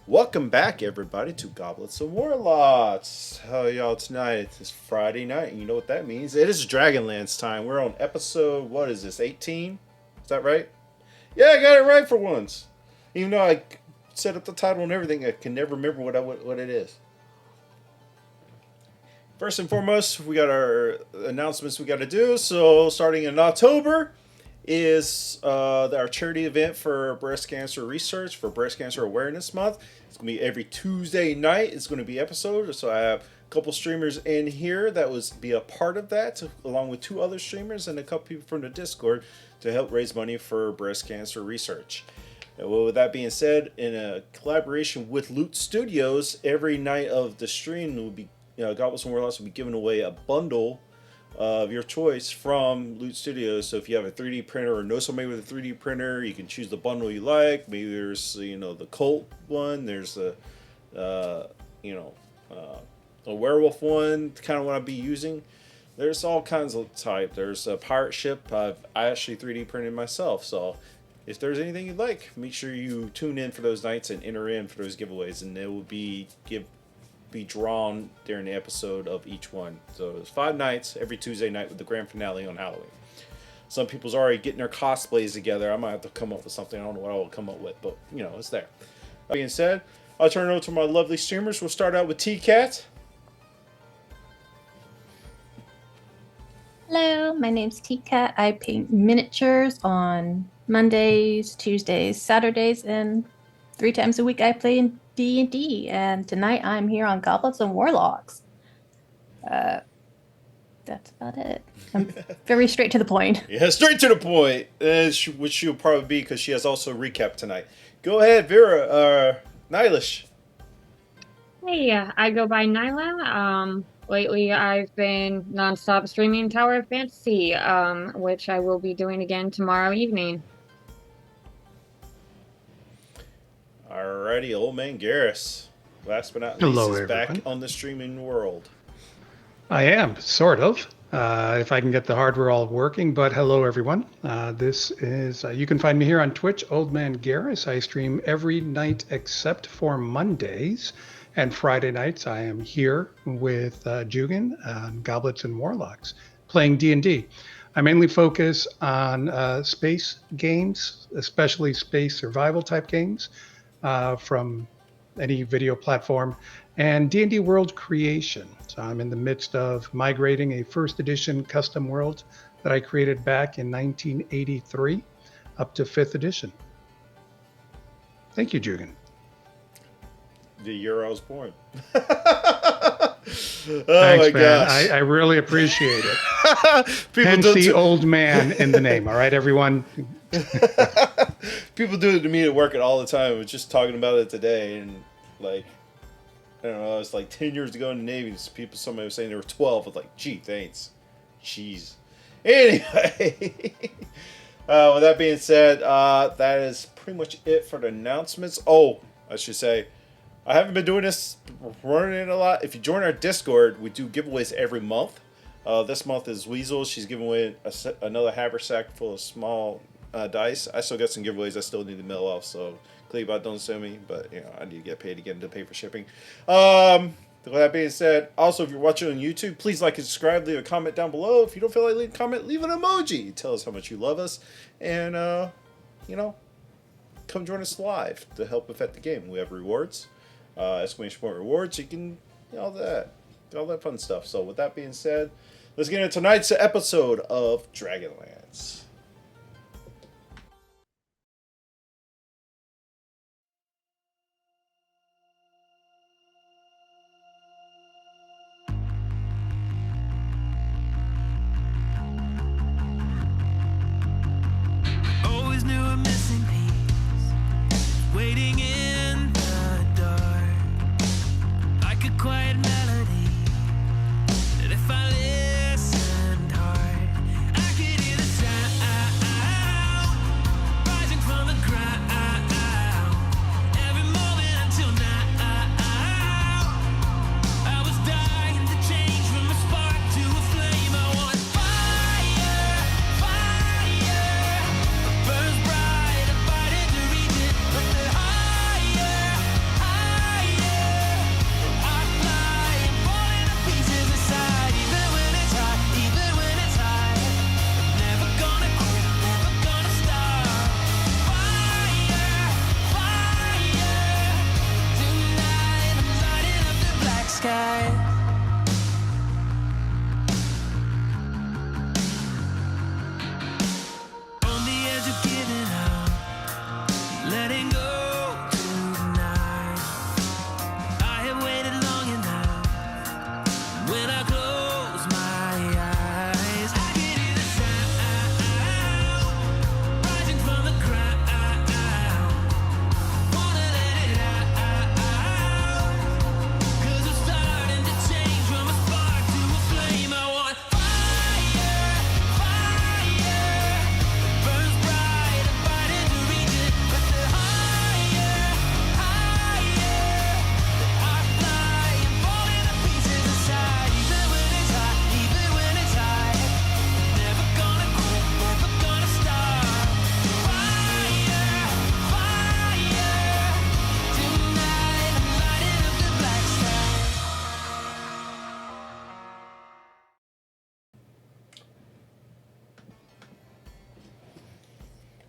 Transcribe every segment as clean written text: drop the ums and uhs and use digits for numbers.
Welcome back, everybody, to Goblets and Warlocks. How are y'all tonight? It's Friday night, and you know what that means. It is Dragonlance time. We're on episode, what is this, 18? Is that right? Yeah, I got it right for once. Even though I set up the title and everything, I can never remember what it is. First and foremost, we got our announcements we got to do. So, starting in October is our charity event for breast cancer research for Breast Cancer Awareness Month. It's going to be every Tuesday night. It's going to be episode. So I have a couple streamers in here that was be a part of that, along with two other streamers and a couple people from the Discord to help raise money for breast cancer research. And well, with that being said, in a collaboration with Loot Studios, every night of the stream will be Goblets and Warlocks will be giving away a bundle of your choice from Loot Studios. So if you have a 3D printer or know somebody with a 3D printer, you can choose the bundle you like. Maybe there's the Colt one. There's a werewolf one. Kind of what I'd be using. There's all kinds of type. There's a pirate ship. I actually 3D printed myself. So if there's anything you'd like, make sure you tune in for those nights and enter in for those giveaways, and it will be drawn during the episode of each one. So it's 5 nights every Tuesday night with the grand finale on Halloween. Some people's already getting their cosplays together. I might have to come up with something. I don't know what I will come up with, but it's there. That being said, I'll turn it over to my lovely streamers. We'll start out with T-Cat. Hello, my name's T-Cat. I paint miniatures on Mondays, Tuesdays, Saturdays, and 3 times a week I play in D&D, and tonight I'm here on Goblets and Warlocks. That's about it. I'm very straight to the point. Yeah, straight to the point, which she'll probably be because she has also a recap tonight. Go ahead, Vera. Nylish. Hey, I go by Nyla. Lately I've been nonstop streaming Tower of Fantasy, which I will be doing again tomorrow evening. Alrighty, old man Garrus. Last but not least, Hello, is everyone. back on the streaming world. I am, sort of, if I can get the hardware all working, but hello, everyone. This is, you can find me here on Twitch, Old Man Garrus. I stream every night except for Mondays, and Friday nights I am here with Jugan, Goblets and Warlocks, playing D&D. I mainly focus on space games, especially space survival type games, from any video platform, and D&D world creation. So I'm in the midst of migrating a first edition custom world that I created back in 1983 up to 5th edition. Thank you, Jugan. The year I was born. Thanks, my man. gosh. I really appreciate it. Hence the old man in the name. All right, everyone. People do it to me at work all the time. I was just talking about it today, and I don't know, it was like 10 years ago in the Navy. Somebody was saying they were 12. I was like, gee, thanks. Jeez. Anyway, with that being said, that is pretty much it for the announcements. Oh, I should say, I haven't been doing this, running it a lot. If you join our Discord, we do giveaways every month. This month is Weasel. She's giving away another haversack full of small dice. I still got some giveaways I still need to mail off, so Cleabot don't sue me, but I need to get paid again to pay for shipping. With that being said, also if you're watching on YouTube, please like and subscribe, leave a comment down below. If you don't feel like leaving a comment, leave an emoji. Tell us how much you love us, and come join us live to help affect the game. We have rewards, exclamation point rewards. You can all that fun stuff. So with that being said, let's get into tonight's episode of Dragonlance. Always knew a missing piece, waiting in the dark, like a quiet melody, that if I listened hard, I could hear the sound.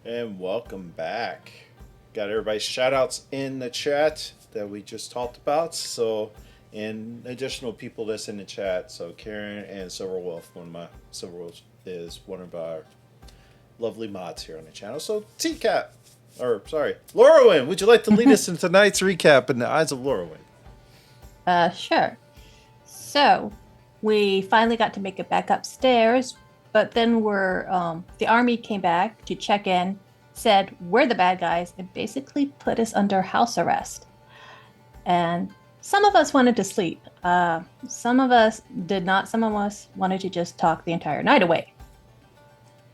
And welcome back. Got everybody's shout outs in the chat that we just talked about. So, and additional people that's in the chat. So, Karen and Silverwolf, Silverwolf is one of our lovely mods here on the channel. So, Laurowyn, would you like to lead us into tonight's recap in the eyes of Laurowyn? Sure. So, we finally got to make it back upstairs, but then the army came back to check in, said we're the bad guys, and basically put us under house arrest. And some of us wanted to sleep. Some of us did not. Some of us wanted to just talk the entire night away.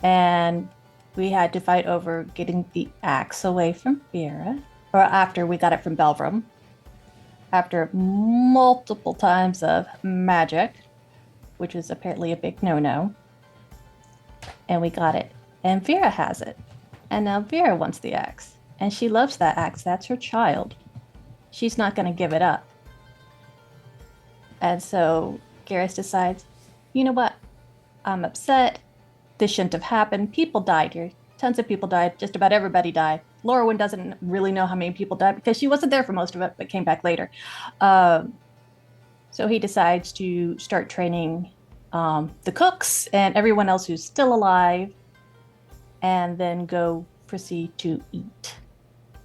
And we had to fight over getting the axe away from Vera, or after we got it from Belvrum. After multiple times of magic, which was apparently a big no-no. And we got it. And Vera has it. And now Vera wants the axe. And she loves that axe. That's her child. She's not going to give it up. And so Garrus decides, you know what? I'm upset. This shouldn't have happened. People died here. Tons of people died. Just about everybody died. Laurowyn doesn't really know how many people died because she wasn't there for most of it, but came back later. So he decides to start training the cooks and everyone else who's still alive, and then go proceed to eat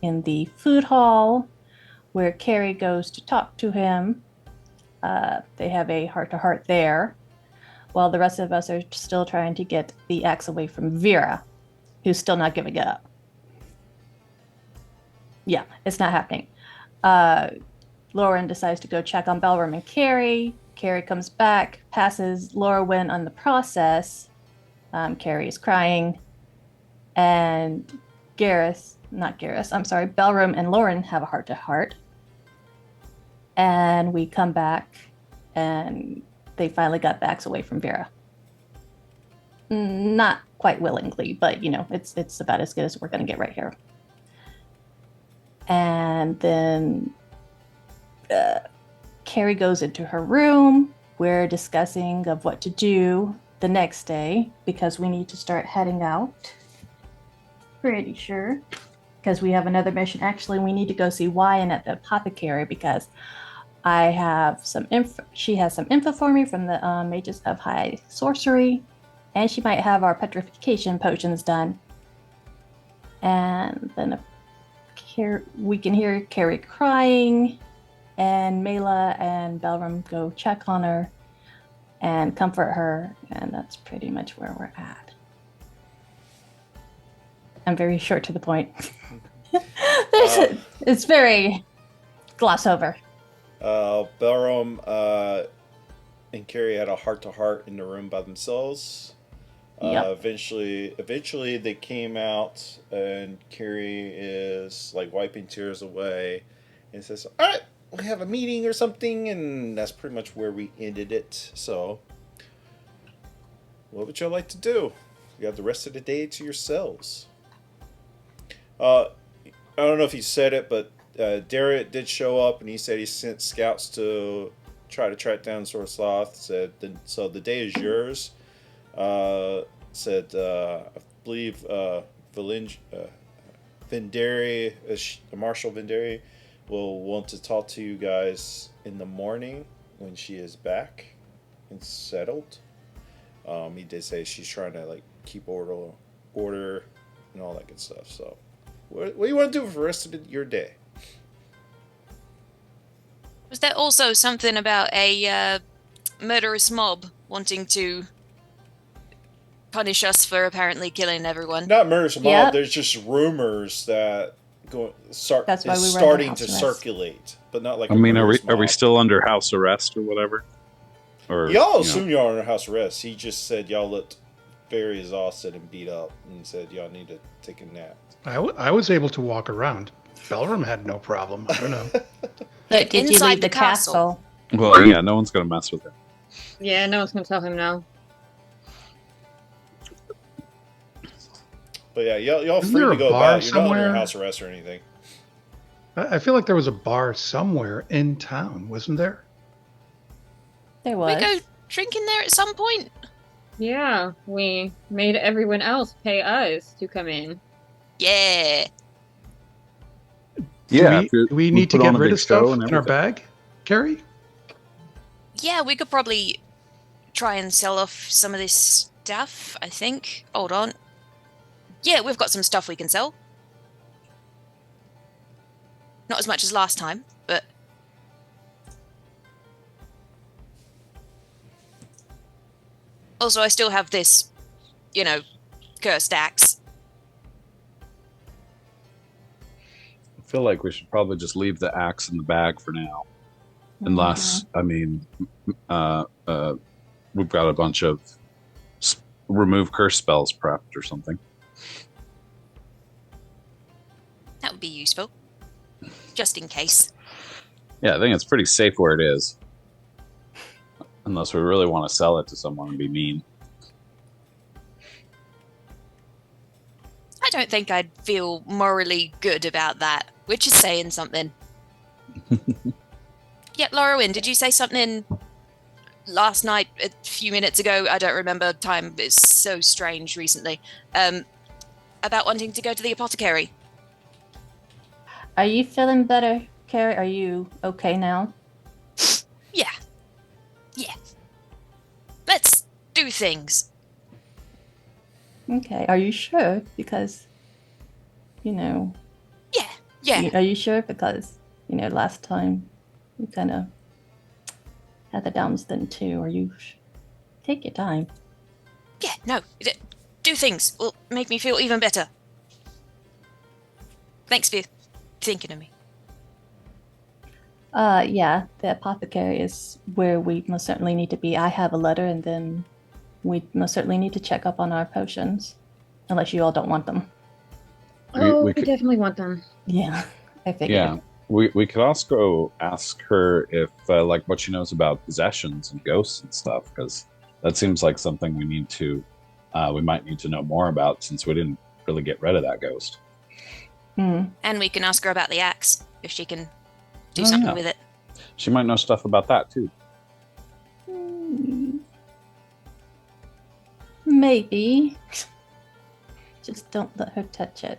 in the food hall, where Carrie goes to talk to him. They have a heart-to-heart there, while the rest of us are still trying to get the axe away from Vera, who's still not giving it up. Yeah, it's not happening. Lauren decides to go check on Belram and Carrie. Carrie comes back, passes Laurowyn on the process. Carrie is crying. And Belram and Lauren have a heart-to-heart. And we come back, and they finally got the axe away from Vera. Not quite willingly, but, it's about as good as we're going to get right here. And then Carrie goes into her room. We're discussing of what to do the next day because we need to start heading out. Pretty sure. Because we have another mission. Actually, we need to go see Wyan at the apothecary because I have some info. She has some info for me from the Mages of High Sorcery. And she might have our petrification potions done. And then we can hear Carrie crying, and Mela and Belram go check on her and comfort her, and that's pretty much where we're at. I'm very short to the point. It's very gloss over. Belram and Carrie had a heart-to-heart in the room by themselves. Yep. Eventually they came out, and Carrie is like wiping tears away and says, all right, we have a meeting or something, and that's pretty much where we ended it. So what would y'all like to do? You have the rest of the day to yourselves. I don't know if he said it, but Darrett did show up, and he said he sent scouts to try to track down Sword Sloth. So the day is yours. Said I believe Venderi, Marshal Venderi, will want to talk to you guys in the morning when she is back and settled. He did say she's trying to keep order and all that good stuff. So what do you want to do for the rest of your day? Was there also something about a murderous mob wanting to punish us for apparently killing everyone? Not murderous mob. Yep. There's just rumors that That's why we were starting under to house arrest. circulate, but not like. I mean, are we still under house arrest or whatever? Or y'all assume y'all are under house arrest. He just said y'all looked very exhausted and beat up, and said y'all need to take a nap. I was able to walk around. Belram had no problem. I don't know. But did you Inside leave the the castle? Well, yeah, no one's gonna mess with it. Yeah, no one's gonna tell him no. But yeah, y'all Isn't free there to a go bar about. You're not under somewhere? house arrest or anything. I feel like there was a bar somewhere in town, wasn't there? There We was. go drinking there at some point. Yeah, we made everyone else pay us to come in. Yeah. Yeah, Do we need to put on get a rid big of show stuff and in our everything. bag, Carrie? Yeah, we could probably try and sell off some of this stuff, I think. Hold on. Yeah, we've got some stuff we can sell. Not as much as last time, but... Also, I still have this, cursed axe. I feel like we should probably just leave the axe in the bag for now. Unless, I mean, we've got a bunch of remove curse spells prepped or something. That would be useful. Just in case. Yeah, I think it's pretty safe where it is. Unless we really want to sell it to someone and be mean. I don't think I'd feel morally good about that, which is saying something. Yeah, Laurowyn, did you say something last night, a few minutes ago? I don't remember. Time is so strange recently. About wanting to go to the apothecary. Are you feeling better, Carrie? Are you okay now? Yeah. Let's do things. Okay. Are you sure? Because, Yeah. Are you sure? Because, last time you kind of had the downs then too. Are you? Take your time. Yeah, no. Do things. Will make me feel even better. Thanks for thinking of me. Yeah, the apothecary is where we most certainly need to be. I have a letter, and then we most certainly need to check up on our potions. Unless you all don't want them. We definitely want them. Yeah, I figured. Yeah, we could also ask her if, like, what she knows about possessions and ghosts and stuff, because that seems like something we might need to know more about, since we didn't really get rid of that ghost. And we can ask her about the axe, if she can do something with it. She might know stuff about that too. Maybe. Just don't let her touch it.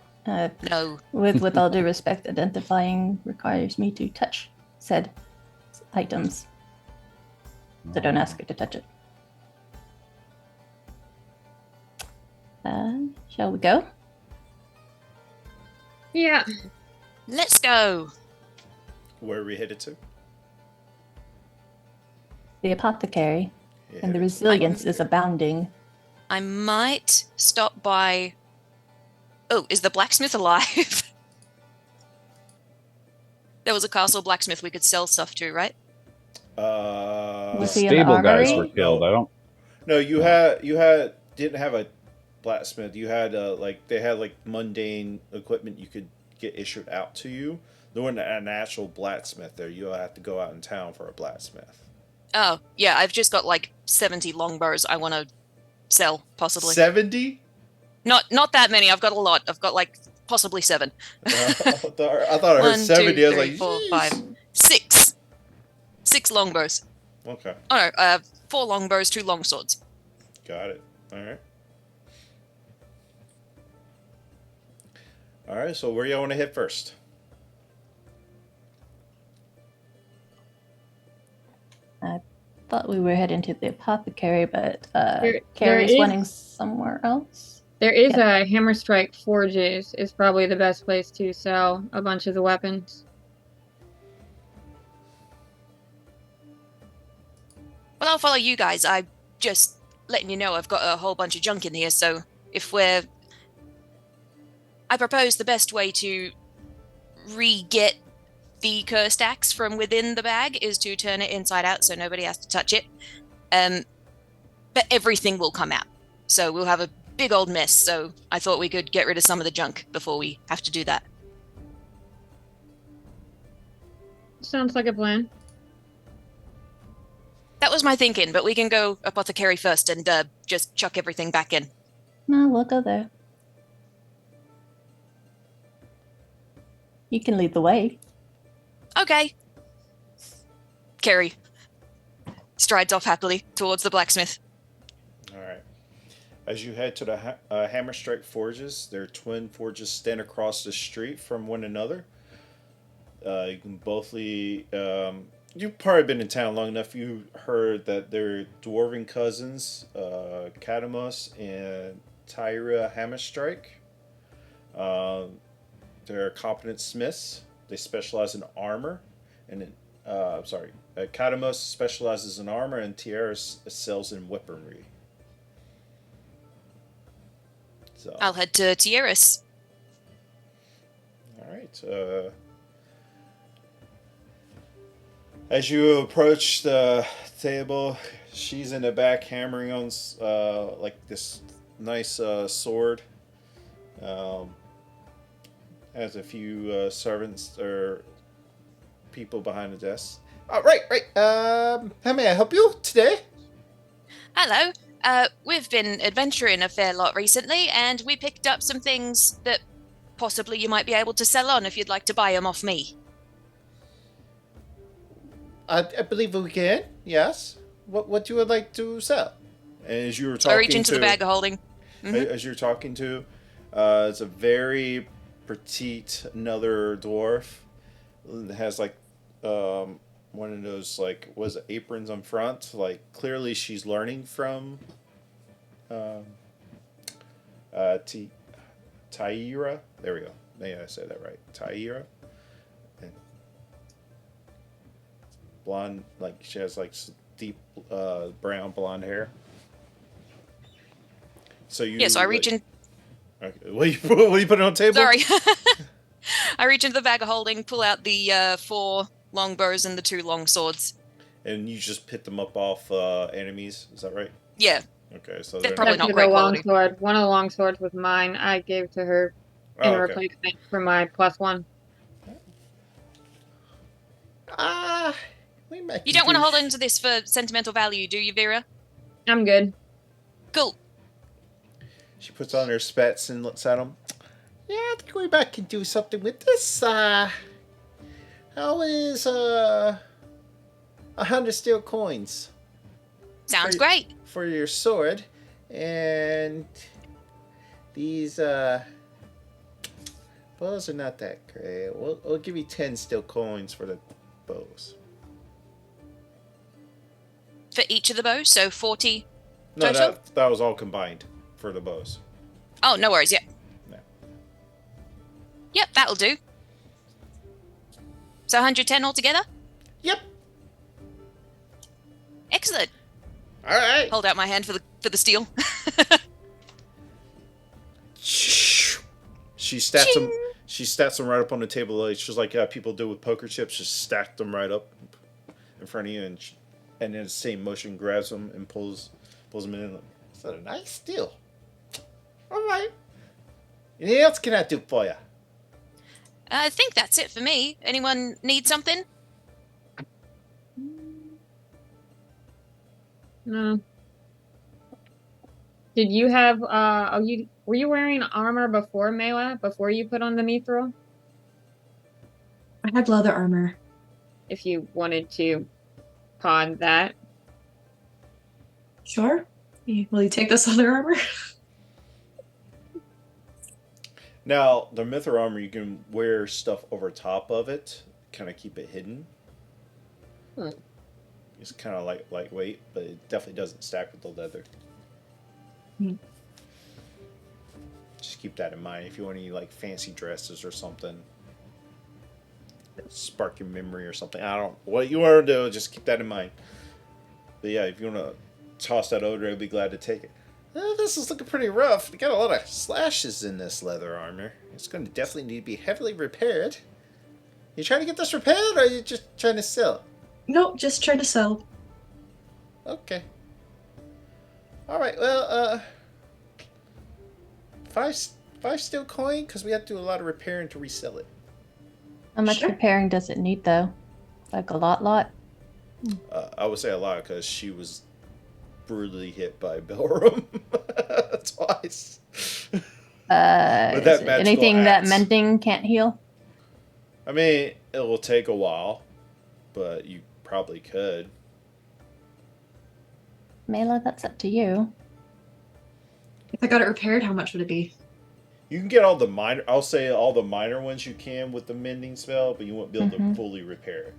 No. With all due respect, identifying requires me to touch said items. So don't ask her to touch it. Shall we go? Yeah. Let's go. Where are we headed to? The apothecary. Yeah, And the resilience is abounding. I might stop by... Oh, is the blacksmith alive? There was a castle blacksmith we could sell stuff to, right? The Was he in the stable guys armory? were killed. I don't. No, you didn't have a blacksmith. You had they had mundane equipment you could get issued out to you. There wasn't an actual blacksmith there. You'll have to go out in town for a blacksmith. Oh, yeah, I've just got 70 longbows I want to sell, possibly. 70? Not that many. I've got a lot. I've got possibly 7. I thought I heard 1, 70. 2, I was 3, like, 4, "Jeez." 5, 6. 6 longbows. Okay, Oh no, 4 longbows, 2 longswords. got it. All right. So where y'all want to hit first? I thought we were heading to the apothecary, but There Carrie's is- wanting somewhere else. There is a Hammerstrike Forges is probably the best place to sell a bunch of the weapons. Well, I'll follow you guys. I'm just letting you know I've got a whole bunch of junk in here, so I propose the best way to re-get the cursed axe from within the bag is to turn it inside out so nobody has to touch it. But everything will come out. So we'll have a big old mess, so I thought we could get rid of some of the junk before we have to do that. Sounds like a plan. That was my thinking, but we can go apothecary first and just chuck everything back in. No, we'll go there. You can lead the way. Okay. Carrie strides off happily towards the blacksmith. All right. As you head to the Hammerstrike Forges, their twin forges stand across the street from one another. You can bothly. You've probably been in town long enough. You heard that they're dwarven cousins, Catamos and Tyra Hammerstrike. They're competent smiths. They specialize in armor, and Catamos specializes in armor, and Tierra excels in weaponry. So, I'll head to Tierras. all right. As you approach the table, she's in the back hammering on like this nice sword. Has a few servants or people behind the desk. Right. How may I help you today? Hello. We've been adventuring a fair lot recently, and we picked up some things that possibly you might be able to sell on if you'd like to buy them off me. I believe we can. Yes. What you would like to sell? And as you were talking I reach into the bag of holding. As you're talking to, it's a very petite another dwarf. It has like one of those like was it aprons on front. Like clearly she's learning from Tyra. There we go. Maybe I said that right. Tyra. And blonde, like she has like deep brown blonde hair. So you. Yeah, so I reach in. Okay. Will you put it on the table? Sorry. I reach into the bag of holding, pull out the 4 long bows and the 2 long swords. And you just pit them up off enemies, is that right? Yeah. Okay, so They're probably Except not for great the long quality. sword. One of the long swords was mine. I gave to her in replacement for my +1. You don't want to hold on to this for sentimental value, do you, Vera? I'm good. Cool. She puts on her spats and looks at them. Yeah, I think we back can do something with this. How is 100 steel coins? Sounds great. For your sword, and these bows are not that great. We'll give you 10 steel coins for the bows. For each of the bows, so 40 No, total? that was all combined for the bows. Oh, no worries, yeah. No. Yep, that'll do. So 110 altogether? Yep. Excellent. All right. Hold out my hand for the steel. She stats them. She stats them right up on the table. Like just like people do with poker chips. Just stack them right up in front of you, and in the same motion grabs them and pulls them in. Is that a nice deal? All right. Anything else can I do for you? I think that's it for me. Anyone need something? No. Did you have were you wearing armor before Mela? Before you put on the mithril? I had leather armor. If you wanted to pawn that. Sure. Will you take this leather armor? Now the mithril armor, you can wear stuff over top of it, kind of keep it hidden. It's kind of lightweight, but it definitely doesn't stack with the leather. Just keep that in mind if you want any like fancy dresses or something. Spark your memory or something. I don't what you want to do. Just keep that in mind. But yeah, if you want to toss that over, I'd be glad to take it. This is looking pretty rough. You got a lot of slashes in this leather armor. It's going to definitely need to be heavily repaired. You trying to get this repaired, or are you just trying to sell it? Nope, just try to sell. Okay. All right. Well, 5 steel coin because we have to do a lot of repairing to resell it. How much Sure. repairing does it need, though? Like a lot? I would say a lot because she was brutally hit by Belrum twice. With that Is it magical anything that axe. mending can't heal? I mean, it will take a while, but you probably could. Mela, that's up to you. If I got it repaired, how much would it be? You can get all the minor. I'll say all the minor ones you can with the mending spell, but you won't be able to fully repair it.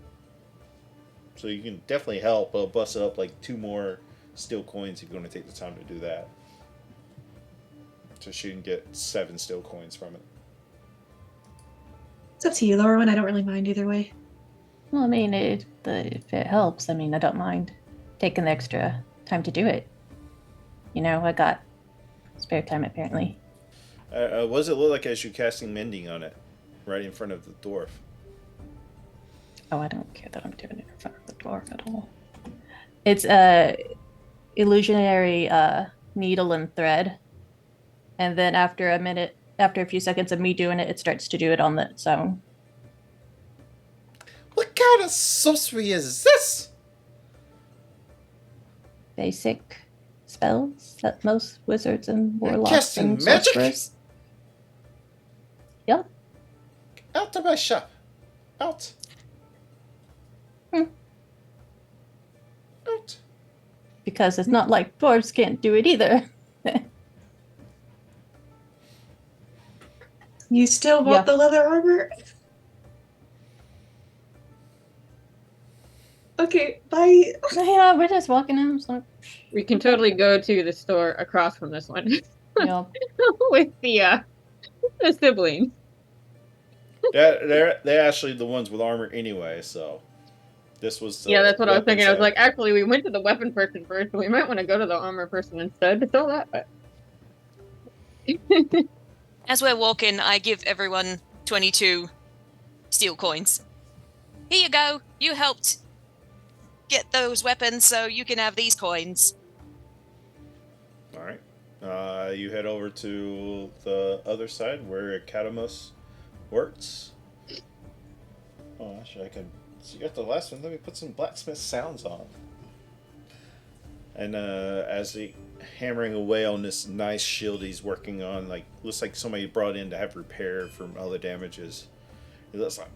So you can definitely help, but bust it up like 2 more steel coins if you're going to take the time to do that. So she can get 7 steel coins from it. It's up to you, Laura. I don't really mind either way. Well, I mean, if it helps, I mean, I don't mind taking the extra time to do it. You know, I got spare time apparently. What does it look like as you're casting mending on it, right in front of the dwarf? Oh, I don't care that I'm doing it in front of the dwarf at all. It's a illusionary needle and thread, and then after a few seconds of me doing it, it starts to do it on its own. What kind of sorcery is this? Basic spells that most wizards and You're warlocks casting and magic? sorcerers. Yep. Out of my shop. Out. Out. Because it's not like dwarves can't do it either. You still want the leather armor? Okay, bye. Yeah, we're just walking in. So, We can totally go to the store across from this one yep. with the sibling. They're actually the ones with armor anyway, so this was Yeah, that's what I was thinking. I was weapons like, actually, we went to the weapon person first, but we might want to go to the armor person instead to sell that. But... As we're walking, I give everyone 22 steel coins. Here you go. You helped get those weapons, so you can have these coins. All right. You head over to the other side where Catamus works. Oh, actually, I can. So you got the last one. Let me put some blacksmith sounds on. And as he hammering away on this nice shield he's working on, like looks like somebody brought in to have repaired from all the damages. He looks like,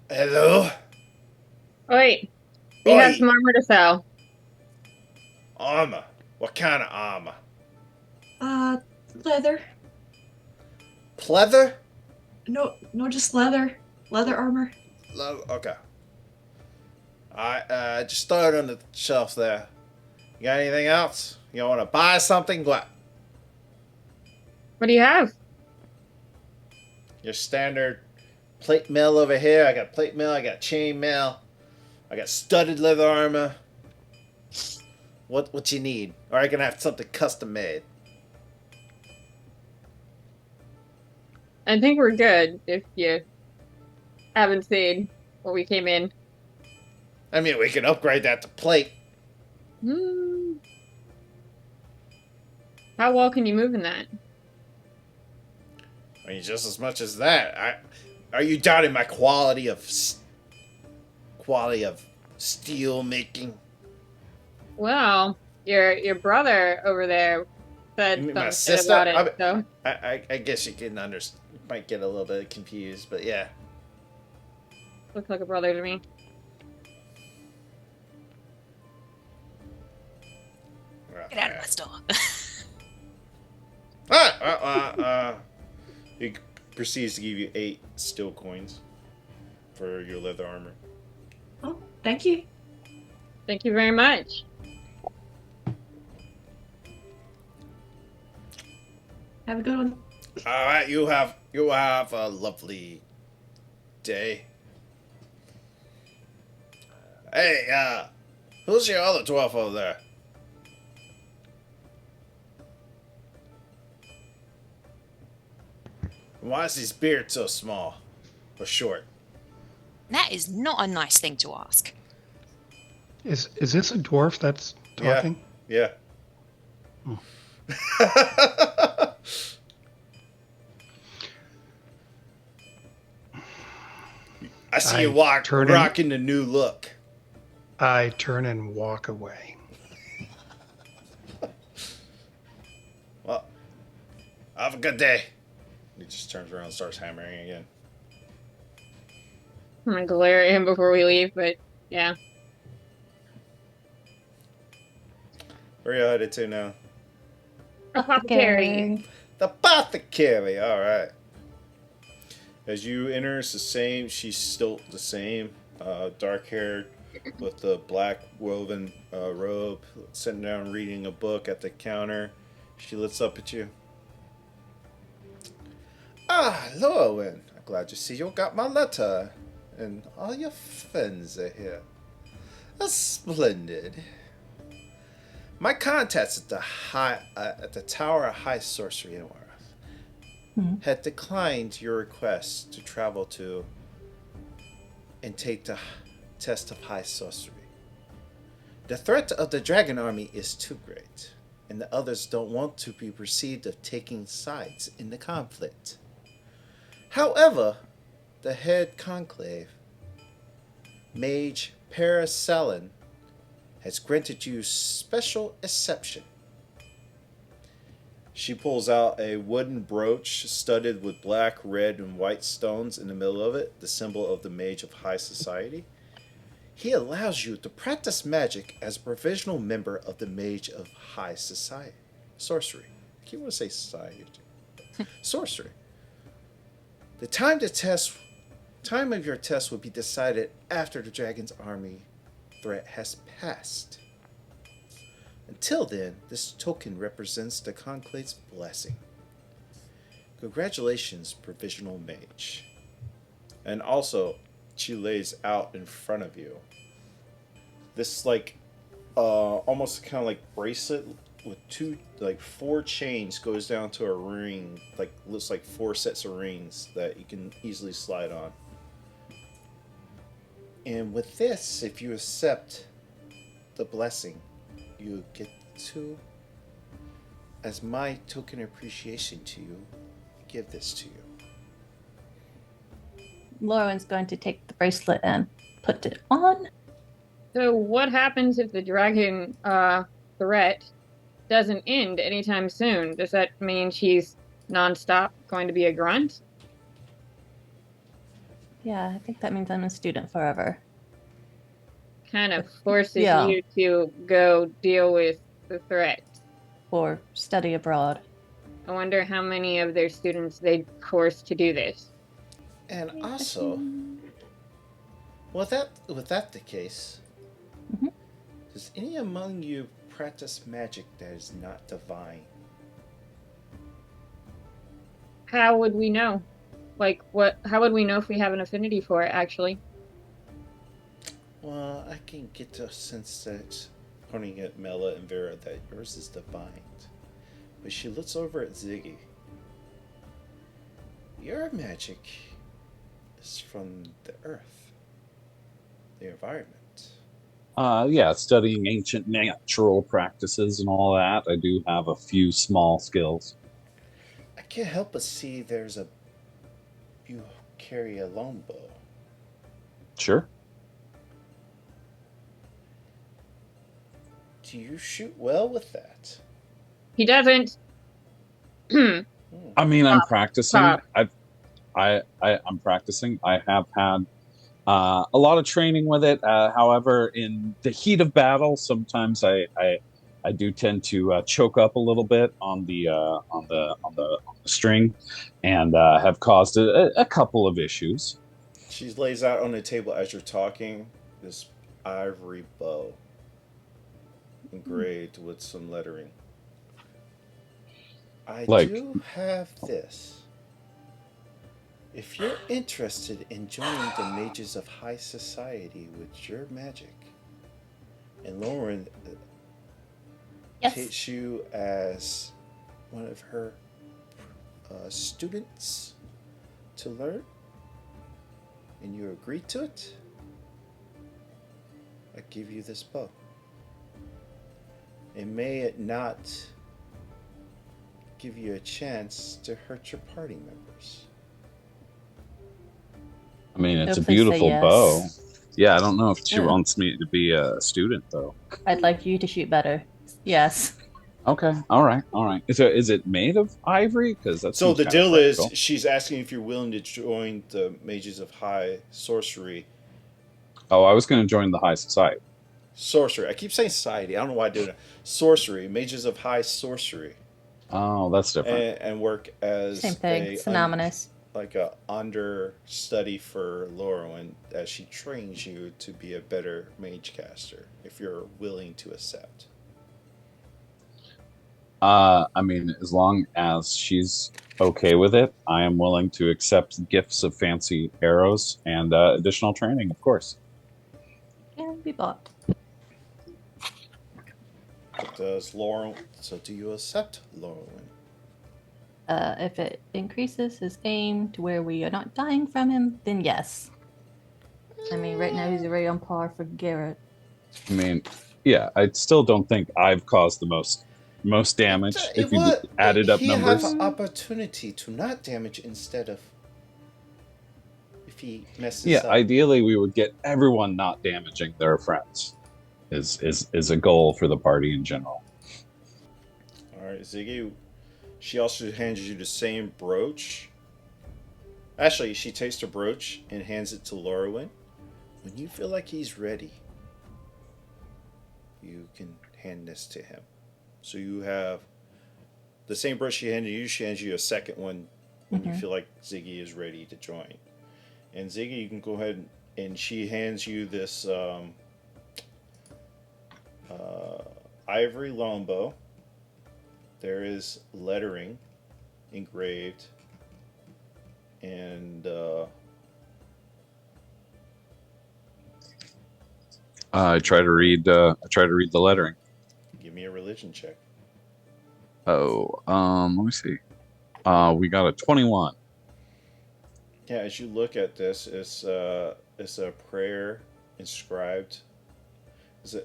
hello. Wait, we have some armor to sell. Armor. What kind of armor? Leather. Pleather? No, just leather. Leather armor. Okay. Alright, just throw it on the shelf there. You got anything else? You want to buy something? What? What do you have? Your standard plate mail over here. I got plate mail. I got chain mail. I got studded leather armor. What you need? Or I can have something custom made. I think we're good if you haven't seen what we came in. I mean, we can upgrade that to plate. How well can you move in that? I mean, just as much as that. Are you doubting my quality of steel making? Well, your brother over there said My something sister? about it. So I guess you can might get a little bit confused, but yeah. looks like a brother to me. Get out of my store. He proceeds to give you 8 steel coins for your leather armor. Oh, thank you. Thank you very much. Have a good one. All right, you have a lovely day. Hey, who's your other dwarf over there? Why is his beard so small or short? That is not a nice thing to ask. Is this a dwarf that's talking? Yeah. Hmm. I see you rocking the new look. I turn and walk away. Well, have a good day. He just turns around and starts hammering again. I'm gonna glare at him before we leave, but yeah. Where are you headed to now? Apothecary. The apothecary. All right. As you enter, it's the same. She's still the same, dark haired, with the black woven robe, sitting down reading a book at the counter. She looks up at you. Ah, Lowen. I'm glad to see you got my letter, and all your friends are here. That's splendid. My contacts at the Tower of High Sorcery in Warath had declined your request to travel to and take the test of High Sorcery. The threat of the Dragon Army is too great, and the others don't want to be perceived of taking sides in the conflict. However, the head conclave, Mage Parasalon, has granted you special exception. She pulls out a wooden brooch studded with black, red, and white stones in the middle of it, the symbol of the Mage of High Society. He allows you to practice magic as a provisional member of the Mage of High Society. Sorcery. I can't want to say society. Sorcery. The time of your test will be decided after the Dragon's Army threat has passed. Until then, this token represents the Conclave's blessing. Congratulations, Provisional Mage. And also, she lays out in front of you this almost kind of like bracelet with four chains goes down to a ring, looks like 4 sets of rings that you can easily slide on. And with this, if you accept the blessing, you get to, as my token appreciation to you, give this to you. Lauren's going to take the bracelet and put it on. So what happens if the dragon threat doesn't end anytime soon? Does that mean she's nonstop going to be a grunt? Yeah, I think that means I'm a student forever. Kind of forces Yeah. you to go deal with the threat. Or study abroad. I wonder how many of their students they'd force to do this. And also, with that the case, does any among you practice magic that is not divine? How would we know? How would we know if we have an affinity for it, actually? Well, I can get the sense that, pointing at Mela and Vera, that yours is divine. But she looks over at Ziggy. Your magic is from the earth, the environment. Yeah, studying ancient natural practices and all that. I do have a few small skills. I can't help but see you carry a longbow. Sure. Do you shoot well with that? He doesn't. I mean, I'm practicing. Stop. I'm practicing. I have had a lot of training with it. However, in the heat of battle, sometimes I do tend to choke up a little bit on the string, and have caused a couple of issues. She lays out on the table as you're talking this ivory bow, engraved with some lettering. I do have this. If you're interested in joining the Mages of High Society with your magic, and Lauren takes you as one of her students to learn, and you agree to it, I give you this bow. And may it not give you a chance to hurt your party members. I mean, it's No, a please say beautiful yes. bow. Yeah, I don't know if she Yeah. wants me to be a student, though. I'd like you to shoot better. Yes. Okay, all right. Is it made of ivory? Because that's So the deal is, she's asking if you're willing to join the Mages of High Sorcery. Oh, I was going to join the High Society. Sorcery. I keep saying society. I don't know why I do that. Sorcery. Mages of high sorcery. Oh, that's different. And work as Same thing. Synonymous. like a understudy for Lorwyn as she trains you to be a better mage caster if you're willing to accept. I mean, as long as she's okay with it, I am willing to accept gifts of fancy arrows and additional training, of course. Can be bought. Does Lorwyn? So do you accept Lorwyn? If it increases his aim to where we are not dying from him, then yes. I mean, right now he's already on par for Garrett. I mean, yeah, I still don't think I've caused the most damage if you added up numbers. He have opportunity to not damage instead of if he messes up. Ideally we would get everyone not damaging their friends. Is a goal for the party in general. All right, Ziggy. She also hands you the same brooch. Actually, she takes the brooch and hands it to Lorwyn. When you feel like he's ready, you can hand this to him. So you have the same brooch she handed you. She hands you a second one when you feel like Ziggy is ready to join. And Ziggy, you can go ahead and she hands you this ivory longbow. There is lettering engraved, and I try to read the lettering. give me a religion check. Oh, let me see. We got a 21. Yeah, as you look at this, it's a prayer inscribed.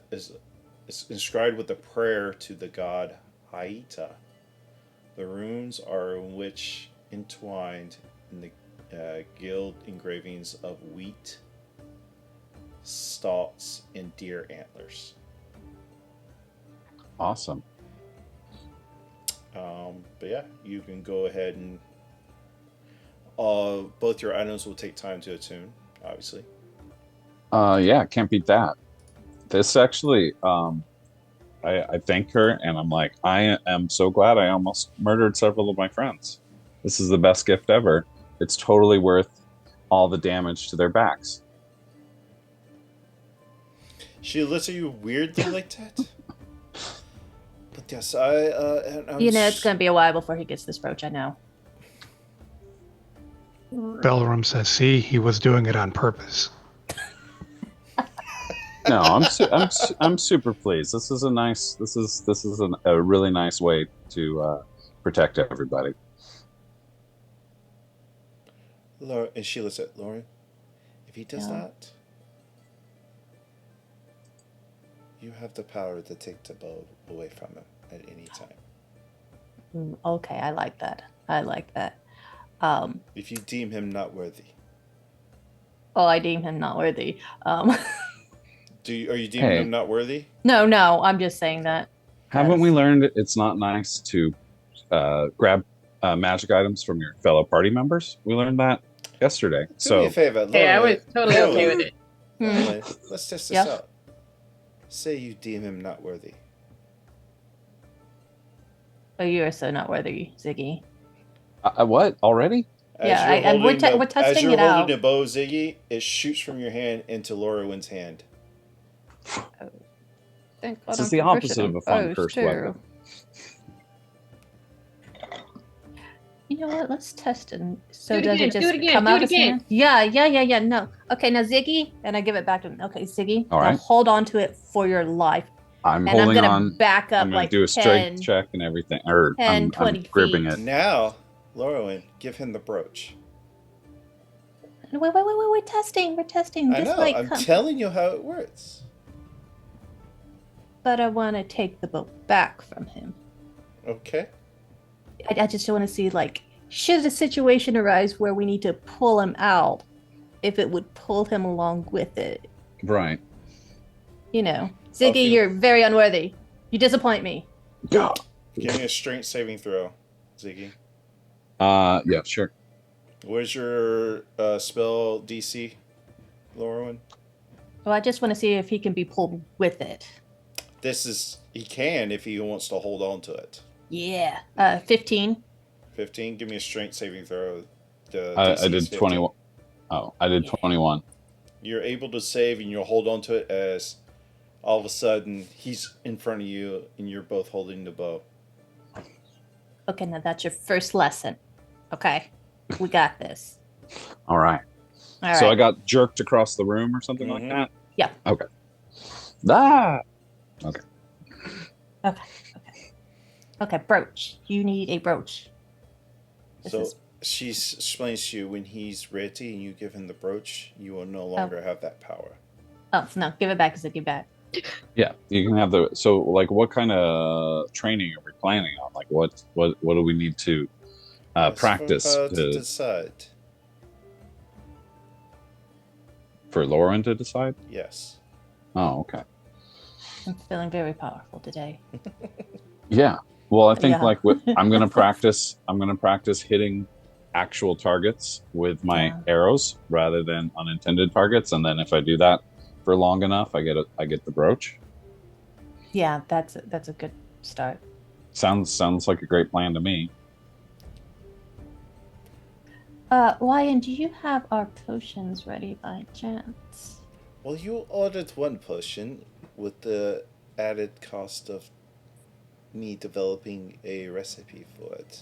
It's inscribed with a prayer to the god Haita. The runes are entwined in the guild engravings of wheat, stalks, and deer antlers. Awesome. But yeah, you can go ahead and both your items will take time to attune, obviously. Yeah, can't beat that. This actually, I thank her, and I'm like, I am so glad I almost murdered several of my friends. This is the best gift ever. It's totally worth all the damage to their backs. She looks at you weirdly like that. But yes, it's going to be a while before he gets this brooch, I know. Belram says, see, he was doing it on purpose. No, I'm super pleased. This is a really nice way to protect everybody. Laura, and she looks at Lauren. If he does not, you have the power to take the bow away from him at any time. Okay, I like that. If you deem him not worthy. Oh, I deem him not worthy. Are you deeming him not worthy? No, I'm just saying that. Haven't we learned it's not nice to grab magic items from your fellow party members? We learned that yesterday. Do me a favor. Hey, I was totally okay with it. Let's test this out. Say you deem him not worthy. Oh, you are so not worthy, Ziggy. What? Already? We're testing it out. As you're holding the bow, Ziggy, it shoots from your hand into Lorwyn's hand. This is the opposite of a fun cursed weapon. You know what? Let's test it. So does it just come out as hand? Yeah. No. Okay, now Ziggy, and I give it back to him. Okay, Ziggy, all right. now hold on to it for your life. I'm holding on. I'm gonna back up. I'm gonna do a strength check and everything. Or 10, 20 I'm gripping feet. it. Now, Lorwyn, give him the brooch. Wait. We're testing. I know. I'm telling you how it works. But I want to take the bow back from him. Okay. I just want to see, should a situation arise where we need to pull him out, if it would pull him along with it. Right. Ziggy, you're very unworthy. You disappoint me. Yeah. Give me a strength saving throw, Ziggy. Yeah, sure. Where's your spell DC, Lorwyn? Well, I just want to see if he can be pulled with it. He can if he wants to hold on to it. Yeah. 15. 15. Give me a strength saving throw. The I DC is did 15. 21. Oh, I did Yeah. 21. You're able to save, and you'll hold on to it as all of a sudden he's in front of you, and you're both holding the bow. Okay, now that's your first lesson. Okay, we got this. All right. All So right. I got jerked across the room or something like Mhm. that? Yeah. Okay. Ah! Okay, brooch. You need a brooch. This So is- she explains to you when he's ready and you give him the brooch, you will no longer have that power. Oh, no, give it back as a give back. Yeah, you can have the. So, like, what kind of training are we planning on? Like, what do we need to That's practice for her to decide. for Lauren to decide? Yes. Oh, okay. I'm feeling very powerful today. Yeah. Well, I think Yeah. like I'm gonna practice. I'm gonna practice hitting actual targets with my Yeah. arrows rather than unintended targets, and then if I do that for long enough, I get the brooch. Yeah, that's a good start. Sounds like a great plan to me. Ryan, do you have our potions ready by chance? Well, you ordered one potion with the added cost of me developing a recipe for it.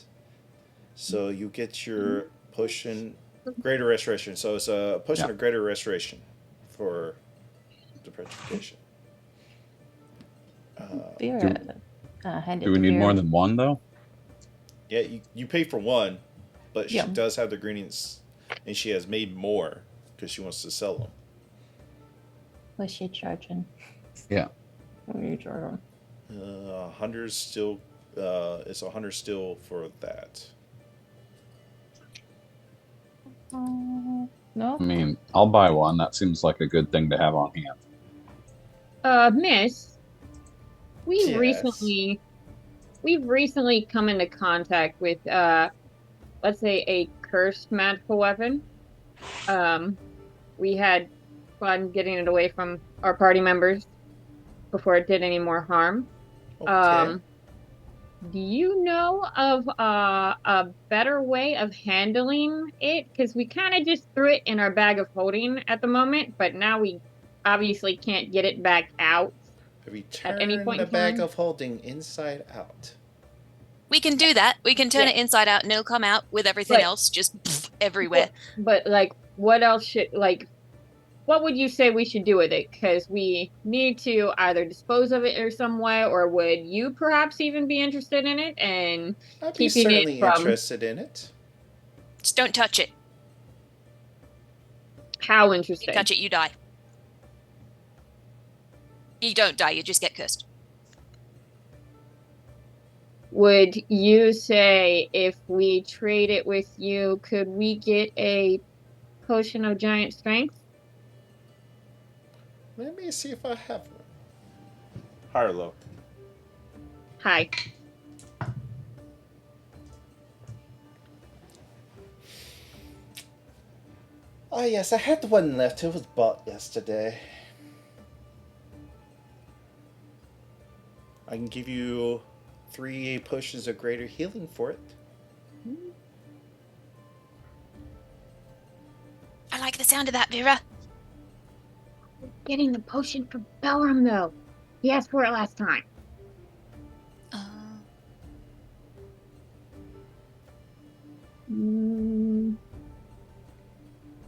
So you get your potion, greater restoration. So it's a potion of greater restoration for the petrification. Vera, hand it Do we to need Vera. more than one though? Yeah, you pay for one, but Yeah. she does have the ingredients, and she has made more because she wants to sell them. What's she charging? Yeah. What are you charging? 100 still. It's 100 still for that. No. I mean, I'll buy one. That seems like a good thing to have on hand. Miss, we've Yes. recently come into contact with let's say a cursed magical weapon. We had fun getting it away from our party members before it did any more harm. Okay. Do you know of a better way of handling it? Because we kind of just threw it in our bag of holding at the moment, but now we obviously can't get it back out. Have you At any turned point the in bag time? of holding inside out? We can do that. We can turn Yeah. it inside out and it'll come out with everything But- else just everywhere. But like, what else should what would you say we should do with it? Because we need to either dispose of it in some way, or would you perhaps even be interested in it and I'd be keeping it certainly from interested in it. Just don't touch it. how You interesting? touch it, you die. You don't die, you just get cursed. Would you say if we trade it with you, could we get a potion of giant strength? Let me see if I have one. High or low? Hi. Oh yes, I had one left. It was bought yesterday. I can give you 3 potions of greater healing for it. I like the sound of that, Vera. Getting the potion from Belram though. He asked for it last time.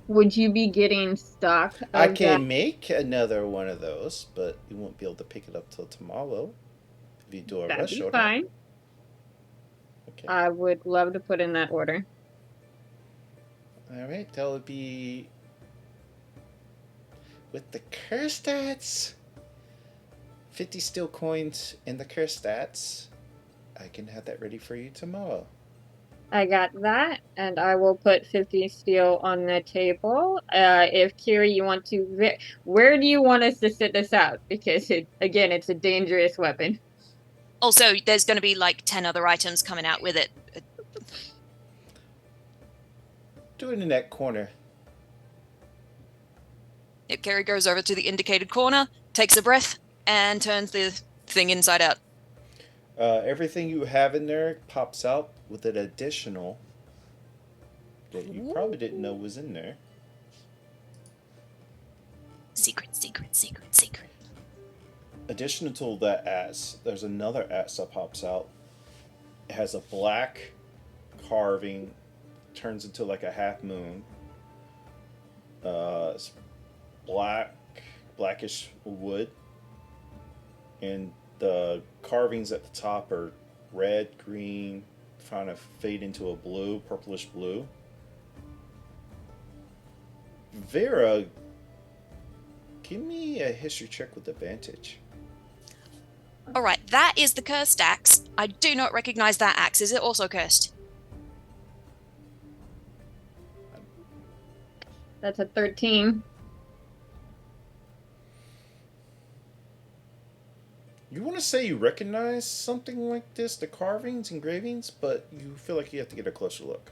Would you be getting stock of I that? can make another one of those, but you won't be able to pick it up till tomorrow. If you do a That'd rush be order. fine. Okay. I would love to put in that order. Alright, that would be with the curse stats. 50 steel coins in the curse stats. I can have that ready for you tomorrow. I got that, and I will put 50 steel on the table. If Kiri, you want to, where do you want us to sit this out? Because it's a dangerous weapon. Also, there's going to be like 10 other items coming out with it. Do it in that corner. Yep, Carrie goes over to the indicated corner, takes a breath, and turns the thing inside out. Everything you have in there pops out with an additional that you probably didn't know was in there. Secret, secret, secret, secret. Additional to that axe, there's another axe that pops out. It has a black carving, turns into like a half moon. It's blackish wood, and the carvings at the top are red, green, kind of fade into a blue, purplish blue. Vera, give me a history check with advantage. All right, that is the cursed axe. I do not recognize that axe. Is it also cursed? That's a 13. You want to say you recognize something like this, the carvings, engravings, but you feel like you have to get a closer look.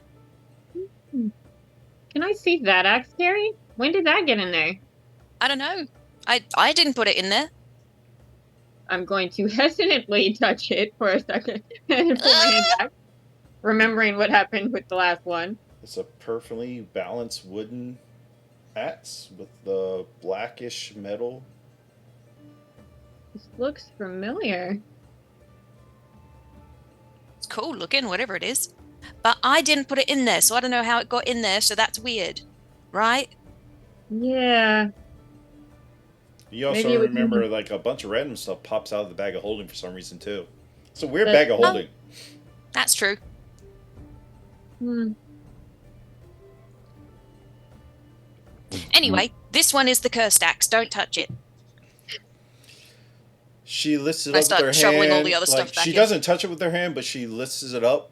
Can I see that axe, Carrie? When did that get in there? I don't know. I didn't put it in there. I'm going to hesitantly touch it for a second and pull my hand back, remembering what happened with the last one. It's a perfectly balanced wooden axe with the blackish metal. This looks familiar. It's cool looking, whatever it is. But I didn't put it in there, so I don't know how it got in there, so that's weird. Right? Yeah. You also Maybe it would remember be- like a bunch of random stuff pops out of the bag of holding for some reason too. It's a weird bag of holding. That's true. Anyway, this one is the cursed axe. Don't touch it. She lifts it I up with start her shoveling hand. all the other stuff like, back she in. doesn't touch it with her hand, but she lifts it up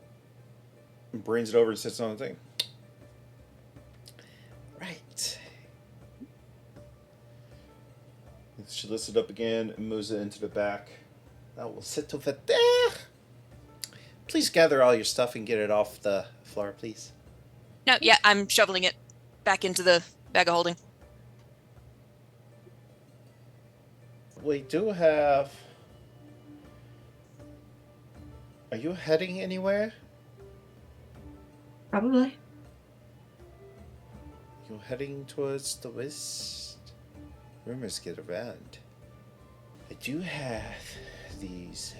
and brings it over and sits on the thing. Right. She lifts it up again and moves it into the back. That will sit over there. Please gather all your stuff and get it off the floor, please. No, yeah, I'm shoveling it back into the bag of holding. We do have... Are you heading anywhere? Probably. You're heading towards the west? Rumors get around. I do have these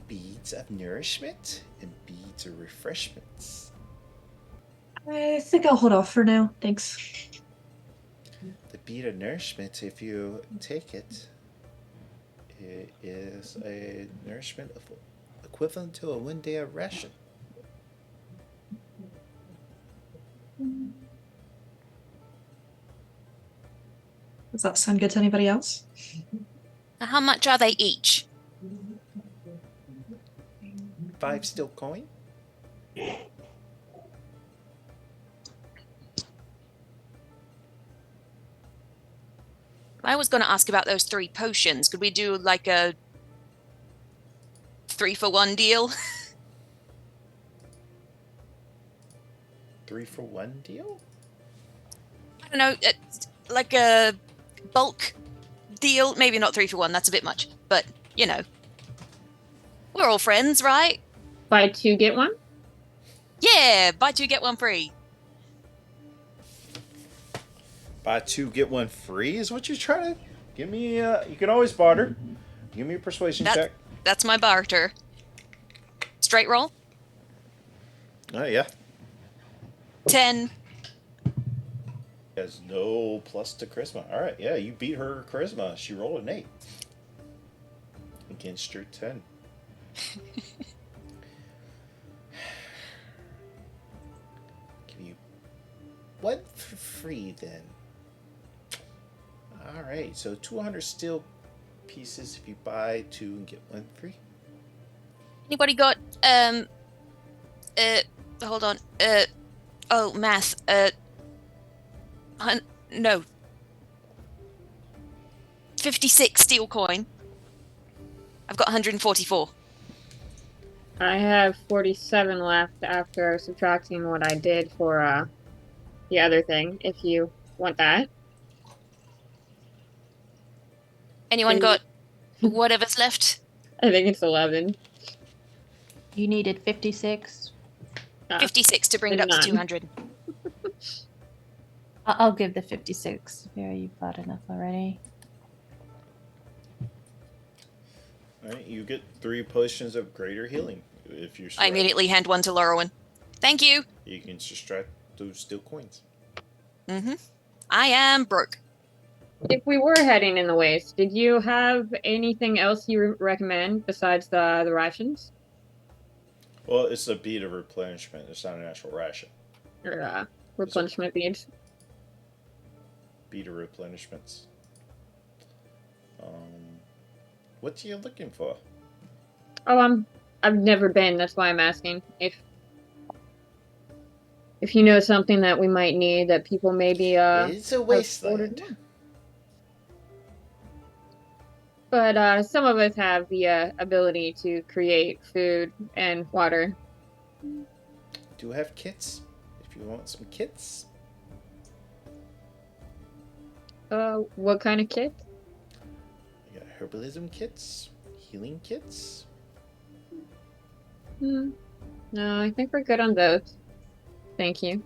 beads of nourishment and beads of refreshments. I think I'll hold off for now. Thanks. The bead of nourishment, if you take it, it is a nourishment of equivalent to a 1 day of ration. Does that sound good to anybody else? How much are they each? 5 steel coin. I was going to ask about those 3 potions. Could we do like a 3-for-1 deal? 3-for-1 deal? I don't know, like a bulk deal. Maybe not 3-for-1. That's a bit much, but you know, we're all friends, right? Buy 2, get 1? Yeah, buy 2 get 1 free. Buy 2 get 1 free is what you're trying to give me. You can always barter. Give me a persuasion check. That's my barter. Straight roll. Oh yeah. 10. Has no plus to charisma. All right, yeah, you beat her charisma. She rolled an 8 against your 10. Give you 1 for free then. All right, so 200 steel pieces if you buy 2 and get 1 free. Anybody got hold on. Oh, math. No. 56 steel coin. I've got 144. I have 47 left after subtracting what I did for the other thing, if you want that. Anyone got whatever's left? I think it's 11. You needed 56. 56 to bring it up to None. 200. I'll give the 56. Vera, you've got enough already. Alright, you get 3 potions of greater healing. If you're I immediately hand one to Lorwyn. Thank you. You can subtract those steel coins. Mm-hmm. I am broke. If we were heading in the waste, did you have anything else you recommend besides the rations? Well, it's a bead of replenishment. It's not an actual ration. Or replenishment beads? Bead of replenishments. What are you looking for? Oh, I've never been. That's why I'm asking. If you know something that we might need that people maybe It's a wasteland. But some of us have the ability to create food and water. Do have kits? If you want some kits. What kind of kit? You got herbalism kits, healing kits. No, I think we're good on those. Thank you.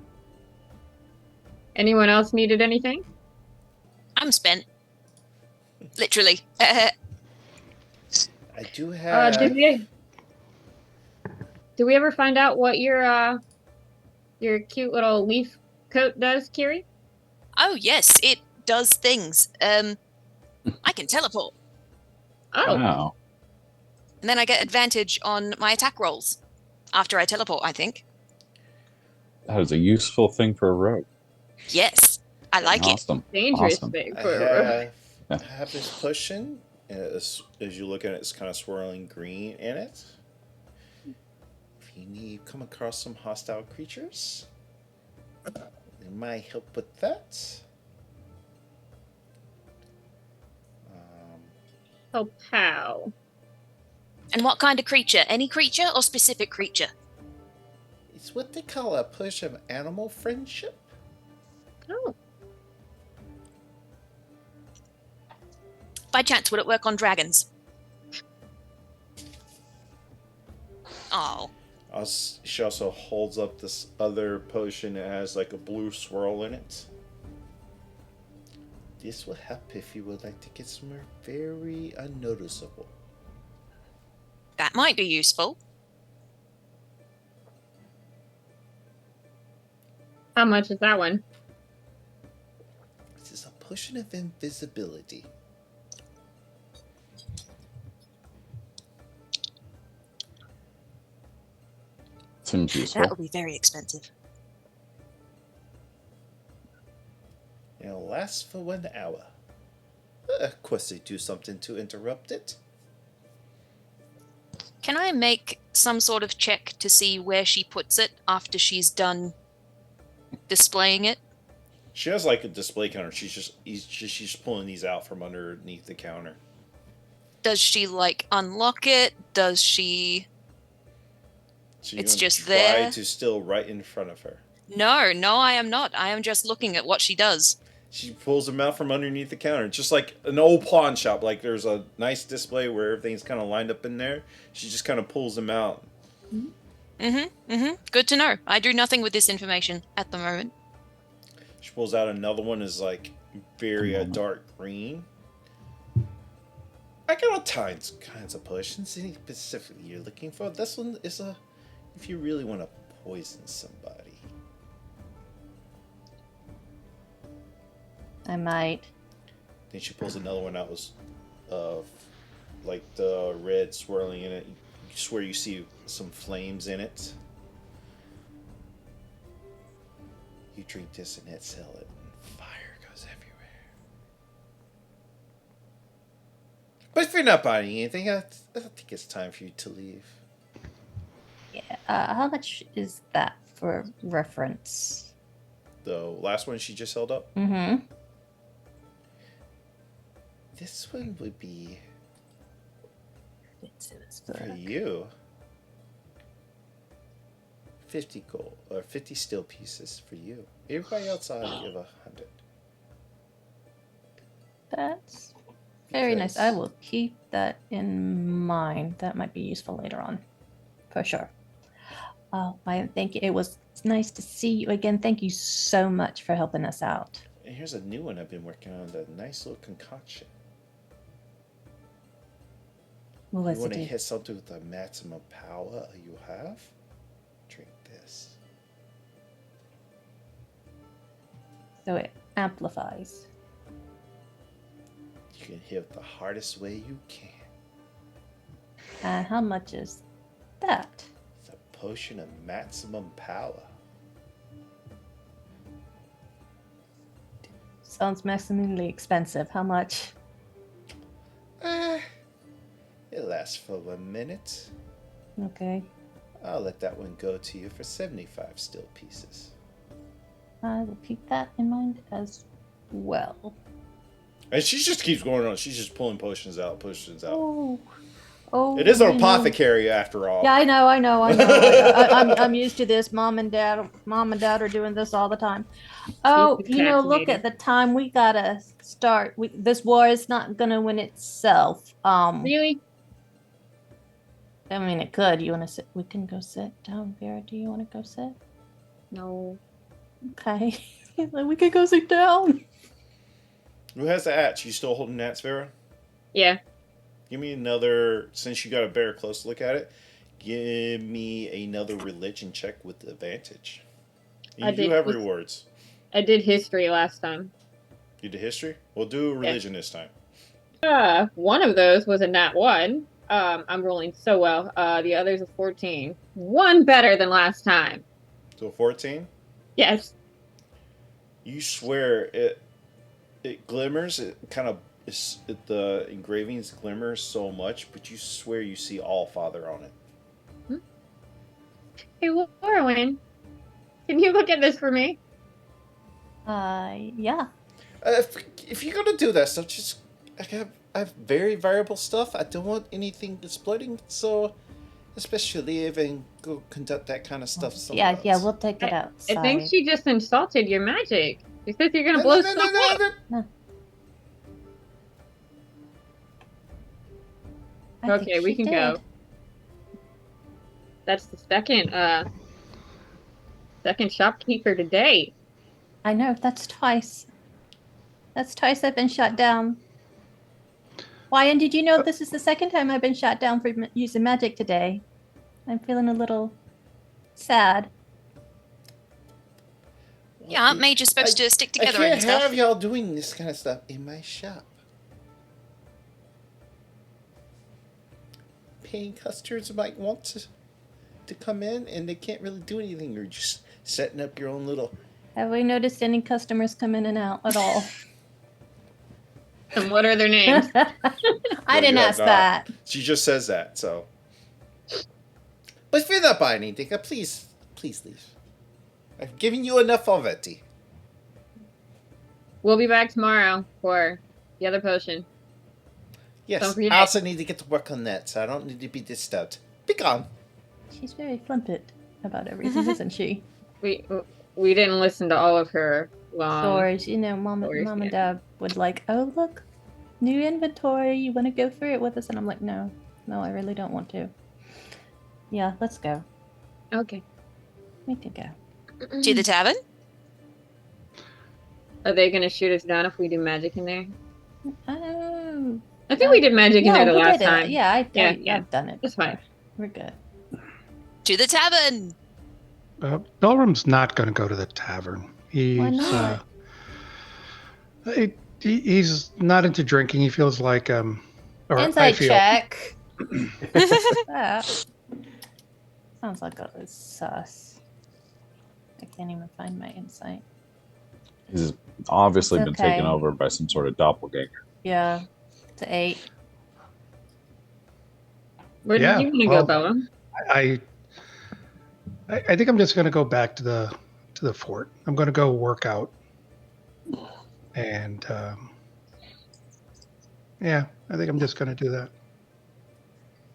Anyone else needed anything? I'm spent. Literally. I do have. Did we ever find out what your cute little leaf coat does, Kiri? Oh, yes, it does things. I can teleport. Oh, Wow. And then I get advantage on my attack rolls after I teleport, I think. That is a useful thing for a rogue. Yes, I like it. Awesome. dangerous Awesome. thing I for have this potion. And as you look at it, it's kind of swirling green in it. If you come across some hostile creatures, it might help with that. Oh, pow. And what kind of creature? Any creature or specific creature? It's what they call a push of animal friendship. Oh, By chance, would it work on dragons? Oh. She also holds up this other potion that has like a blue swirl in it. This will help if you would like to get somewhere very unnoticeable. That might be useful. how much is that one? This is a potion of invisibility. Seems useful. That would be very expensive. It'll last for 1 hour. Of course, they do something to interrupt it. Can I make some sort of check to see where she puts it after she's done displaying it? She has like a display counter. She's just pulling these out from underneath the counter. Does she like unlock it? Does she? So It's you're just gonna try there? to still right in front of her. No, I am not. I am just looking at what she does. She pulls them out from underneath the counter, just like an old pawn shop. Like there's a nice display where everything's kind of lined up in there. She just kind of pulls them out. Good to know. I do nothing with this information at the moment. She pulls out another one, is like very dark green. I got all kinds of potions. Any specifically you're looking for? This one is if you really want to poison somebody. I might. Then she pulls another one out of like the red swirling in it. You swear you see some flames in it. You drink this and exhale it, and fire goes everywhere. But if you're not buying anything, I think it's time for you to leave. Yeah. How much is that for reference? The last one she just held up. Mm-hmm. This one would be It's in this for book. you. 50 gold or 50 steel pieces for you. Everybody else I'll give 100. That's Very nice. I because- will keep that in mind. That might be useful later on, for sure. Oh, I thank you. It was nice to see you again. Thank you so much for helping us out. And here's a new one I've been working on, the nice little concoction. What You was want to it? hit something with the maximum power you have? Drink this. So it amplifies. You can hit the hardest way you can. And how much is that? It's a potion of maximum power. Sounds maximally expensive. How much? It lasts for 1 minute. Okay. I'll let that one go to you for 75 steel pieces. I will keep that in mind as well. And she just keeps going on. She's just pulling potions out. Oh, It is an I know. apothecary after all. Yeah, I know. I'm used to this. Mom and dad are doing this all the time. Oh, She's look at the time. We gotta start. This war is not gonna win itself. Really? I mean, it could. You want to sit? We can go sit down. Vera, do you want to go sit? No. Okay. We can go sit down. Who has the axe? You still holding the axe, Vera? Yeah. Give me another, since you got a very close look at it, give me another religion check with advantage. You do have rewards. I did history last time. You did history? We'll do religion this time. One of those was a nat 1. I'm rolling so well. The other's a 14. One better than last time. So 14? Yes. You swear it glimmers. It kind of the engravings glimmer so much, but you swear you see All Father on it. Hey, Warwin, can you look at this for me? Yeah. If you're gonna do that stuff, just I have very variable stuff. I don't want anything exploding. So, especially if I go conduct that kind of stuff. Yeah, we'll take it outside. I think she just insulted your magic. She says you're gonna blow stuff up. Okay, we can go. That's the second shopkeeper today. I know, that's twice. That's twice I've been shot down. Why, and did you know this is the second time I've been shot down for using magic today? I'm feeling a little sad. Yeah, Aunt Mage is supposed to stick together I and can't stuff. have y'all doing this kind of stuff in my shop. Paying customers might want to come in and they can't really do anything. You're just setting up your own little... Have we noticed any customers come in and out at all? And what are their names? I didn't ask that. She just says that, so... But if you're not buying anything, please leave. I've given you enough already. We'll be back tomorrow for the other potion. Yes, I also need to get to work on that, so I don't need to be disturbed. Be gone. She's very flippant about everything, isn't she? We didn't listen to all of her stories. Mom and Dad would oh, look, new inventory. You want to go through it with us? And I'm like, no, I really don't want to. Yeah, let's go. Okay. We could go. To the tavern? Are they going to shoot us down if we do magic in there? Oh. I think we did magic in there the last time. Yeah, I've done it. That's fine. We're good. To the tavern! Belrum's not going to go to the tavern. Why not? He's not into drinking. He feels like or Insight check. Sounds like it was sus. I can't even find my insight. He's obviously It's been okay. taken over by some sort of doppelganger. Yeah, it's 8. Where did you want to go, Bella? I think I'm just going to go back to the fort. I'm going to go work out, and yeah, I think I'm just going to do that.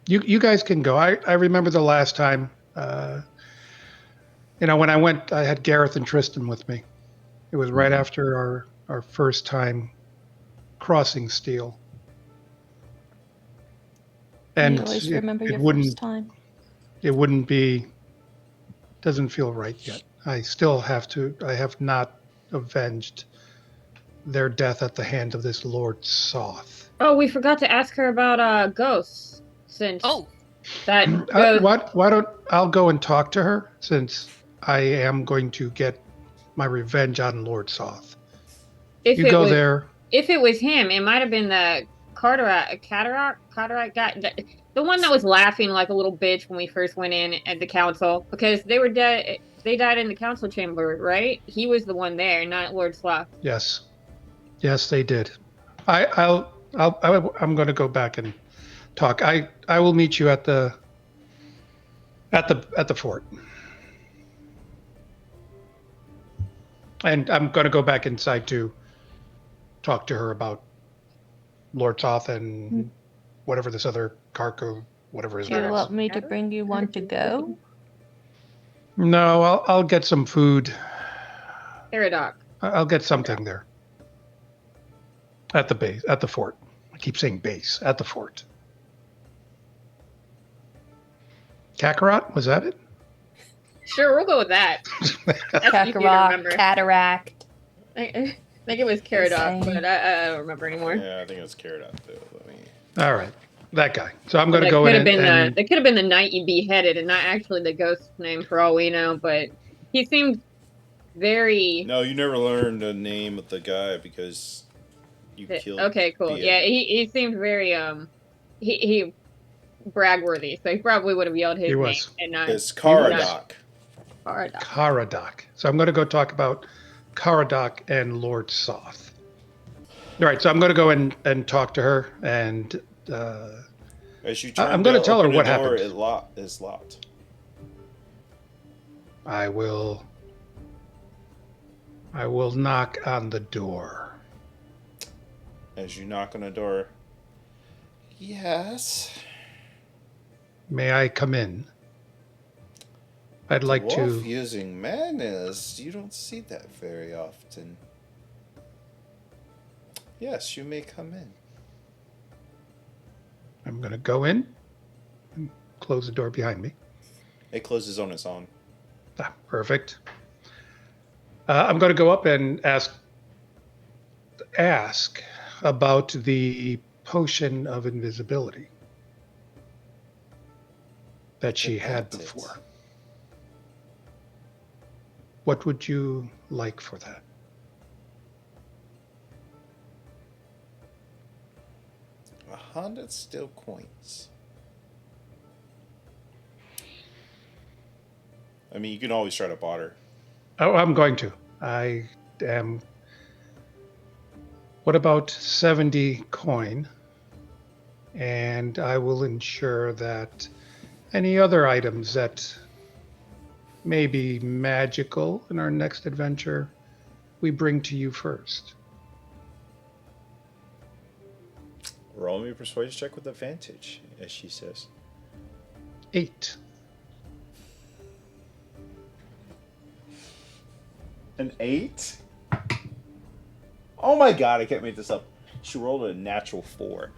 You guys can go. I remember the last time, when I went, I had Gareth and Tristan with me. It was right after our first time crossing Steel. And you always remember it your wouldn't first time. it wouldn't be doesn't feel right yet. I have not avenged their death at the hand of this Lord Soth. Oh, we forgot to ask her about ghosts. Since Oh, that ghost. Why don't I'll go and talk to her since I am going to get my revenge on Lord Soth. If You it go was, there. if it was him, it might have been the cataract guy, the one that was laughing like a little bitch when we first went in at the council because they were dead. They died in the council chamber, right? He was the one there, not Lord Sloth. Yes. Yes, they did. I'm going to go back and talk. I will meet you at the fort. And I'm going to go back inside to talk to her about Lord Soth and whatever this other Karko, whatever his Do you name is. want me to bring you one to go? No, I'll get some food. Paradox. I'll get something there. At the base, at the fort. I keep saying base, at the fort. Kakarot, was that it? Sure, we'll go with that. That's easy to Kakarot, remember. cataract. I think it was Caradoc, Same. but I don't remember anymore. Yeah, I think it's Caradoc too. All right, that guy. So I'm going to That go could in have been and that could have been the knight you beheaded, and not actually the ghost's name for all we know. But he seemed very. No, you never learned the name of the guy because you killed. Okay, cool. the- Yeah, he seemed very he bragworthy, so he probably would have yelled his He name was. and not It's Caradoc. Caradoc. Karadoc. So I'm going to go talk about Karadoc and Lord Soth. All right, so I'm going to go in and talk to her, and As you try I'm going to tell her open the what door, happened. It is locked. I will knock on the door. As you knock on the door, yes. May I come in? I'd like Dwarf to. using madness. You don't see that very often. Yes, you may come in. I'm going to go in and close the door behind me. It closes on its own. Ah, perfect. I'm going to go up and ask about the potion of invisibility that she had About it. before. What would you like for that? 100 steel coins. I mean, you can always try to barter. Oh, I'm going to. I am. What about 70 coin? And I will ensure that any other items that may be magical in our next adventure, we bring to you first. Roll me a persuasion check with advantage, as she says. 8. An 8? Oh my god, I can't make this up. She rolled a natural 4.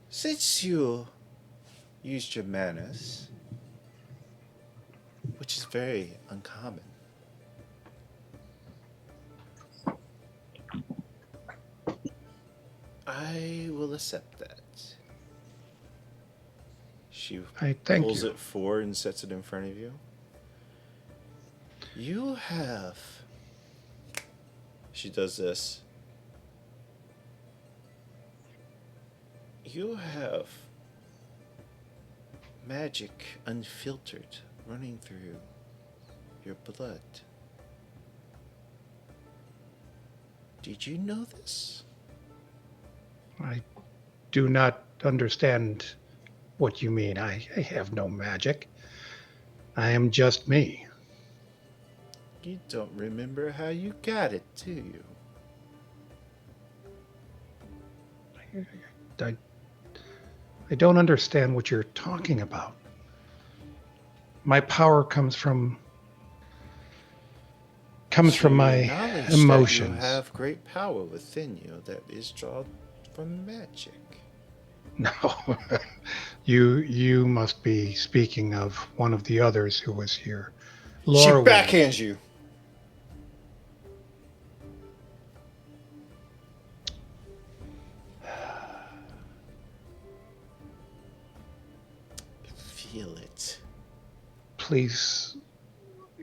Since you used your manners, which is very uncommon, I will accept that. She I thank pulls you. it forward and sets it in front of you. You have. She does this. You have magic unfiltered running through your blood. Did you know this? I do not understand what you mean. I have no magic. I am just me. You don't remember how you got it, do you? I don't understand what you're talking about. My power comes from So my acknowledge that emotions. you have great power within you that is drawn from magic. No. You must be speaking of one of the others who was here. She Laura. backhands you. Feel it. Please,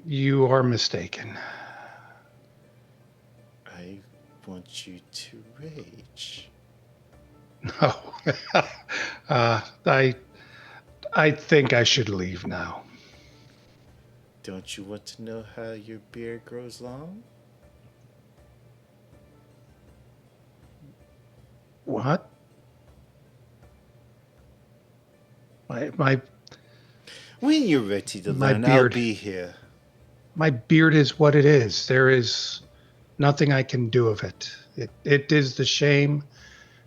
you are mistaken. I want you to rage. No. I think I should leave now. Don't you want to know how your beard grows long? What? My When you're ready to My learn, I'll beard. be here. My beard is what it is. There is nothing I can do of it. It is the shame,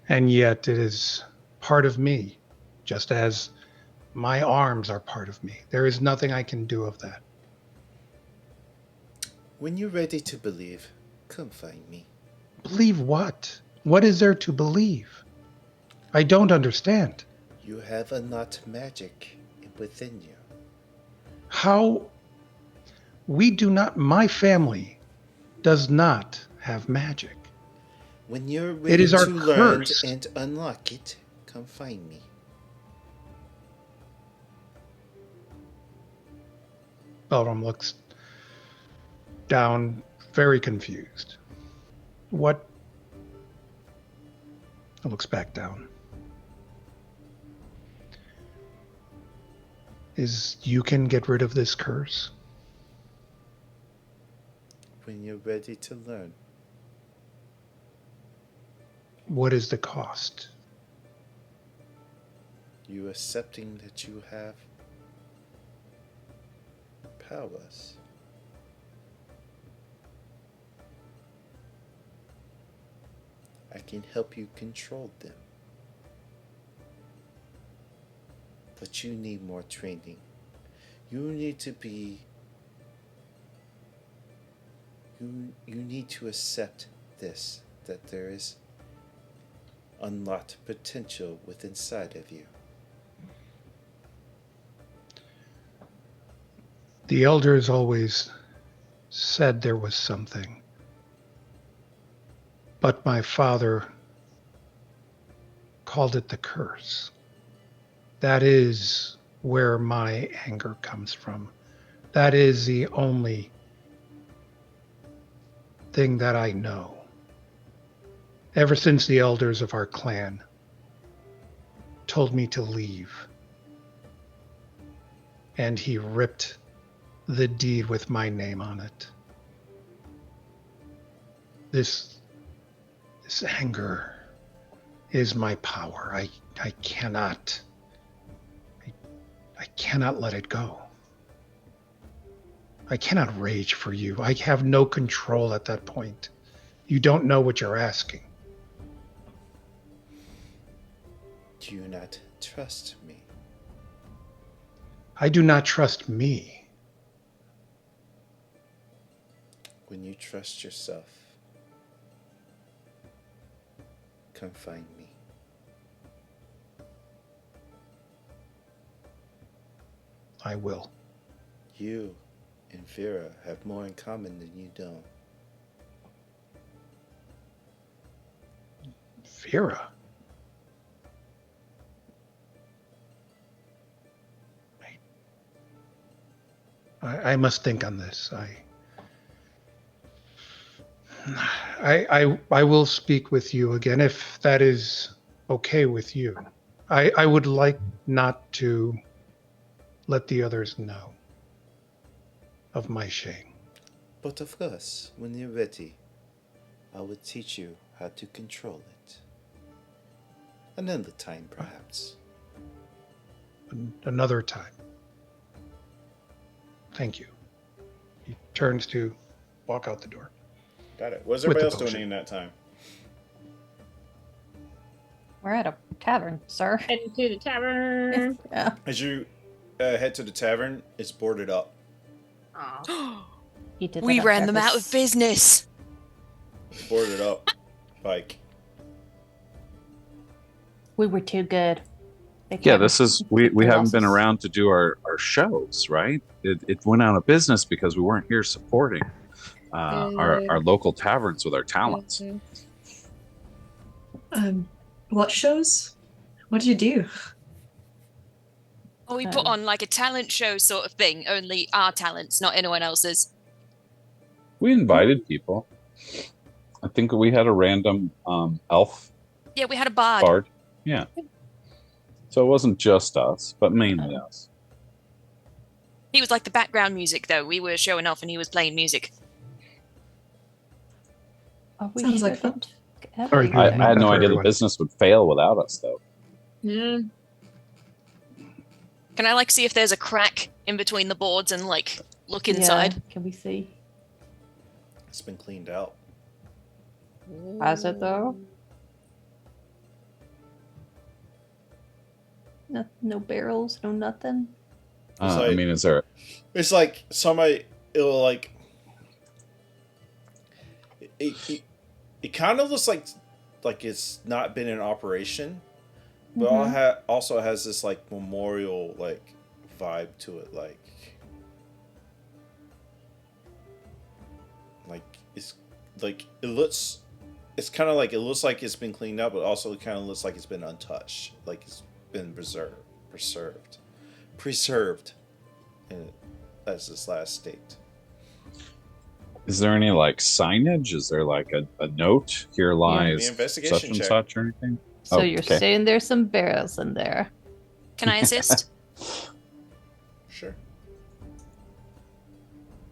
and yet it is part of me, just as my arms are part of me. There is nothing I can do of that. When you're ready to believe, come find me. Believe what? What is there to believe? I don't understand. You have a lot of magic within you. How? We do not, my family does not have magic. When you're It ready is our to learn curse. and unlock it, come find me. Belram looks down, very confused. What? Looks back down. Is you can get rid of this curse? When you're ready to learn. What is the cost? You accepting that you have powers. I can help you control them. But you need more training. You need to be... You need to accept this, that there is unlocked potential within inside of you. The elders always said there was something. But my father called it the curse. That is where my anger comes from. That is the only thing that I know. Ever since the elders of our clan told me to leave, and he ripped the deed with my name on it. This anger is my power. I cannot let it go. I cannot rage for you. I have no control at that point. You don't know what you're asking. Do you not trust me? I do not trust me. When you trust yourself, come find me. I will. You and Vera have more in common than you don't. Vera? I must think on this. I will speak with you again if that is okay with you. I would like not to let the others know of my shame. But of course, when you're ready, I will teach you how to control it. Another time, perhaps. Another time. Thank you. He turns to walk out the door. Got it. What's With everybody the else doing potion. in that time? We're at a tavern, sir. Heading to the tavern. Yeah. As you head to the tavern, it's boarded up. Aw. He did We that on ran them out of purpose. business. It's boarded up. Like, We were too good. They Yeah, can't this is we keep their haven't been losses. around to do our shows, right? It went out of business because we weren't here supporting our local taverns with our talents. What shows? What did you do? Or we put on like a talent show sort of thing, only our talents, not anyone else's. We invited people. I think we had a random elf Yeah, we had a bard. bard. Yeah. So it wasn't just us, but mainly us. He was like the background music, though. We were showing off and he was playing music. Oh, we Sounds like shouldn't. Sorry, I Everything. had no for idea the everyone. business would fail without us, though. Yeah. Can I like see if there's a crack in between the boards and like look inside? Yeah, can we see? It's been cleaned out. Has it though? No barrels, no nothing. It's I like- mean, is there? It's like somebody. It'll like. It kind of looks like it's not been in operation, but also has this like memorial like vibe to it, like it's like it looks. It's kind of like it looks like it's been cleaned up, but also it kind of looks like it's been untouched, like it's been preserved, and that's its last state. Is there any like signage? Is there like a note? Here lies the investigation such and check. such or anything? So Oh, you're okay. saying there's some barrels in there? Can I assist? Sure.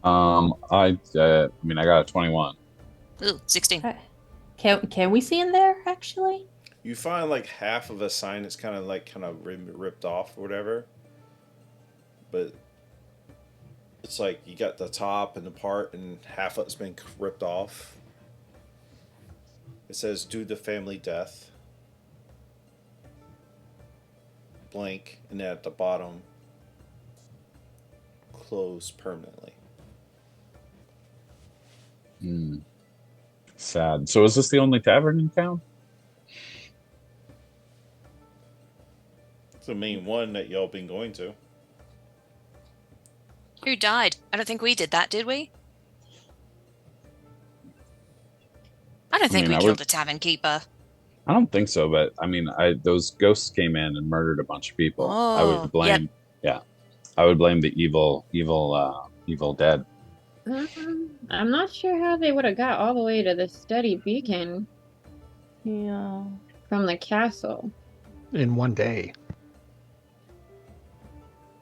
I mean, I got a 21. Ooh, 16. Can we see in there actually? You find like half of a sign that's kind of ripped off or whatever, but it's like you got the top and the part, and half of it's been ripped off. It says due to family death, blank, and then at the bottom, closed permanently. Sad. So is this the only tavern in town? It's the main one that y'all been going to. Who died? I don't think we did that, did we? I don't think mean, we I killed would- a tavern keeper. I don't think so, but I mean, those ghosts came in and murdered a bunch of people. I Oh, would blame, I would blame the evil dead. I'm not sure how they would have got all the way to the steady beacon Yeah. from the castle. In one day.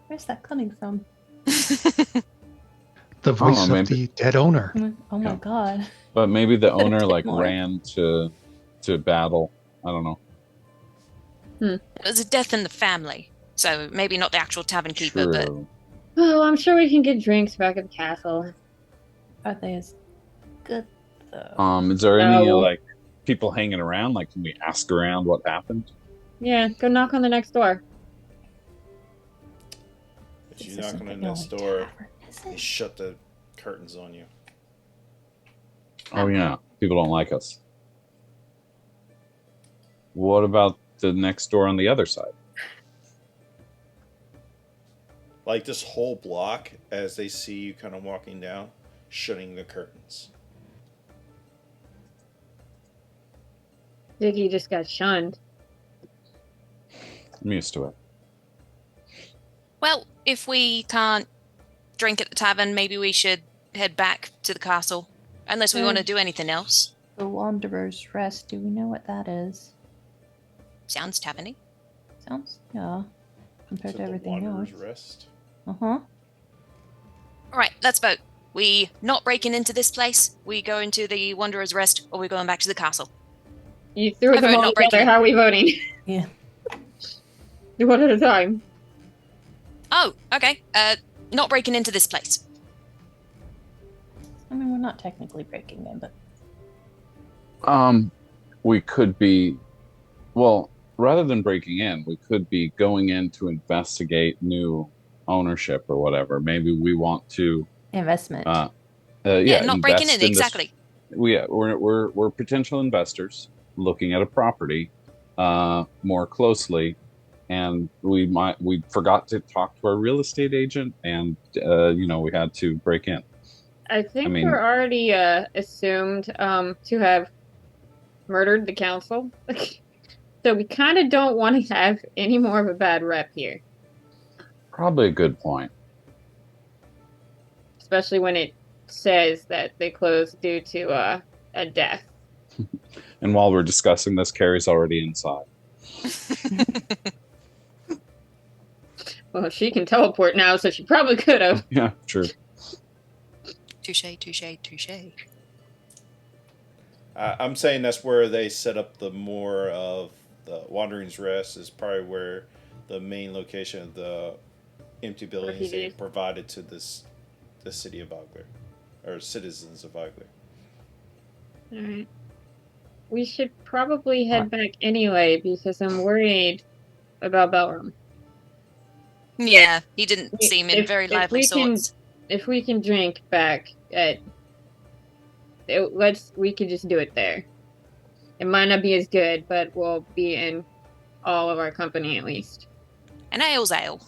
Where's that coming from? The voice know, of the dead owner. Oh my Yeah. god. But maybe the Gotta owner take like more. ran to battle. I don't know. It was a death in the family. So maybe not the actual tavern keeper, but True. Oh, I'm sure we can get drinks back at the castle. Are they as good though? Is there any No. like people hanging around? Like, can we ask around what happened? Yeah, go knock on the next door. If This you knock isn't on the the next only door, tavern, is they it? shut the curtains on you. Oh yeah, people don't like us. What about the next door on the other side? Like this whole block, as they see you kind of walking down, shutting the curtains. Ziggy just got shunned. I'm used to it. well, if we can't drink at the tavern, maybe we should head back to the castle. Unless we want to do anything else. The Wanderer's Rest. Do we know what that is? Sounds taverny. Sounds yeah. Compared Is to it the everything else. Wanderer's Rest? Uh-huh. Alright, let's vote. We not breaking into this place, we go into the Wanderer's Rest, or we going back to the castle. You threw I them vote all not breaking together. in. How are we voting? Yeah. Do one at a time. Oh, okay. Not breaking into this place. I mean, we're not technically breaking in, but We could be, well, rather than breaking in, we could be going in to investigate new ownership or whatever. Maybe we want to, investment. Yeah, not breaking invest in, this- exactly. we're potential investors looking at a property more closely, and we forgot to talk to our real estate agent, and we had to break in. I think I mean- we're already assumed to have murdered the council. So we kind of don't want to have any more of a bad rep here, Probably a good point. especially when it says that they closed due to a death. And while we're discussing this, Carrie's already inside. Well, she can teleport now, so she probably could have. Yeah, true. Touche, touche, touche. I'm saying that's where they set up the more of the Wandering's Rest is probably where the main location of the empty buildings they Refugees. provided to the city of Ogler, or citizens of Ogler. All right. We should probably head back anyway because I'm worried about Belram. Yeah, he didn't seem in If- very if lively we can- sorts. If we can drink back we could just do it there. It might not be as good, but we'll be in all of our company at least. And ale's ale.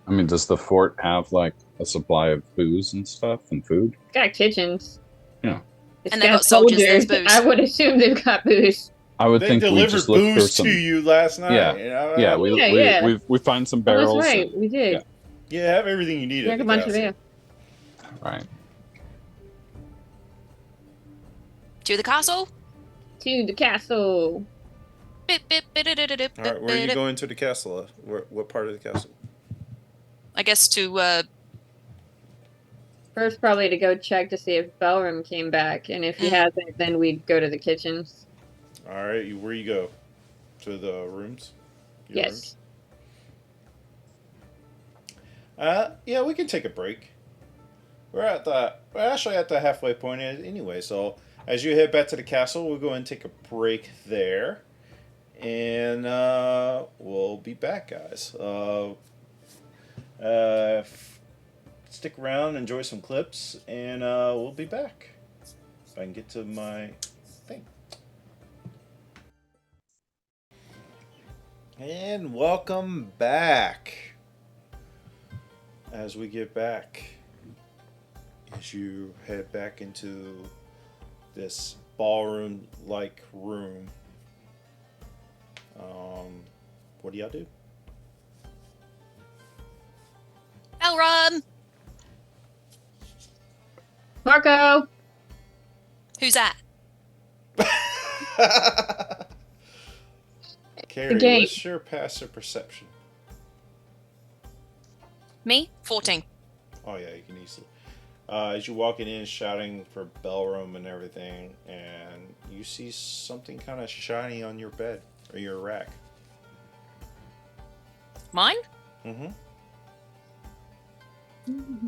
I mean, does the fort have like a supply of booze and stuff and food? It's got kitchens. Yeah. It's And they've got soldiers, there's booze. I would assume they've got booze. I would They think we delivered just look for booze some. to you last night. Yeah. You know? Yeah, Yeah. we find some Oh, barrels. that's right. and- We did. yeah. You have everything you need. We at had a the bunch of castle. ale. Right. To the castle? To the castle. Bip, bip, bididididip, All right, where are you bididip. going to the castle? What part of the castle? I guess to, First, probably to go check to see if Belram came back, and if he hasn't, then we'd go to the kitchens. All right, where you go? To the rooms? Your Yes. rooms? Yeah, we can take a break. We're actually at the halfway point anyway. So as you head back to the castle, we'll go and take a break there, and we'll be back, guys. Stick around, enjoy some clips, and we'll be back. If I can get to my thing. And welcome back. As we get back, as you head back into this ballroom-like room, what do y'all do? Elron! Marco! Who's that? Carrie, gate. what's your passive perception? Me? 14. Oh yeah, you can easily. As you're walking in, shouting for Belram and everything, and you see something kind of shiny on your bed or your rack. Mine? Mm-hmm.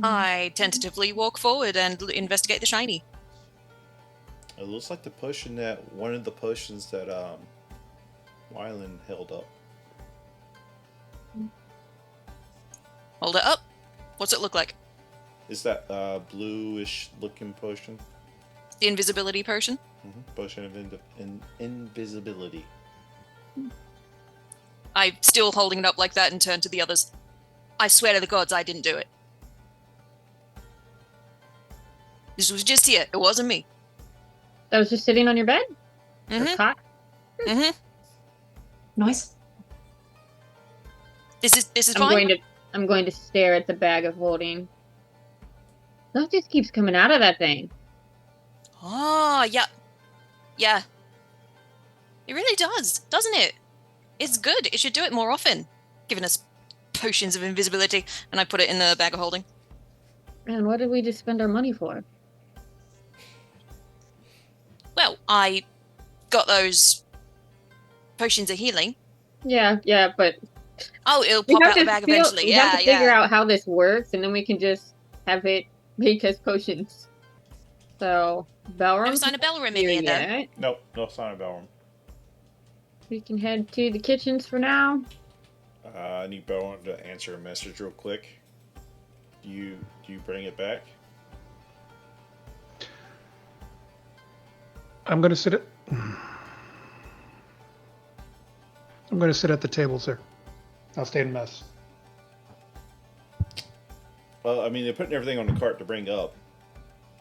I tentatively walk forward and investigate the shiny. It looks like the potion that one of the potions that Wyland held up. Hold it up. What's it look like? Is that bluish looking potion? The invisibility potion? Potion of invisibility. I'm still holding it up like that and turn to the others. I swear to the gods I didn't do it. This was just here. It wasn't me. That was just sitting on your bed? Or Mm-hmm. cot? Mm-hmm. Nice. This is fine. I'm going to stare at the bag of holding. Stuff just keeps coming out of that thing. Oh, yeah. Yeah. It really does, doesn't it? It's good. It should do it more often. Giving us potions of invisibility. And I put it in the bag of holding. Man, what did we just spend our money for? Well, I got those potions of healing. Yeah, but Oh, it'll we pop have out the to bag feel- eventually. we Yeah, have to figure yeah. out how this works, and then we can just have it make us potions. So, Belram. Never signed a bell room in here, though. yet. Nope, no sign of Belram. We can head to the kitchens for now. I need Belram to answer a message real quick. Do you bring it back? I'm going to sit I'm going to sit at the table, sir. I'll stay in mess. Well, I mean, they're putting everything on the cart to bring up,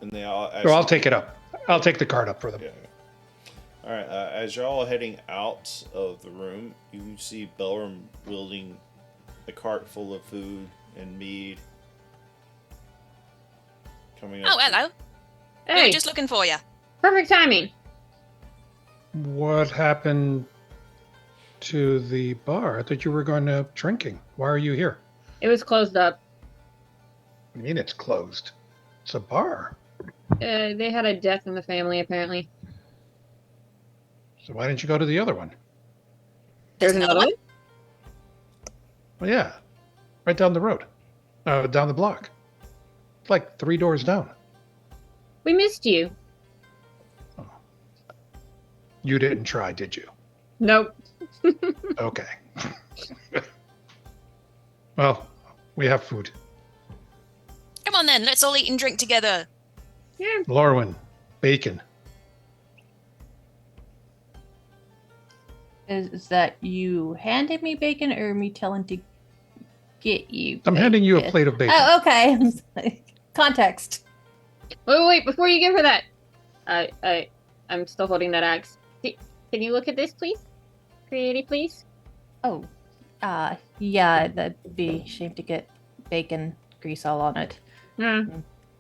and they all. So I'll take it up. I'll take the cart up for them. Yeah. All right. As you're all heading out of the room, you see Belram wielding a cart full of food and mead. Coming up. Oh, hello. We Hey, were just looking for you. perfect timing. What happened to the bar? I thought you were going to drinking. Why are you here? It was closed up. I mean, it's closed. It's a bar. They had a death in the family, apparently. So why didn't you go to the other one? There's another one? Well, yeah, right down the road, down the block. It's like 3 doors down. We missed you. You didn't try, did you? Nope. Okay. Well, we have food. Come on then, let's all eat and drink together. Yeah. Lorwyn, bacon. Is that you handing me bacon or me telling to get you? I'm handing you a bacon? plate of bacon. Oh, okay. Context. Wait, before you give her that. I'm still holding that axe. Can you look at this, please? Pretty, please? Oh, yeah, that'd be a shame to get bacon grease all on it.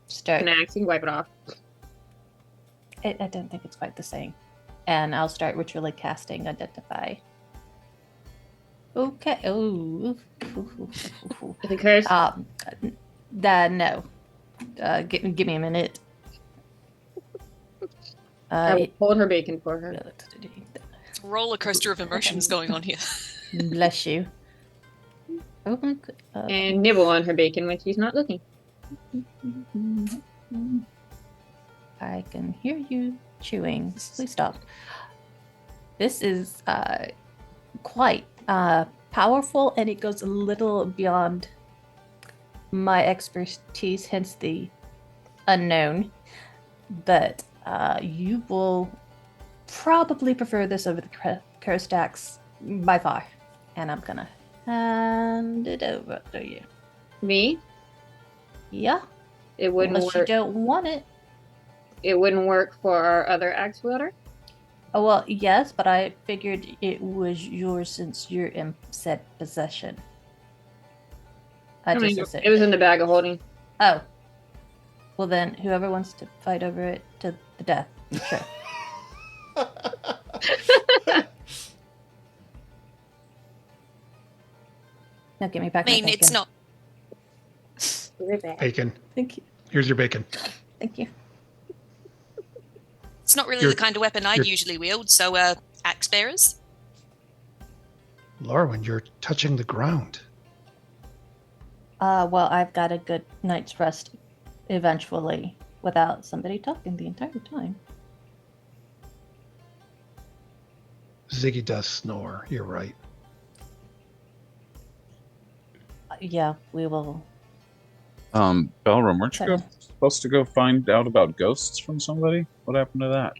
Start. An axe, you can wipe it off. I don't think it's quite the same. And I'll start ritually casting Identify. Okay. Oh. Is it cursed? No. Give me a minute. I will hold her bacon for her. It's a roller coaster of emotions going on here. Bless you. Oh my god. And nibble on her bacon when she's not looking. I can hear you chewing. Please stop. This is quite powerful, and it goes a little beyond my expertise, hence the unknown. But you will probably prefer this over the cursed axe by far. And I'm gonna hand it over to you. Me? Yeah. It wouldn't Unless you work. don't want it. It wouldn't work for our other axe wielder? Oh, well, yes, but I figured it was yours since you're in said possession. It was in the bag of holding. Oh. Well, then, whoever wants to fight over it to the death. Sure. Now get me back I mean, my bacon. it's not. Bacon. Thank you. Here's your bacon. Thank you. It's not really You're- the kind of weapon I'd you're- usually wield, so, axe bearers? Lorwyn, you're touching the ground. Well, I've got a good night's rest eventually without somebody talking the entire time. Ziggy does snore. You're right. Yeah, we will. Belram, weren't you supposed to go find out about ghosts from somebody? What happened to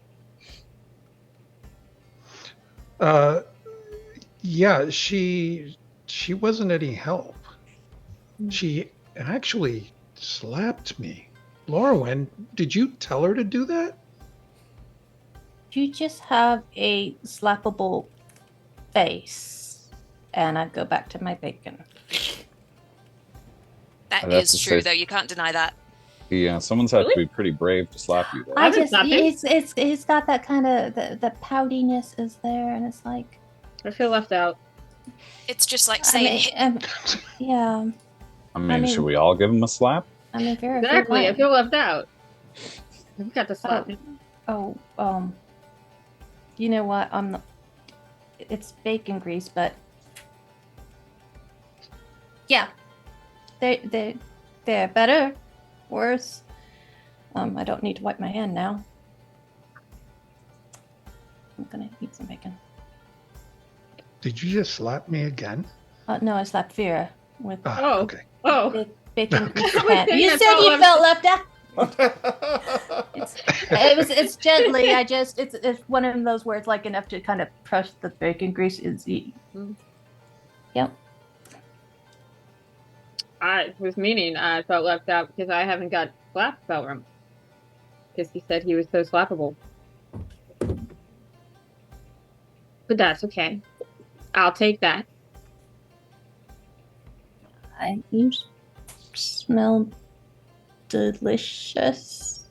that? Yeah, she wasn't any help. She actually slapped me. Lorwyn, did you tell her to do that? You just have a slappable face. And I go back to my bacon. That I'd have is to true, say- though. You can't deny that. Yeah, someone's had to be pretty brave to slap you. Though. I haven't just, slapped him. it's got that kind of, the poutiness is there, and it's like, I feel left out. It's just like I saying, mean, yeah, I mean, I mean- should we all give him a slap? I mean, very Exactly, I feel left out. I've got to slap him. you know what? I'm not. It's bacon grease, but yeah, they're better, worse. I don't need to wipe my hand now. I'm gonna eat some bacon. Did you just slap me again? No, I slapped Vera with Oh. Okay. Oh, bacon grease I was pan. thinking You I said felt you left- felt left out. It's gently. It's one of those words like enough to kind of crush the bacon grease. Yep. I was meaning I felt left out because I haven't got slapped about him. Because he said he was so slappable. But that's okay. I'll take that. You smell delicious.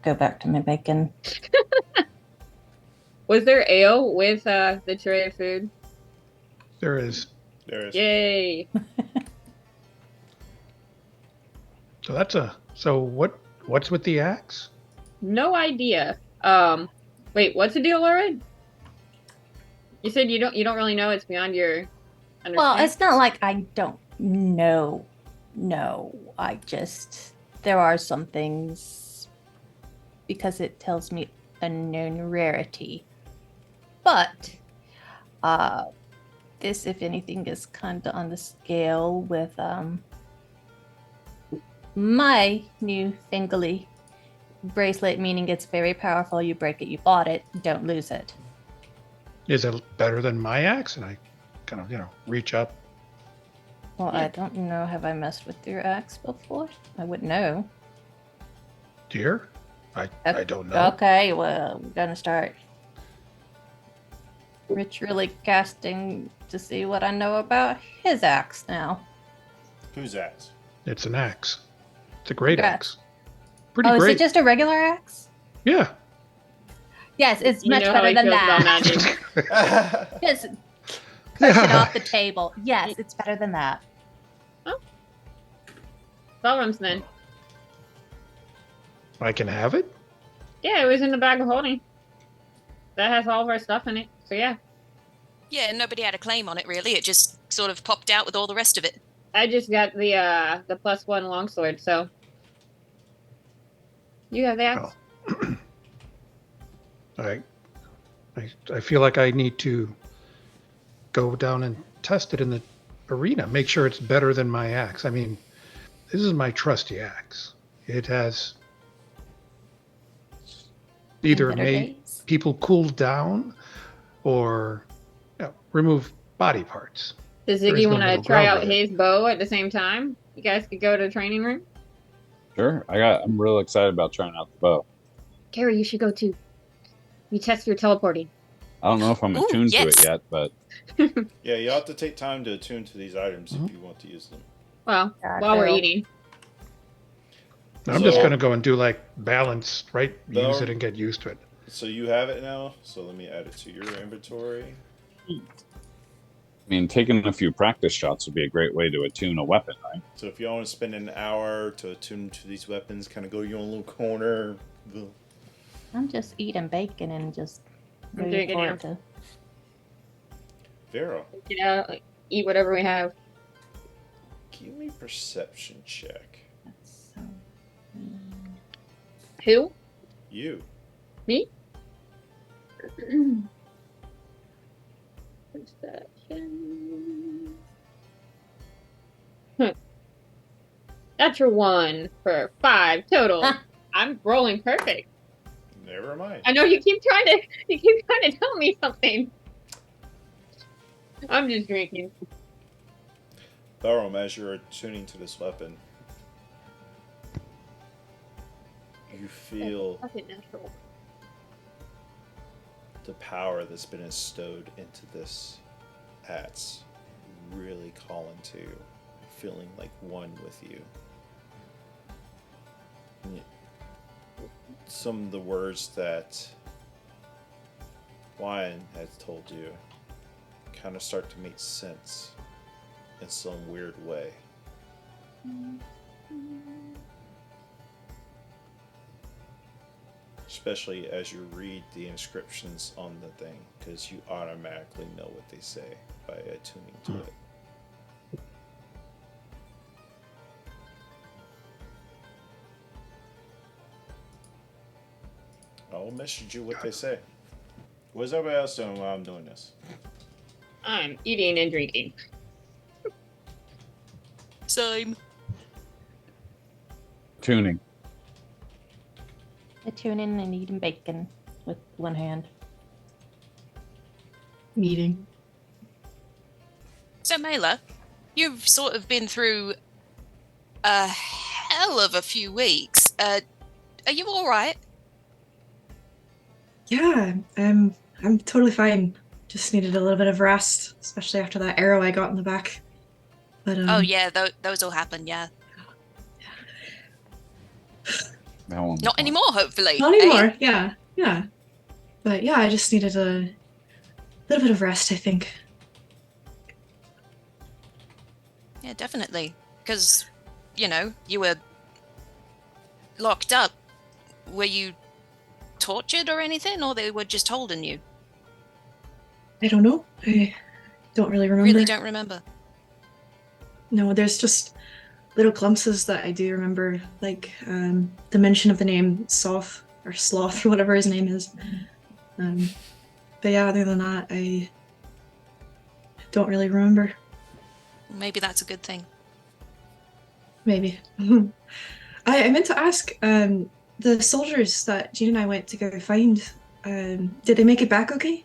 Go back to my bacon. Was there ale with the tray of food? There is. There is. Yay! So what's with the axe? No idea. Wait, what's the deal, Laura? You said you don't really know. It's beyond your understanding. Well, it's not like I don't know. No, there are some things because it tells me a known rarity. But this, if anything, is kind of on the scale with my new Fingly bracelet, meaning it's very powerful. You break it, you bought it, don't lose it. Is it better than my axe? And I kind of, reach up. Well, I don't know. Have I messed with your axe before? I would know. Dear? I don't know. Okay, well, I'm gonna start ritually casting to see what I know about his axe now. Whose axe? It's an axe. It's a great Congrats. axe. Pretty Is great. it just a regular axe? Yeah. Yes, it's You much know how better he than feels about that. magic. Just push it off the table. Yes, it's better than that. Ballrooms then. I can have it? Yeah, it was in the bag of holding. That has all of our stuff in it. So yeah. Yeah, nobody had a claim on it really. It just sort of popped out with all the rest of it. I just got the +1 longsword, so you have that. Oh. I feel like I need to go down and test it in the arena. Make sure it's better than my axe. I mean, this is my trusty axe. It has either Better made days. people cool down or remove body parts. Does There is Ziggy no want to middle try ground out with it. his bow at the same time? You guys could go to the training room. Sure. I'm real excited about trying out the bow. Carrie, you should go too. You test your teleporting. I don't know if I'm Ooh, attuned to yes. it yet, but Yeah, you have to take time to attune to these items if you want to use them. Well, God, while we're Earl. eating. I'm just So- going to go and do like balance, right? No. Use it and get used to it. So you have it now. So let me add it to your inventory. I mean, taking a few practice shots would be a great way to attune a weapon, right? So if you want to spend an hour to attune to these weapons, kind of go your own little corner. I'm just eating bacon and just I'm looking doing it forward to. Vera, You know, like, eat whatever we have. give me perception check. So, Who? You. Me? Perception. Natural 1 for 5 total. I'm rolling perfect. Never mind. I know you keep trying to tell me something. I'm just drinking. Barum, as you're attuning to this weapon, you feel Fucking natural. the power that's been bestowed into this axe really calling to you, feeling like one with you. Some of the words that Wyan has told you kind of start to make sense in some weird way. Especially as you read the inscriptions on the thing, because you automatically know what they say by attuning to it. I'll message you what they say. What's everybody else doing while I'm doing this? I'm eating and drinking. Same. Tuning. tuning and eating bacon with one hand. Meeting. So, Mela, you've sort of been through a hell of a few weeks. Are you all right? Yeah, I'm totally fine. Just needed a little bit of rest, especially after that arrow I got in the back. But Oh, yeah, those all happened, yeah. No, Not anymore, hopefully. not eh? anymore. Yeah. But yeah, I just needed a little bit of rest, I think. Yeah, definitely. Because, you were locked up. Were you tortured or anything, or they were just holding you? I don't know. I don't really remember. Really don't remember. No, there's just little glimpses that I do remember, like the mention of the name Soth or Sloth or whatever his name is. But yeah, other than that, I don't really remember. Maybe that's a good thing. Maybe. I meant to ask, the soldiers that Jean and I went to go find, did they make it back okay?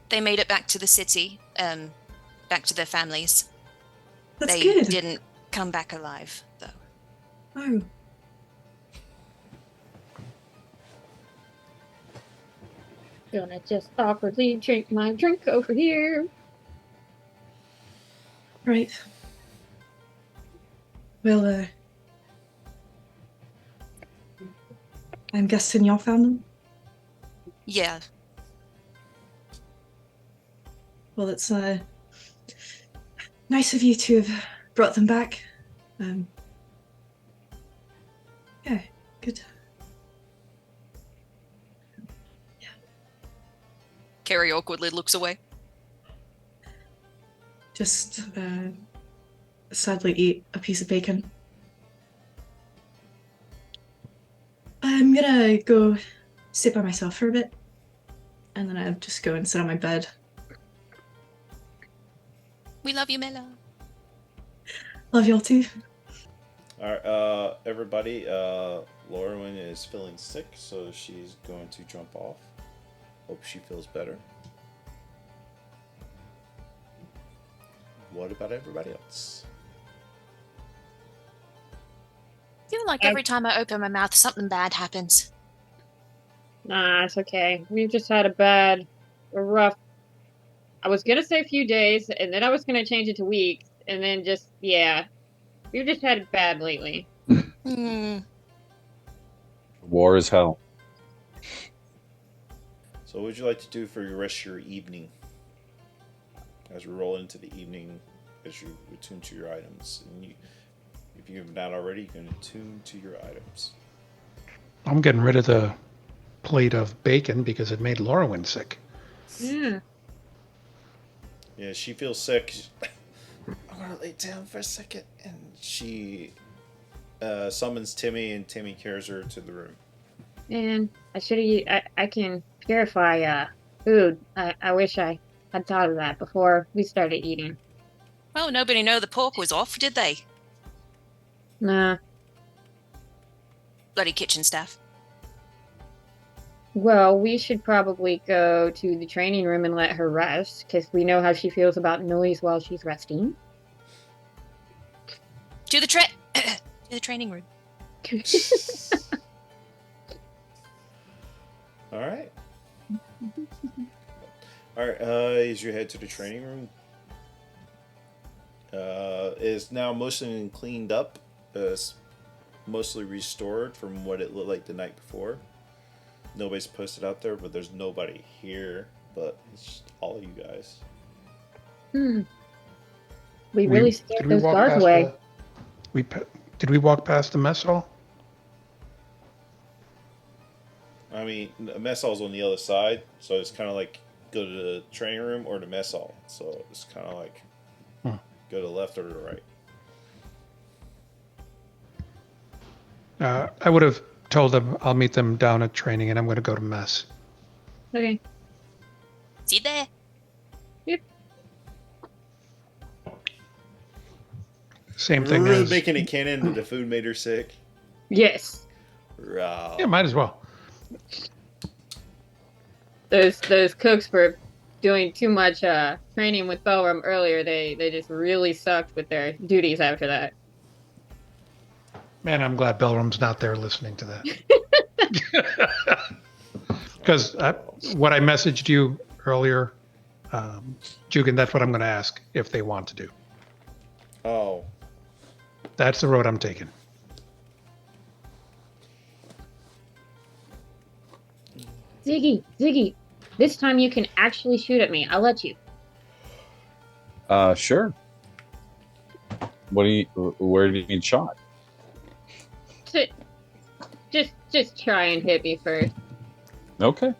They made it back to the city, back to their families. That's They good. didn't come back alive, though. Oh. Gonna just awkwardly drink my drink over here. Right. Well, I'm guessing y'all found them? Yeah. Well, it's nice of you to have brought them back. Yeah, good. Carrie awkwardly looks away. Just sadly eat a piece of bacon. I'm gonna go sit by myself for a bit, and then I'll just go and sit on my bed. We love you, Mela. Love y'all too. Alright, everybody, Lauren is feeling sick, so she's going to jump off. Hope she feels better. What about everybody else? I feel like every time I open my mouth, something bad happens. Nah, it's okay. We've just had a rough. I was gonna say a few days, and then I was gonna change it to weeks, and then we've just had it bad lately. War is hell. So what would you like to do for the rest of your evening? As we roll into the evening, as you attune to your items. And if you have not already, you can attune to your items. I'm getting rid of the plate of bacon because it made Lorwyn sick. Yeah. Yeah, she feels sick. I'm gonna lay down for a second. And she summons Timmy, and Timmy carries her to the room. Man, I should have. I can purify food. I wish I had thought of that before we started eating. Well, nobody knew the pork was off, did they? Nah. Bloody kitchen staff. Well, we should probably go to the training room and let her rest, because we know how she feels about noise while she's resting. To the to the training room. Alright. Alright, as you head to the training room, it's now mostly cleaned up. It's mostly restored from what it looked like the night before. Nobody's posted out there, but there's nobody here, but it's just all of you guys. We really scared those guards away. Did we walk past the mess hall? I mean, the mess hall's on the other side, so it's kind of like go to the training room or the mess hall. So it's kind of like go to the left or to the right. I would have told them I'll meet them down at training and I'm going to go to mess. Okay. See you there. Same thing Really as making it canon that the food made her sick. Yes. Wow. yeah, might as well. Those cooks were doing too much training with Bellrum earlier. They just really sucked with their duties after that. Man, I'm glad Belrum's not there listening to that. Because what I messaged you earlier, Jugan, that's what I'm going to ask if they want to do. Oh. That's the road I'm taking. Ziggy, this time you can actually shoot at me. I'll let you. Sure. Where do you need shot? Just try and hit me first. Okay.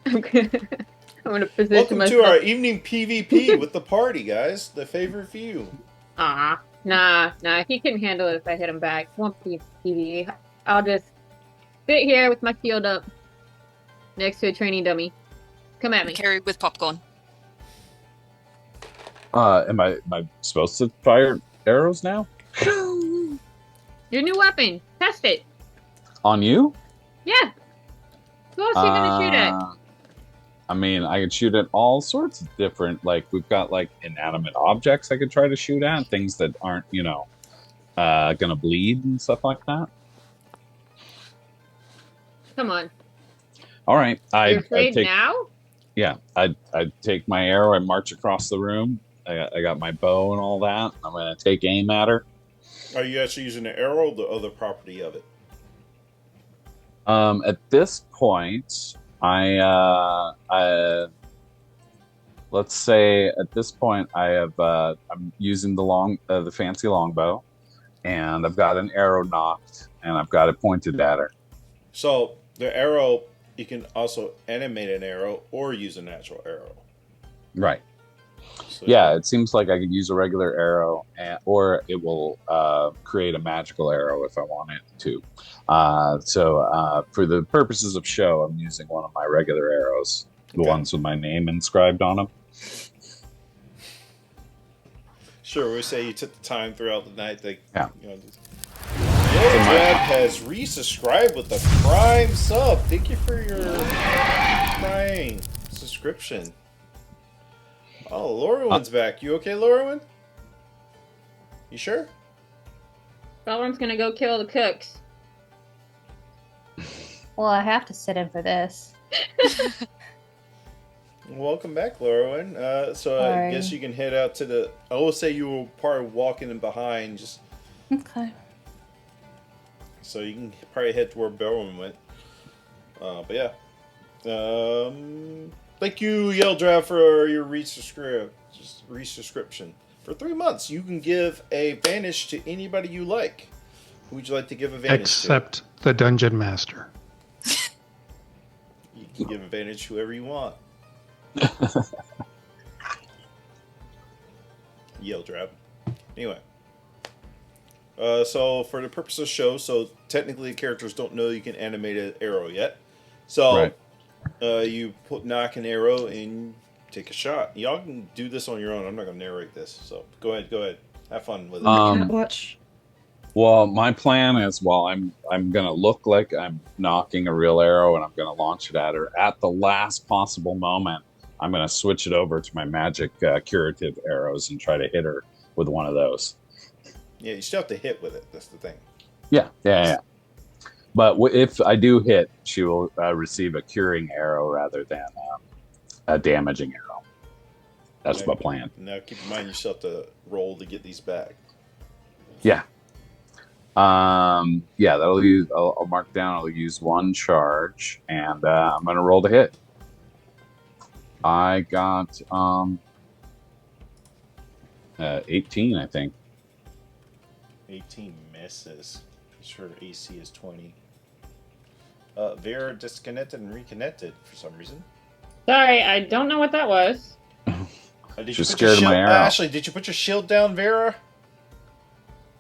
I'm gonna position Welcome myself. to our evening PvP with the party, guys. The favorite few. Nah. He can handle it if I hit him back. Won't be PvE. I'll just sit here with my shield up next to a training dummy. Come at me. Carry with popcorn. Am I supposed to fire arrows now? Your new weapon. Test it. On you? Yeah. Who else are you gonna shoot at? I mean, I could shoot at all sorts of different, like, we've got, like, inanimate objects I could try to shoot at, things that aren't, gonna bleed and stuff like that. Come on. All right. You're afraid now? Yeah, I take my arrow, I march across the room, I got my bow and all that, I'm gonna take aim at her. Are you actually using the arrow or the other property of it? At this point, let's say at this point I have I'm using the fancy longbow, and I've got an arrow knocked, and I've got it pointed at her. So the arrow, you can also animate an arrow or use a natural arrow. Right. So, Yeah, it seems like I could use a regular arrow, or it will create a magical arrow if I want it to. So for the purposes of show, I'm using one of my regular arrows, the ones with my name inscribed on them. Sure, we say you took the time throughout the night. Yeah. Drab has resubscribed with a Prime sub. Thank you for your Prime subscription. Oh, Laurowin's back. You okay, Laurowin? You sure? Bellrum's gonna go kill the cooks. Well, I have to sit in for this. Welcome back, Laurowin. So I guess you can head out to the... I will say you were part of walking in behind. Just Okay. So you can probably head to where Bellrun went. But yeah. Thank you, Yeldra, for your resubscription. For 3 months, you can give a vanish to anybody you like. Who would you like to give a vanish Except the Dungeon Master. You can give a vanish to whoever you want. Yeldra. Anyway. So for the purpose of the show, so technically characters don't know you can animate an arrow yet. So you knock an arrow and take a shot. Y'all can do this on your own. I'm not going to narrate this. So go ahead. Have fun with it. Can't watch. Well, my plan is, I'm gonna look like I'm knocking a real arrow, and I'm gonna launch it at her. At the last possible moment, I'm gonna switch it over to my magic curative arrows and try to hit her with one of those. Yeah, you still have to hit with it. That's the thing. Yeah. But if I do hit, she will receive a curing arrow rather than a damaging arrow. That's my plan. Now keep in mind you still have to roll to get these back. Yeah. That'll use. I'll mark down. I'll use one charge, and I'm gonna roll to hit. I got 18, I think. 18 misses. Sure, AC is 20. Vera disconnected and reconnected for some reason. Sorry, I don't know what that was. She's scared of my arrow. Ashley, did you put your shield down, Vera?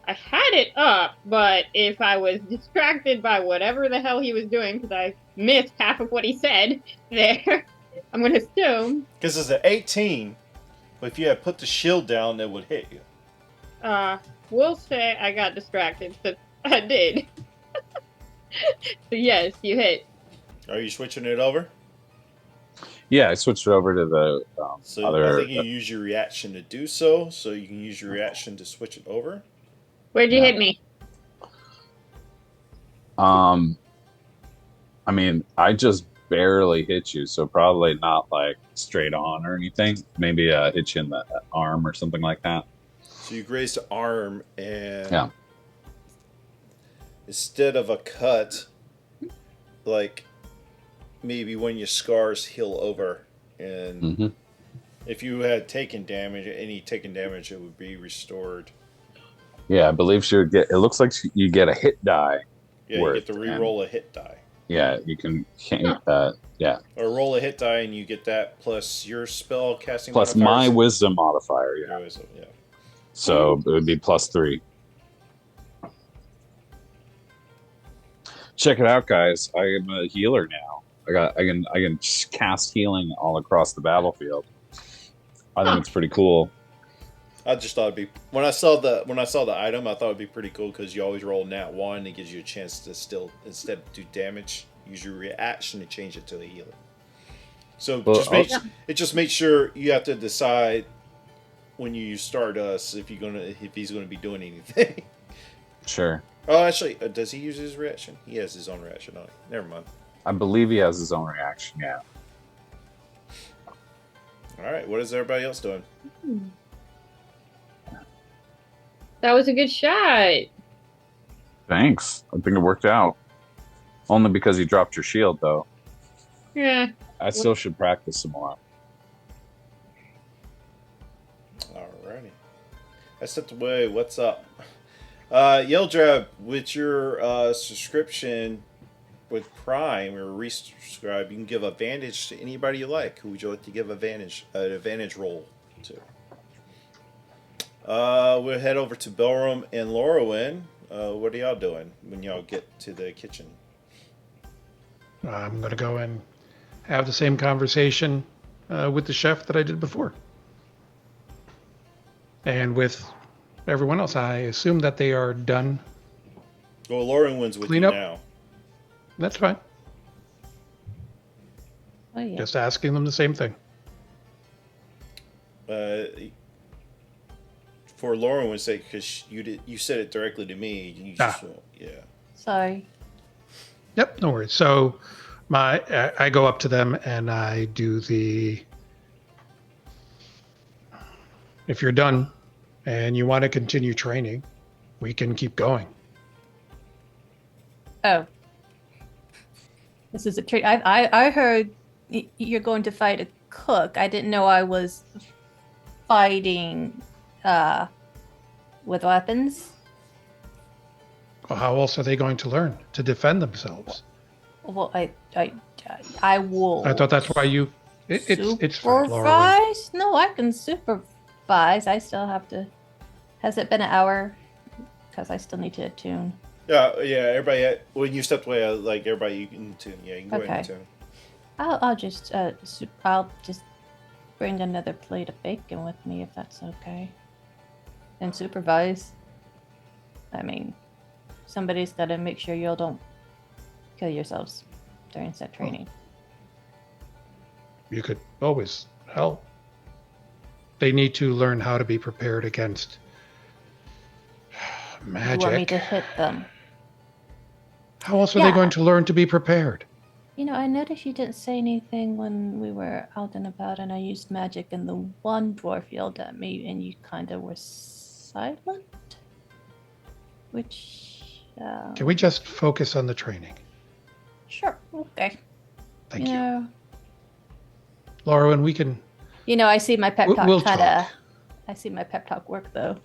I had it up, but if I was distracted by whatever the hell he was doing, because I missed half of what he said there, I'm going to assume. Because it's an 18, but if you had put the shield down, it would hit you. We'll say I got distracted, so I did. So yes, you hit. Are you switching it over? Yeah, I switched it over to the So I other. think you use your reaction to do so. So you can use your reaction to switch it over. Where'd you Yeah. hit me? I mean, I just barely hit you, so probably not like straight on or anything. Maybe hit you in the arm or something like that. So you graze the arm, and Yeah. instead of a cut, like maybe when your scars heal over, and Hmm. if you had taken damage, any taken damage, it would be restored. Yeah, I believe she would get. It looks like you get a hit die. Yeah, you get to re-roll a hit die. Yeah, you can. Yeah. Or roll a hit die, and you get that plus your spell casting Plus modifiers. my wisdom modifier. Yeah. Your wisdom, yeah. So it would be +3. Check it out, guys. I am a healer now. I can cast healing all across the battlefield. I think it's pretty cool. I just thought it'd be when I saw the item, I thought it'd be pretty cool because you always roll nat 1. It gives you a chance to still, instead of do damage, use your reaction to change it to the healer. So Well, it just makes sure you have to decide when you use Stardust if he's gonna be doing anything. Sure. Oh, actually, does he use his reaction? He has his own reaction on it. Never mind. I believe he has his own reaction. Yeah. All right, what is everybody else doing? That was a good shot. Thanks. I think it worked out. Only because you dropped your shield, though. Yeah. I still should practice some more. Alrighty. I stepped away. What's up? Yeldreb, with your subscription with Prime or resubscribe, you can give advantage to anybody you like. Who would you like to give an advantage roll to? We'll head over to Belram and Lorwyn. What are y'all doing when y'all get to the kitchen? I'm going to go and have the same conversation with the chef that I did before. And with everyone else, I assume that they are done. Well, Lorwyn's with Clean you up. now. That's fine. Oh yeah. Just asking them the same thing. For Lorwyn's sake, because you said it directly to me. You just, yeah. Sorry. Yep, no worries. So I go up to them and I do the, if you're done and you want to continue training, we can keep going. Oh. This is a treat. I heard you're going to fight a cook. I didn't know I was fighting with weapons. Well, how else are they going to learn to defend themselves? Well, I will. I thought that's why you. It's fine, Laura. supervise. No, I can supervise. I still have to. Has it been an hour? Because I still need to attune. Yeah. Everybody, when you stepped away, everybody, you can tune. Yeah, you can go ahead and Okay. tune. I'll just I'll just bring another plate of bacon with me if that's okay. And supervise. I mean, somebody's got to make sure you all don't kill yourselves during set training. You could always help. They need to learn how to be prepared against magic. You want me to hit them? How else are they Yeah. going to learn to be prepared? You know, I noticed you didn't say anything when we were out and about, and I used magic, and the one dwarf yelled at me, and you kind of were silent. Which. Can we just focus on the training? Sure. Okay. Thank you. know, Laura, and we can. I see my pep talk We'll kind of. talk. I see my pep talk work though,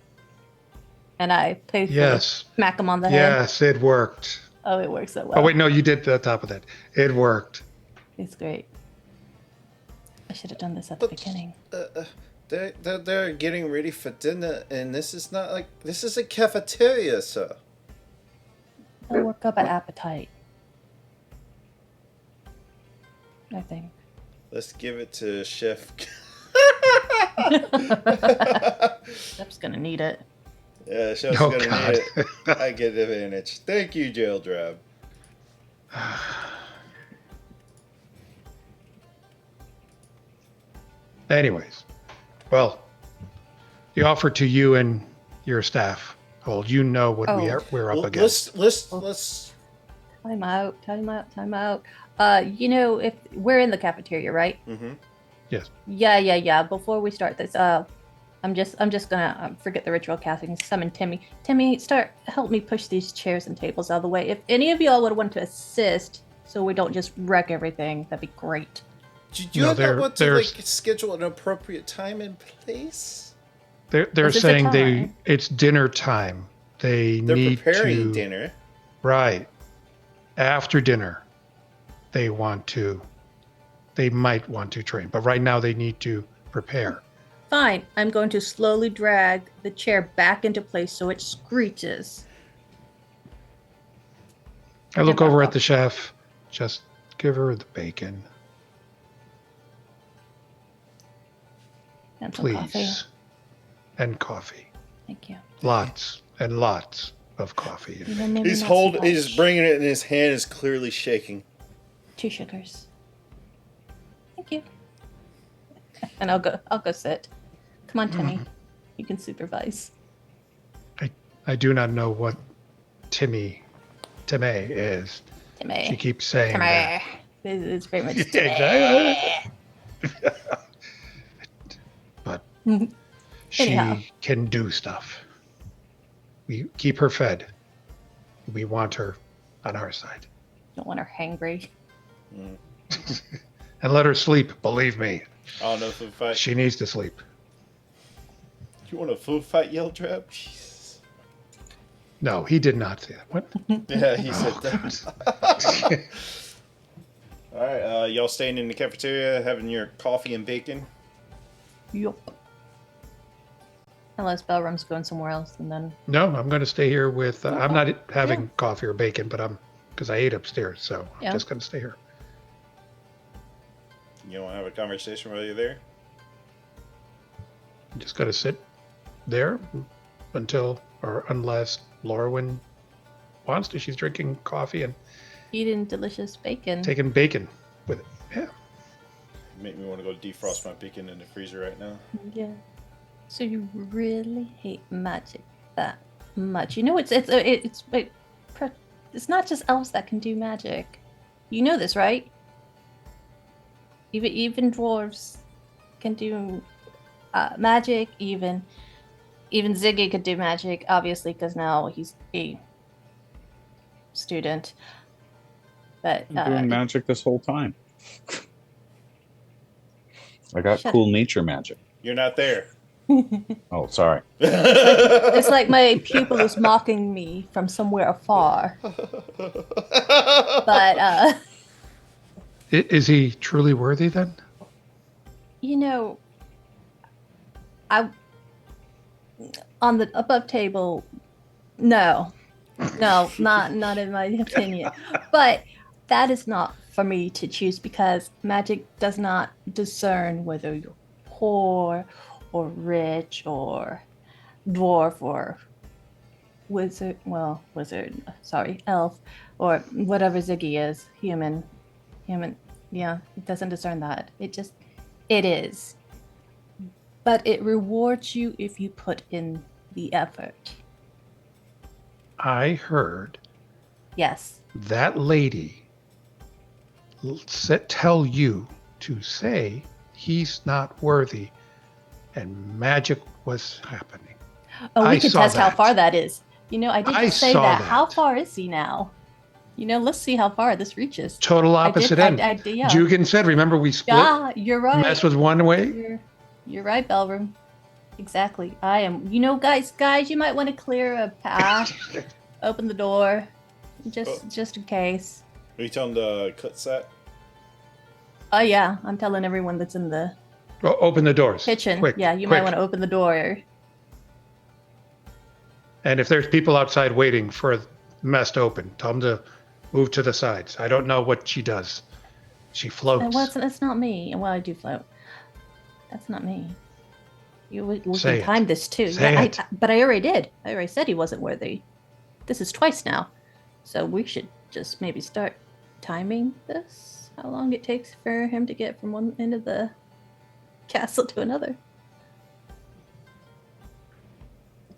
and I playfully Yes. smack him on the head. Yes, it worked. Oh, it works so well. Oh, wait, no, you did the top of that. It worked. It's great. I should have done this at the beginning. They're getting ready for dinner, and this is a cafeteria, sir. It'll work up an appetite. I think. Let's give it to Chef. Chef's gonna need it. Yeah, she's Oh, gonna God. need it. I get advantage. Thank you, Jail Drab. Anyways, well, the offer to you and your staff hold. You know what we're up against. Let's. Time out. Time out. Time out. If we're in the cafeteria, right? Mm-hmm. Yes. Yeah. Before we start this, I'm just gonna forget the ritual casting. Summon Timmy. Timmy, help me push these chairs and tables out of the way. If any of y'all would want to assist, so we don't just wreck everything, that'd be great. Do you want to schedule an appropriate time and place? They're saying it's dinner time. They're need preparing dinner. Right. After dinner, they might want to train, but right now they need to prepare. Fine. I'm going to slowly drag the chair back into place so it screeches. I look over at the chef. Just give her the bacon. And please. Coffee. And coffee. Thank you. Lots and lots of coffee. He's bringing it in his hand, is clearly shaking. 2 sugars. Thank you. And I'll go sit. Come on, Timmy. You can supervise. I do not know what Timmy is. Timmy. She keeps saying Timmy. that. It's very much Timmy. Exactly. But Anyhow. she can do stuff. We keep her fed. We want her on our side. Don't want her hangry. And let her sleep, believe me. I don't know, food fight. She needs to sleep. You want a food fight, Yell Trap? Jesus. No, he did not say that. What? Yeah, he said that. All right, y'all staying in the cafeteria, having your coffee and bacon? Yup. Unless Bellrum's going somewhere else, and then... No, I'm going to stay here with... I'm not having coffee or bacon, but because I ate upstairs, so I'm just going to stay here. You don't want to have a conversation while you're there? I'm just going to sit there unless Laurwyn wants to. She's drinking coffee and eating delicious bacon. Taking bacon with it. Yeah. Make me want to go defrost my bacon in the freezer right now. Yeah. So you really hate magic that much? You know, it's not just elves that can do magic. You know this, right? Even dwarves can do magic. Even Ziggy could do magic, obviously, because now he's a student. But I'm doing magic this whole time. I got cool nature magic. You're not there. Oh, sorry. It's like my pupil is mocking me from somewhere afar. But is he truly worthy then? You know, on the above table, no, not in my opinion. But that is not for me to choose, because magic does not discern whether you're poor or rich or dwarf or elf, or whatever Ziggy is, human. Yeah, it doesn't discern that. It is. But it rewards you if you put in the effort. I heard. Yes. That lady tell you to say he's not worthy, and magic was happening. Oh, we can test how far that is. You know, I didn't say that. How far is he now? You know, let's see how far this reaches. Total opposite end. Yeah. Jugan said, remember we split? Yeah, you're right. Mess was one way. You're right, Bellroom. Exactly. I am. You know, guys, you might want to clear a path. Open the door. Just in case. Are you telling the cut set? Oh, yeah. I'm telling everyone that's in the... open the doors. Kitchen. Quick, yeah, you might want to open the door. And if there's people outside waiting for the mess to open, tell them to move to the sides. I don't know what she does. She floats. Well, that's not me. Well, I do float. That's not me. We Say can it. time this too. Say it. But I already did. I already said he wasn't worthy. This is twice now. So we should just maybe start timing this. How long it takes for him to get from one end of the castle to another.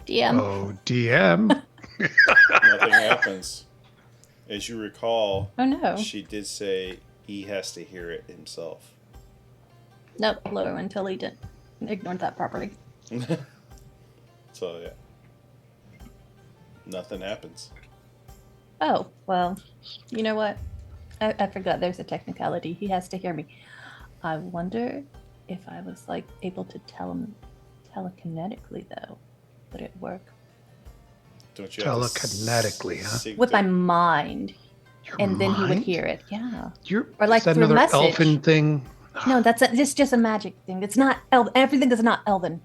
DM. Oh, DM. Nothing happens. As you recall, Oh no. she did say he has to hear it himself. Nope, lower until he didn't. Ignored that properly. So, yeah. Nothing happens. Oh, well, you know what? I forgot there's a technicality. He has to hear me. I wonder if I was, like, able to tell him telekinetically, though. Would it work? Don't you have to Telekinetically, huh? sync With my the- mind. Your And then he would mind? hear it. Yeah. Or like is that through another message. elfin thing? No, it's just a magic thing. It's not everything is not elven.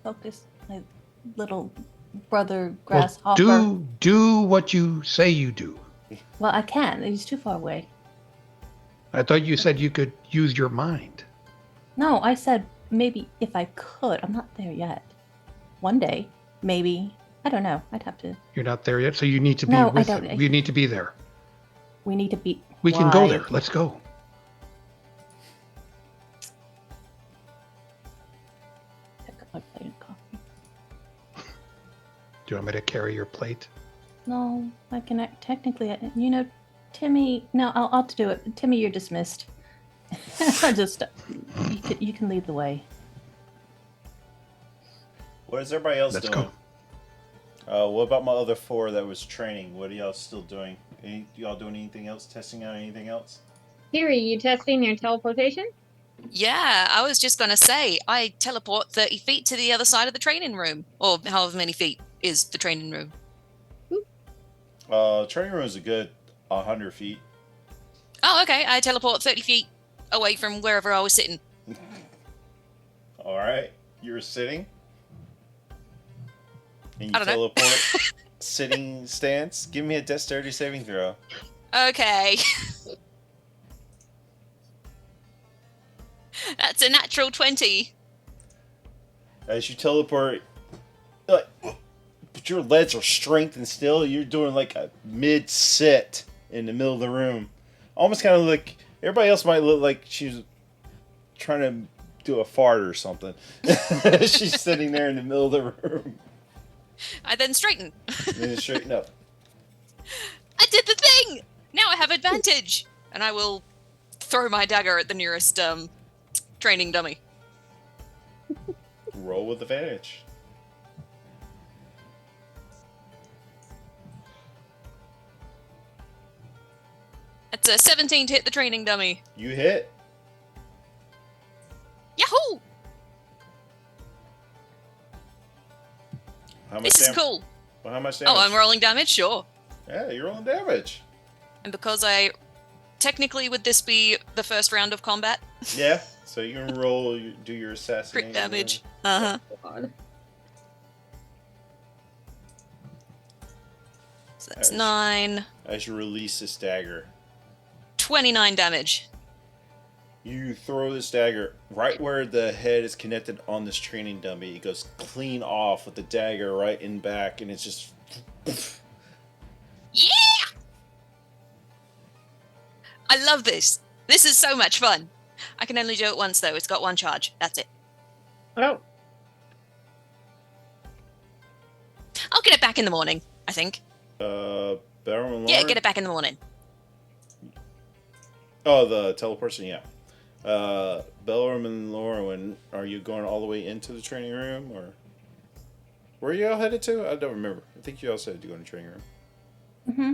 Focus, my little brother grasshopper. Well, do what you say you do. Well, I can't. He's too far away. I thought you said you could use your mind. No, I said maybe if I could. I'm not there yet. One day, maybe. I don't know. I'd have to. You're not there yet, so you need to be No, I with don't- him. You need to be there. We need to be. We can go Why? there. Let's go. Pick up my plate of coffee. Do you want me to carry your plate? No, I can technically. You know, Timmy. No, I'll do it. Timmy, you're dismissed. Just you can lead the way. What is everybody else Let's doing? go. What about my other 4 that was training? What are y'all still doing? Y'all doing anything else? Testing out anything else? Siri, you testing your teleportation? Yeah, I was just going to say, I teleport 30 feet to the other side of the training room. Or however many feet is the training room. Training room is a good 100 feet. Oh, okay. I teleport 30 feet away from wherever I was sitting. All right, you're sitting, and you I don't know. teleport sitting stance. Give me a dexterity saving throw. Okay. That's a natural 20. As you teleport, but your legs are strengthened still. You're doing like a mid sit in the middle of the room, almost kind of like everybody else might look like she's trying to do a fart or something. She's sitting there in the middle of the room. I then straighten. And then straighten up. I did the thing! Now I have advantage! And I will throw my dagger at the nearest training dummy. Roll with advantage. It's a 17 to hit the training dummy. You hit. Yahoo! How much This is dam- cool. Well, how much damage? Oh, I'm rolling damage? Sure. Yeah, you're rolling damage. And because technically, would this be the first round of combat? Yeah, so you can roll, do your assassination. Crit damage. Uh-huh. God. So that's 9. As you release this dagger, 29 damage. you throw this dagger right where the head is connected on this training dummy. It goes clean off with the dagger right in back, and it's just. Yeah! I love this. This is so much fun. I can only do it once, though. It's got 1 charge. That's it. Oh, I'll get it back in the morning, I think. Baron and Yeah, Lauren? get it back in the morning. Oh, the teleportation, yeah. Belram and Lauren, are you going all the way into the training room, or where are you all headed to? I don't remember. I think you all said to go in the training room. Mm-hmm.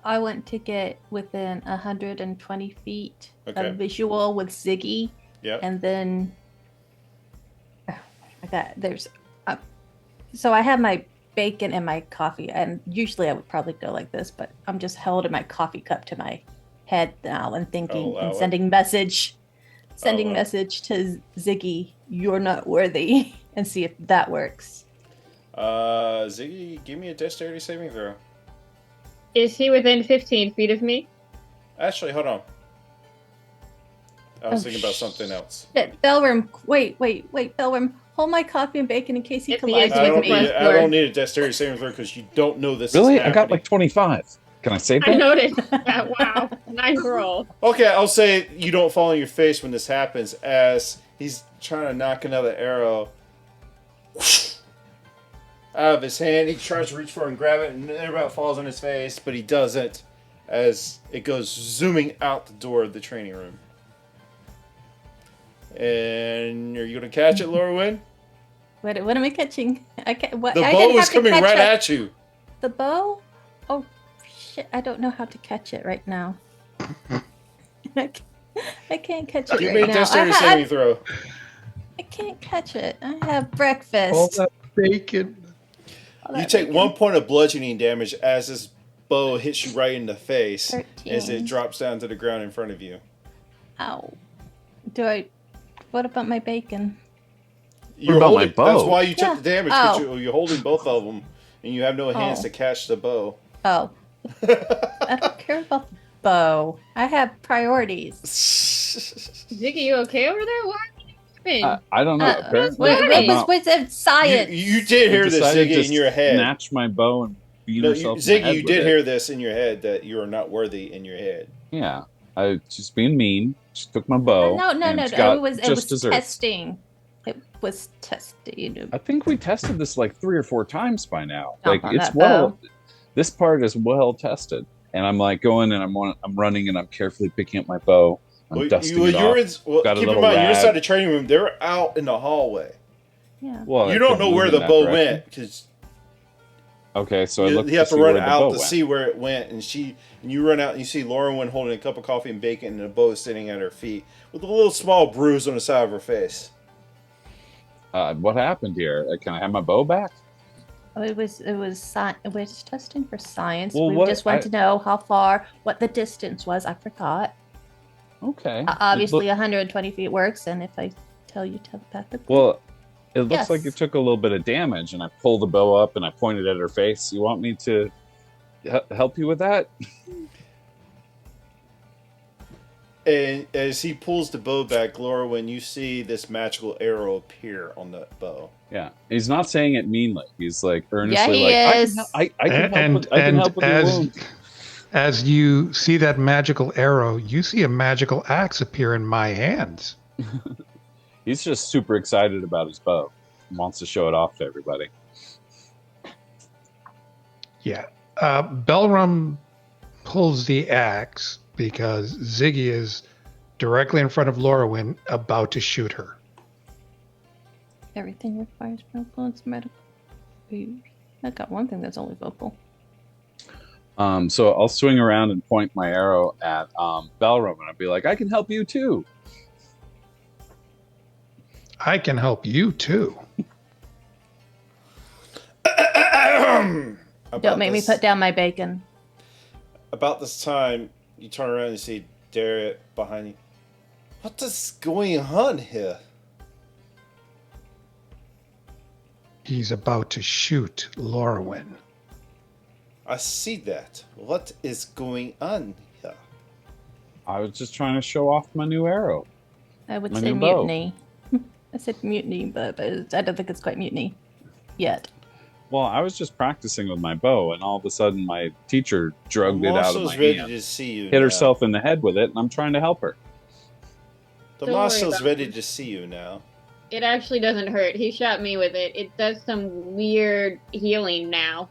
I went to get within 120 feet Okay. of visual with Ziggy, Yeah. and then so I have my bacon and my coffee, and usually I would probably go like this, but I'm just holding my coffee cup to my head now and thinking allow and it. sending message Allow it. to Ziggy, you're not worthy, and see if that works. Ziggy, give me a dexterity saving throw. is he within 15 feet of me? Actually, hold on. I was Oh, thinking about something else. Shit, Bellworm, wait, Bellworm, hold my coffee and bacon in case he If he collides is I with don't me. need. I don't need a dexterity saving throw because you don't know this Really? is I happening. got like 25. Can I save I that? noticed that. Wow. Nice roll. Okay, I'll say you don't fall on your face when this happens, as he's trying to knock another arrow out of his hand. He tries to reach for it and grab it, and it about falls on his face, but he doesn't, as it goes zooming out the door of the training room. And are you going to catch it, Laura Wynn? What am I catching? I can't. What? The I bow didn't is have to coming catch right it. at you. The bow? Oh shit! I don't know how to catch it right now. I can't catch it Give right me a now. dexterity saving throw. I can't catch it. I have breakfast. All that bacon. All You that take bacon. 1 point of bludgeoning damage as this bow hits you right in the face 13. as it drops down to the ground in front of you. Ow. What about my bacon? You're about my holding, bow? That's why you took Yeah. the damage, Oh. because you're holding both of them, and you have no hands Oh. to catch the bow. Oh, I don't care about the bow. I have priorities. Ziggy, you okay over there? What happened? I don't know. Apparently, what I'm was not- What's science? You did hear you this, decided Ziggy, to in your head. Snatch my bow and beat No, herself in the head Ziggy, you with did it. hear this in your head, that you are not worthy in your head. Yeah, I just being mean. Just took my bow. No. and got It was just desserts. testing. It was testing. I think we tested this like 3 or 4 times by now. Jump Like on it's that well. bow. This part is well tested, and I'm like going and I'm running and I'm carefully picking up my bow. I'm dusting it off. Got a keep in little mind, you're rag. inside the training room. They're out in the hallway. Yeah. Well, You I don't couldn't know where move the in that bow direction. went, because Okay, so I you look. have to see run where the out bow to went. see where it went, and you run out and you see Lauren Wynn holding a cup of coffee and bacon, and a bow is sitting at her feet with a little small bruise on the side of her face. What happened here? Can I have my bow back? Oh, it was testing for science. Well, we what- just wanted to know what the distance was. I forgot. Okay. Obviously, 120 feet works, and if I tell you telepathically. Well, it looks Yes. like it took a little bit of damage, and I pulled the bow up and I pointed at her face. You want me to help you with that? And as he pulls the bow back, Laura, when you see this magical arrow appear on the bow. Yeah. He's not saying it meanly. He's like earnestly he like, is. I can help with your wound. as you see that magical arrow, you see a magical axe appear in my hands. He's just super excited about his bow. He wants to show it off to everybody. Yeah. Belrum pulls the axe because Ziggy is directly in front of Lorwyn, about to shoot her. Everything requires vocal and medical. I got one thing that's only vocal. So I'll swing around and point my arrow at Belrum, and I'll be like, I can help you too. I can help you too. Don't make me put down my bacon. About this time, you turn around and you see Darius behind you. What is going on here? He's about to shoot Lorwyn. I see that. What is going on here? I was just trying to show off my new arrow. I would My say new bow. mutiny. I said mutiny, but I don't think it's quite mutiny yet. Well, I was just practicing with my bow, and all of a sudden my teacher drugged it out of Marshal's my ready hand, to see you. hit now. herself in the head with it, and I'm trying to help her. The Don't worry marshal's about ready it. to see you now. It actually doesn't hurt. He shot me with it. It does some weird healing now.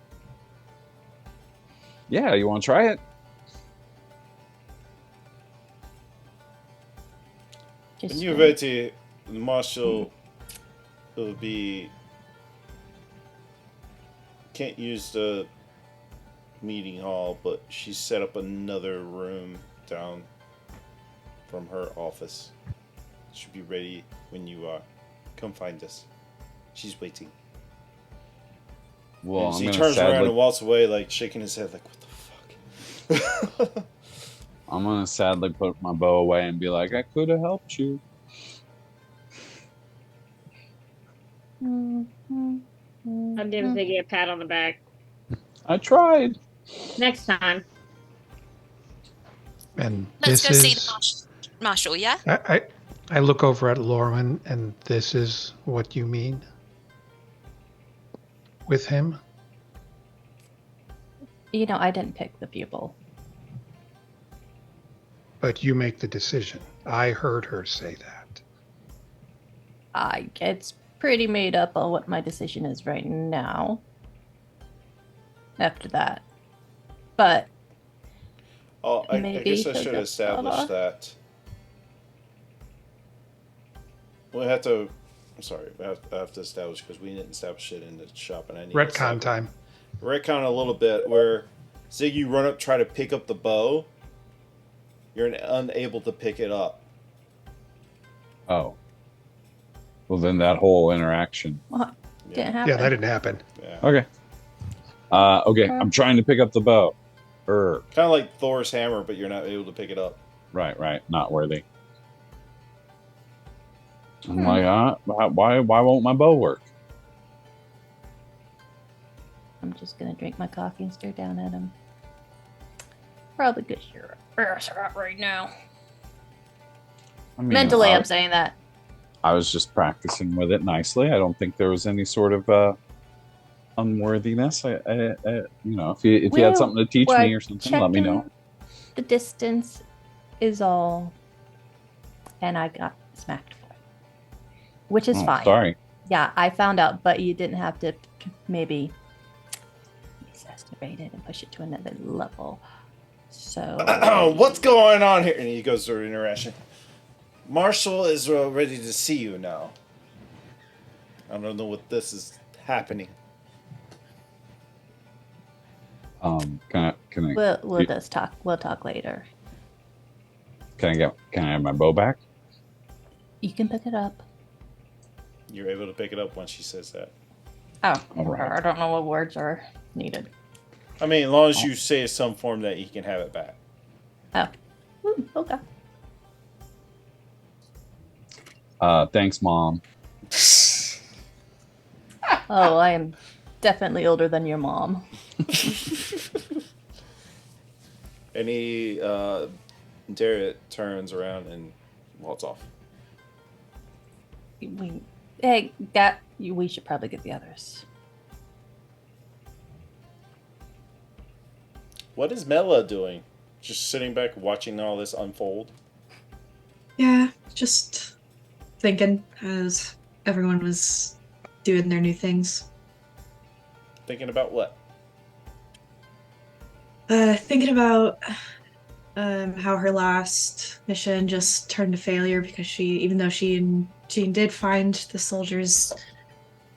Yeah, you want to try it? Just When you're ready, the marshal will be. Can't use the meeting hall, but she set up another room down from her office. She'll be ready when you are. Come find us. She's waiting. Well, And I'm he gonna turns around sadly, and walks away, like shaking his head, like, what the fuck? I'm gonna sadly put my bow away and be like, I could have helped you. I'll give Ziggy a pat on the back. I tried. Next time. And Let's this go see is... the marshal, yeah? I look over at Lorwyn, and this is what you mean with him? You know, I didn't pick the pupil. But you make the decision. I heard her say that. It's pretty made up on what my decision is right now. After that. But Oh, I maybe guess I he'll should get establish better. that. We have to. I'm sorry, I have to establish because we didn't establish it in the shop, and I need to Retcon time. retcon a little bit where Zig, you run up, try to pick up the bow. You're unable to pick it up. Oh. Well, then that whole interaction. What? Didn't happen. Yeah, that didn't happen. Yeah. Okay. Okay, I'm trying to pick up the bow. Kind of like Thor's hammer, but you're not able to pick it up. Right. Not worthy. I'm like, why won't my bow work? I'm just gonna drink my coffee and stare down at him. Probably good you're right now. I mean, Mentally, I'm saying that. I was just practicing with it nicely. I don't think there was any sort of unworthiness. I you know, if you had something to teach me or something, let me know. The distance is all, and I got smacked for it, which is fine. Sorry. Yeah, I found out, but you didn't have to maybe exacerbate it and push it to another level. So What's going on here? And he goes through an interaction. Marshall is ready to see you now. I don't know what this is happening. Can I? we'll just talk. We'll talk later. Can I have my bow back? You can pick it up. You're able to pick it up once she says that. Oh, All right. I don't know what words are needed. I mean, as long as you say in some form that he can have it back. Oh, okay. Thanks, Mom. Oh, I am definitely older than your mom. And he, Darriot turns around and walks off. We should probably get the others. What is Mela doing? Just sitting back watching all this unfold? Yeah, just thinking as everyone was doing their new things. Thinking about what? Thinking about how her last mission just turned to failure because even though she did find the soldiers,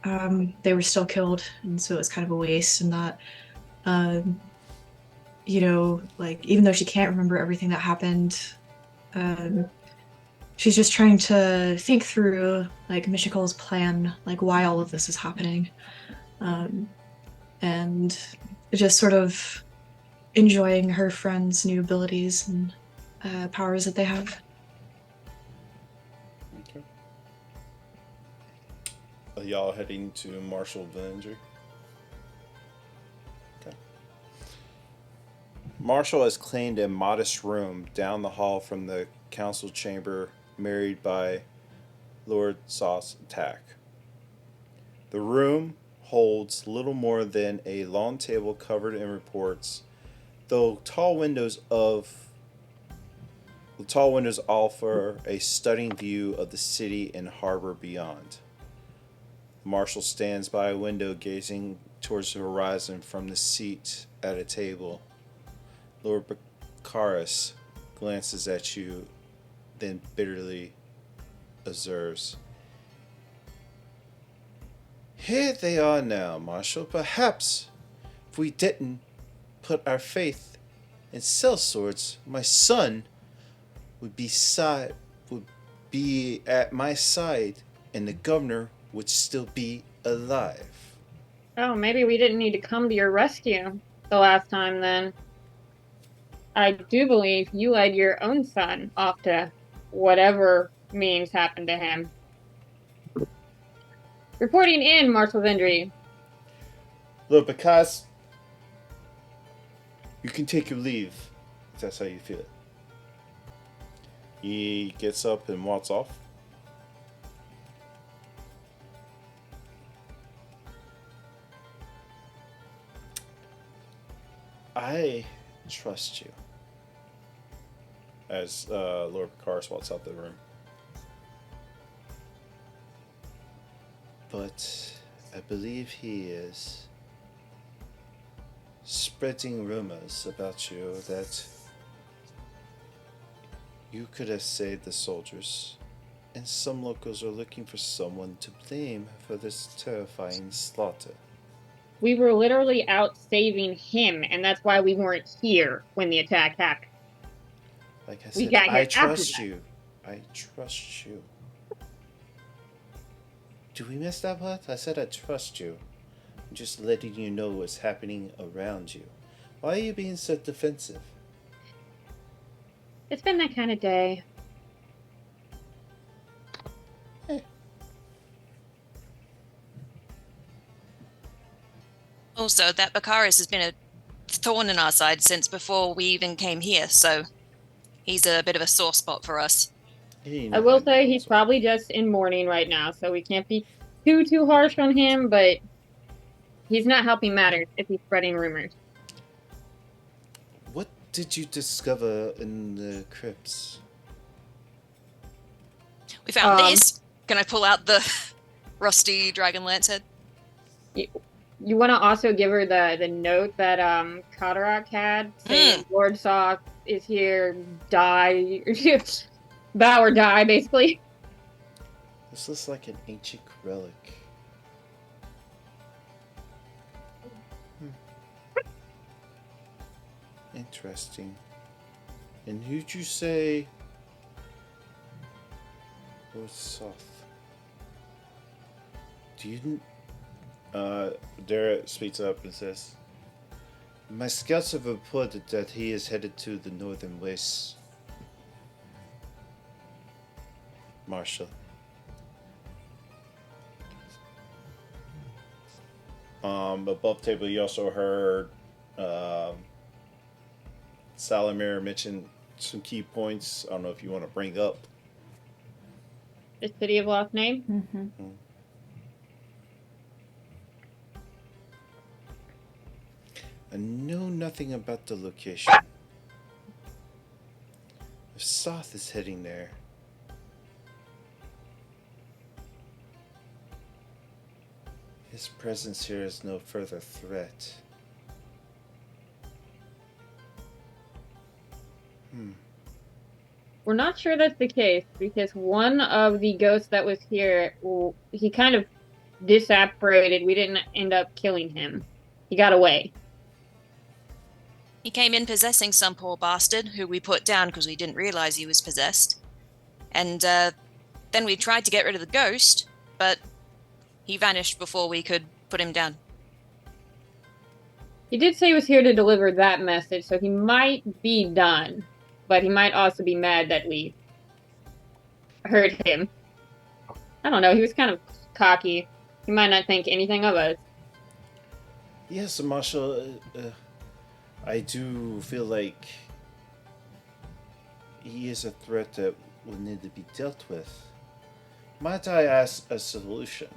they were still killed, and so it was kind of a waste. And that, like even though she can't remember everything that happened, she's just trying to think through like Michikol's plan, like why all of this is happening, and just sort of enjoying her friends' new abilities and powers that they have. Okay. Are y'all heading to Marshall Villager? Okay. Marshall has claimed a modest room down the hall from the council chamber married by Lord Sauce Tack. The room holds little more than a long table covered in reports, though tall windows offer a stunning view of the city and harbor beyond. Marshall stands by a window gazing towards the horizon from the seat at a table. Lord Baccharis glances at you, then bitterly observes. Here they are now, Marshall. Perhaps if we didn't put our faith in sellswords, my son would be at my side, and the governor would still be alive. Oh, maybe we didn't need to come to your rescue the last time then. I do believe you led your own son off to whatever means happened to him. Reporting in, Marshal Vendry. Look, because you can take your leave if that's how you feel. He gets up and walks off. I trust you. As Lord Picard walks out the room. But I believe he is spreading rumors about you that you could have saved the soldiers, and some locals are looking for someone to blame for this terrifying slaughter. We were literally out saving him, and that's why we weren't here when the attack happened. Like I We said, got here I after trust that. you. I trust you. Do we miss that part? I said I trust you. I'm just letting you know what's happening around you. Why are you being so defensive? It's been that kind of day. Also, that Bakaris has been a thorn in our side since before we even came here, so he's a bit of a sore spot for us. I will say he's probably just in mourning right now, so we can't be too harsh on him, but he's not helping matters if he's spreading rumors. What did you discover in the crypts? We found this. Can I pull out the rusty Dragonlance head? You want to also give her the note that Katarak had, saying Lord Sock is here, die, bow or die, basically. This looks like an ancient relic. Interesting. And who'd you say Lord Soth? Do you... Dara speaks up and says, my scouts have reported that he is headed to the northern west. Marshal. Above table you also heard Salamir mention some key points. I don't know if you want to bring up. The City of Lost Name? Mm-hmm. I know nothing about the location. If Soth is heading there, his presence here is no further threat. We're not sure that's the case, because one of the ghosts that was here, he kind of disapparated. We didn't end up killing him. He got away. He came in possessing some poor bastard who we put down because we didn't realize he was possessed. And then we tried to get rid of the ghost, but he vanished before we could put him down. He did say he was here to deliver that message, so he might be done. But he might also be mad that we hurt him. I don't know, he was kind of cocky. He might not think anything of us. Yes, Marshal, I do feel like he is a threat that will need to be dealt with. Might I ask a solution?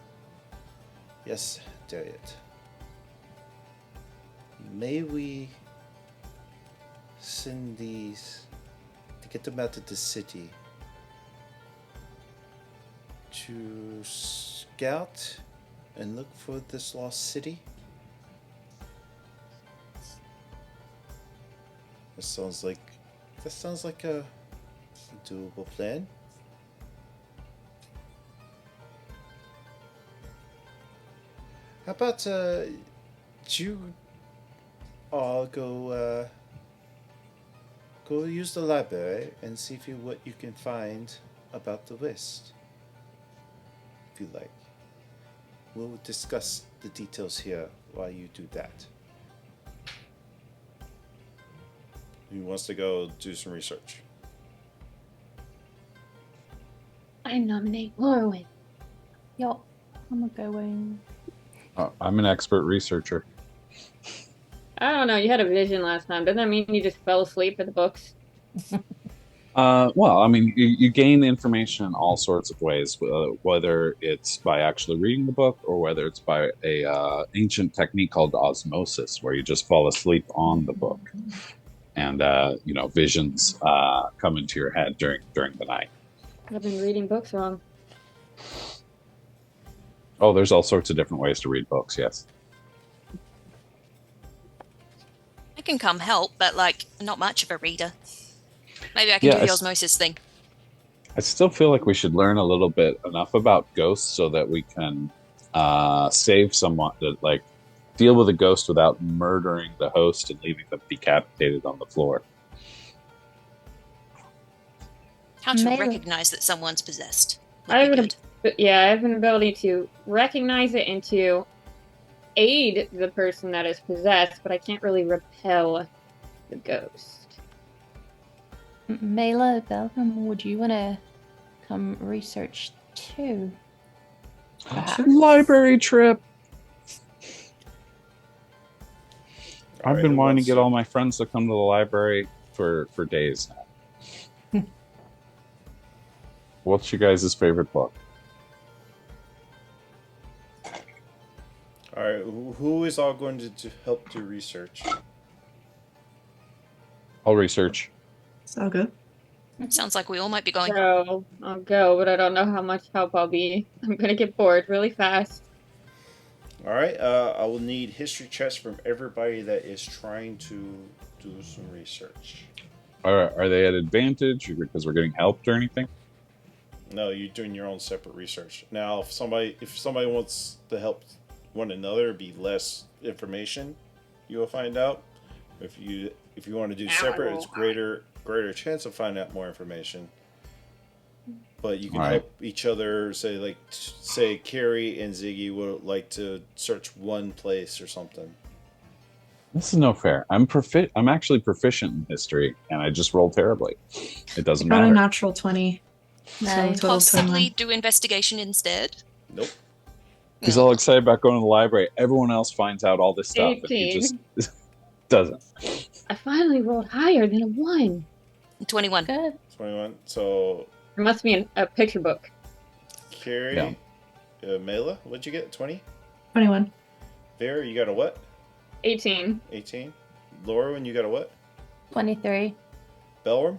Yes, Dariet. May we send these to get them out of the city to scout and look for this lost city? That sounds like a doable plan. How about you all go use the library and see what you can find about the West, if you like. We'll discuss the details here while you do that. Who wants to go do some research? I nominate Lorwyn. Yup, I'm going. I'm an expert researcher. I don't know, you had a vision last time. Doesn't that mean you just fell asleep at the books? Well, I mean, you gain information in all sorts of ways, whether it's by actually reading the book or whether it's by a ancient technique called osmosis, where you just fall asleep on the book, and visions come into your head during the night. I've been reading books wrong. Oh, there's all sorts of different ways to read books. Yes. I can come help, but like not much of a reader. Maybe I can do the osmosis thing. I still feel like we should learn a little bit enough about ghosts so that we can save someone, like deal with a ghost without murdering the host and leaving them decapitated on the floor. How to Maybe. recognize that someone's possessed. I have an ability to recognize it and to aid the person that is possessed, but I can't really repel the ghost. Mela, Belgium, would you want to come research too? Library trip. All I've right, been who wanting to wants get all my friends to come to the library for days now. What's your guys' favorite book? All right, who is all going to help do research? I'll research. So good. Sounds like we all might be going. So I'll go, but I don't know how much help I'll be. I'm gonna get bored really fast. All right, I will need history checks from everybody that is trying to do some research. Are they at advantage because we're getting helped or anything? No, you're doing your own separate research. Now, if somebody wants to help one another, it'd be less information you will find out. If you want to do separate, it's greater chance of finding out more information. But you can help each other. Say Carrie and Ziggy would like to search one place or something. This is no fair. I'm actually proficient in history, and I just rolled terribly. It doesn't Got matter. a natural 20. Nice. So total Possibly 21. do investigation instead. Nope. He's all excited about going to the library. Everyone else finds out all this stuff, and he 18. just doesn't. I finally rolled higher than a 1. 21. Good. 21. So There must be a picture book. Carrie, Mela, what'd you get? 20. 21. Vera, you got a what? 18. 18. Laura, when you got a what? 23. Belworm?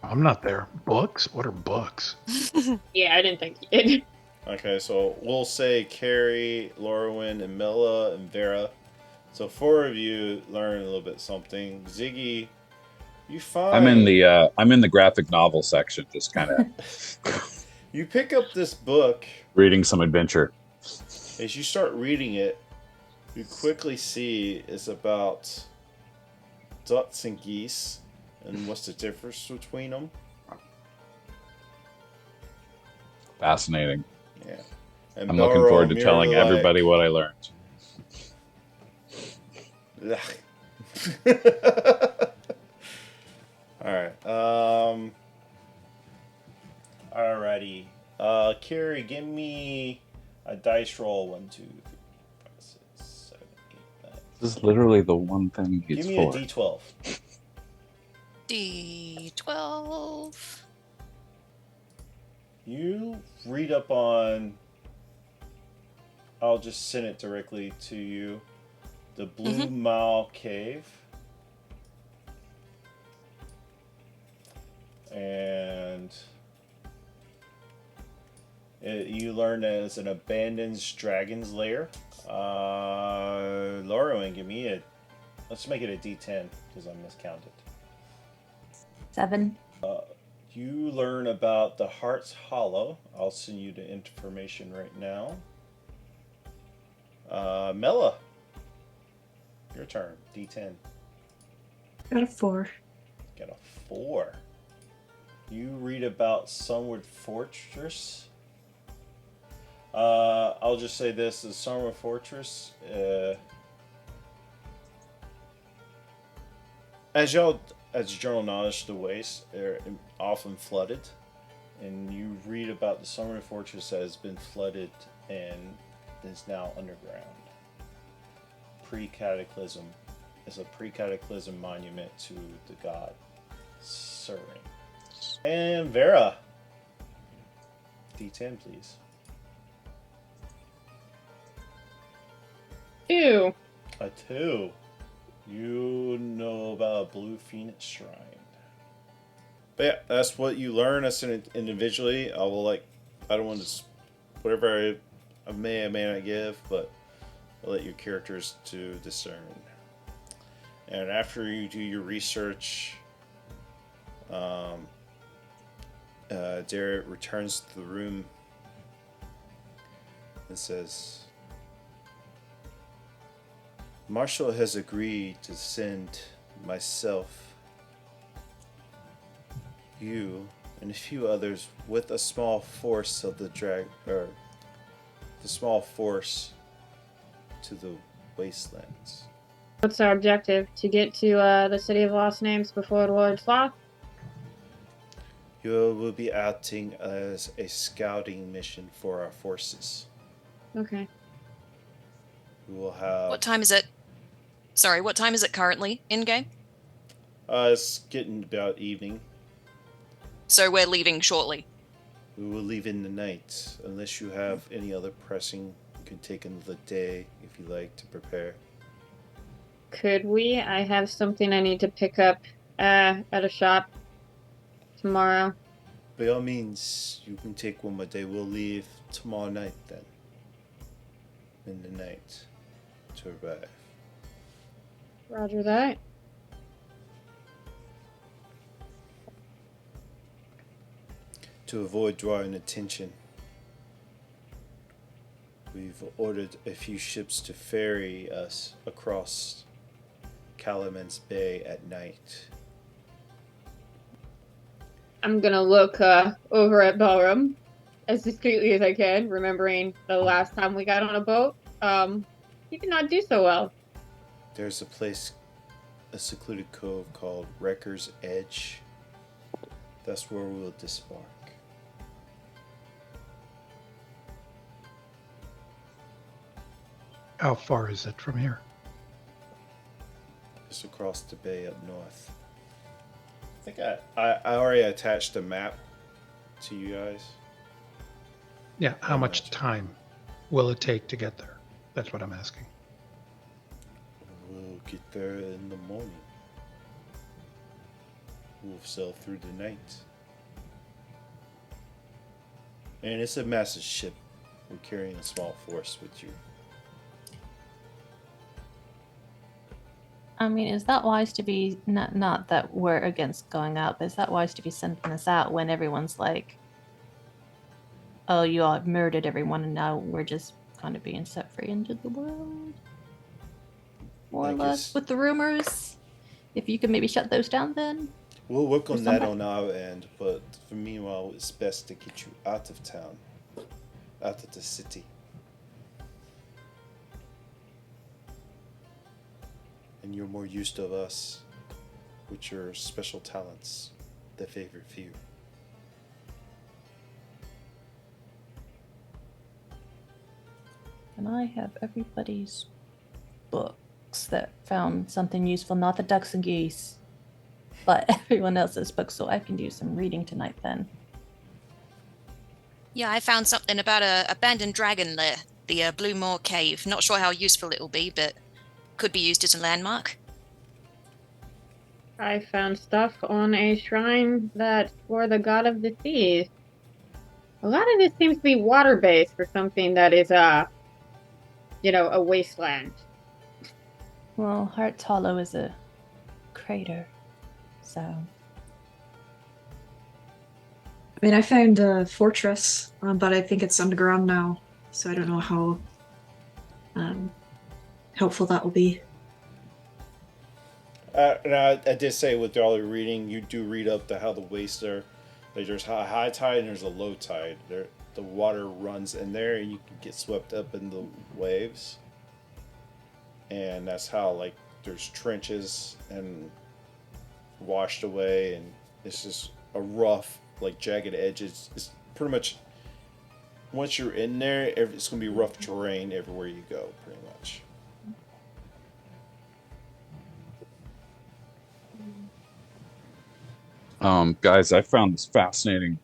I'm not there. Books? What are books? Yeah, I didn't think you did. Okay, so we'll say Carrie, Laurwin, and Mela, and Vera. So 4 of you learn a little bit something. Ziggy, you find... I'm in the graphic novel section, just kind of You pick up this book. reading some adventure. As you start reading it, you quickly see it's about ducks and geese, and what's the difference between them. Fascinating. Yeah. And I'm looking forward to telling everybody what I learned. Alright. Alrighty. Carrie, give me a dice roll. 1, 2, 3, 4, 5, 6, 7, 8, 9. This is literally the one thing he's Give me for. a D12. D12. You read up on... I'll just send it directly to you. The Blue Mile Cave. And you learn that it's an abandoned dragon's lair. Laura, give me a... Let's make it a D10, because I miscounted. 7. You learn about the Heart's Hollow. I'll send you the information right now. Mela, your turn. D10. Got a 4. Got a 4. You read about Sunward Fortress. I'll just say this: the Sunward Fortress. As general knowledge, the wastes are often flooded, and you read about the Sunward Fortress that has been flooded and is now underground. Pre-cataclysm. It's a pre-cataclysm monument to the god. serving. And Vera. D10, please. 2. A 2. You know about a Blue Phoenix Shrine. But yeah, that's what you learn as an individually. I will I don't want to, whatever I may or may not give, but I'll let your characters to discern. And after you do your research, Derek returns to the room and says, Marshall has agreed to send myself, you, and a few others with a small force of the small force to the wastelands. What's our objective? To get to the City of Lost Names before Lord Sloth? You will be acting as a scouting mission for our forces. Okay. We will have... What time is it? Sorry, what time is it currently in-game? It's getting about evening. So we're leaving shortly. We will leave in the night, unless you have any other pressing. You can take another day if you like to prepare. Could we? I have something I need to pick up at a shop tomorrow. By all means, you can take one more day. We'll leave tomorrow night then. In the night. To arrive. Roger that. To avoid drawing attention, we've ordered a few ships to ferry us across Kalaman's Bay at night. I'm gonna look over at Ballroom as discreetly as I can, remembering the last time we got on a boat. He did not do so well. There's a place, a secluded cove called Wrecker's Edge. That's where we'll disembark. How far is it from here? Just across the bay up north. I think I already attached a map to you guys. Yeah, how much time will it take to get there? That's what I'm asking. We'll get there in the morning. We'll sail through the night. And it's a massive ship. We're carrying a small force with you. I mean, is that wise to be, not that we're against going out, but is that wise to be sending us out when everyone's like, oh, you all murdered everyone and now we're just kind of being set free into the world? More or less, with the rumors. If you could maybe shut those down then. We'll work on that on our end, but for meanwhile, it's best to get you out of town, out of the city. And you're more used to us with your special talents, the favorite few. And I have everybody's books that found something useful, not the ducks and geese, but everyone else's books, so I can do some reading tonight then. Yeah, I found something about a abandoned dragon lair, the Blue Moor Cave. Not sure how useful it'll be, but could be used as a landmark. I found stuff on a shrine that for the god of the seas. A lot of this seems to be water-based for something that is, a wasteland. Well, Heart's Hollow is a crater, so... I mean, I found a fortress, but I think it's underground now, so I don't know how helpful that will be. Now, I did say with all your reading, you do read up to how the wastes are. Like there's a high tide and there's a low tide. The water runs in there and you can get swept up in the waves. And that's how, like, there's trenches and washed away, and it's just a rough, like, jagged edges. It's pretty much, once you're in there, it's going to be rough terrain everywhere you go, pretty much. Guys, I found this fascinating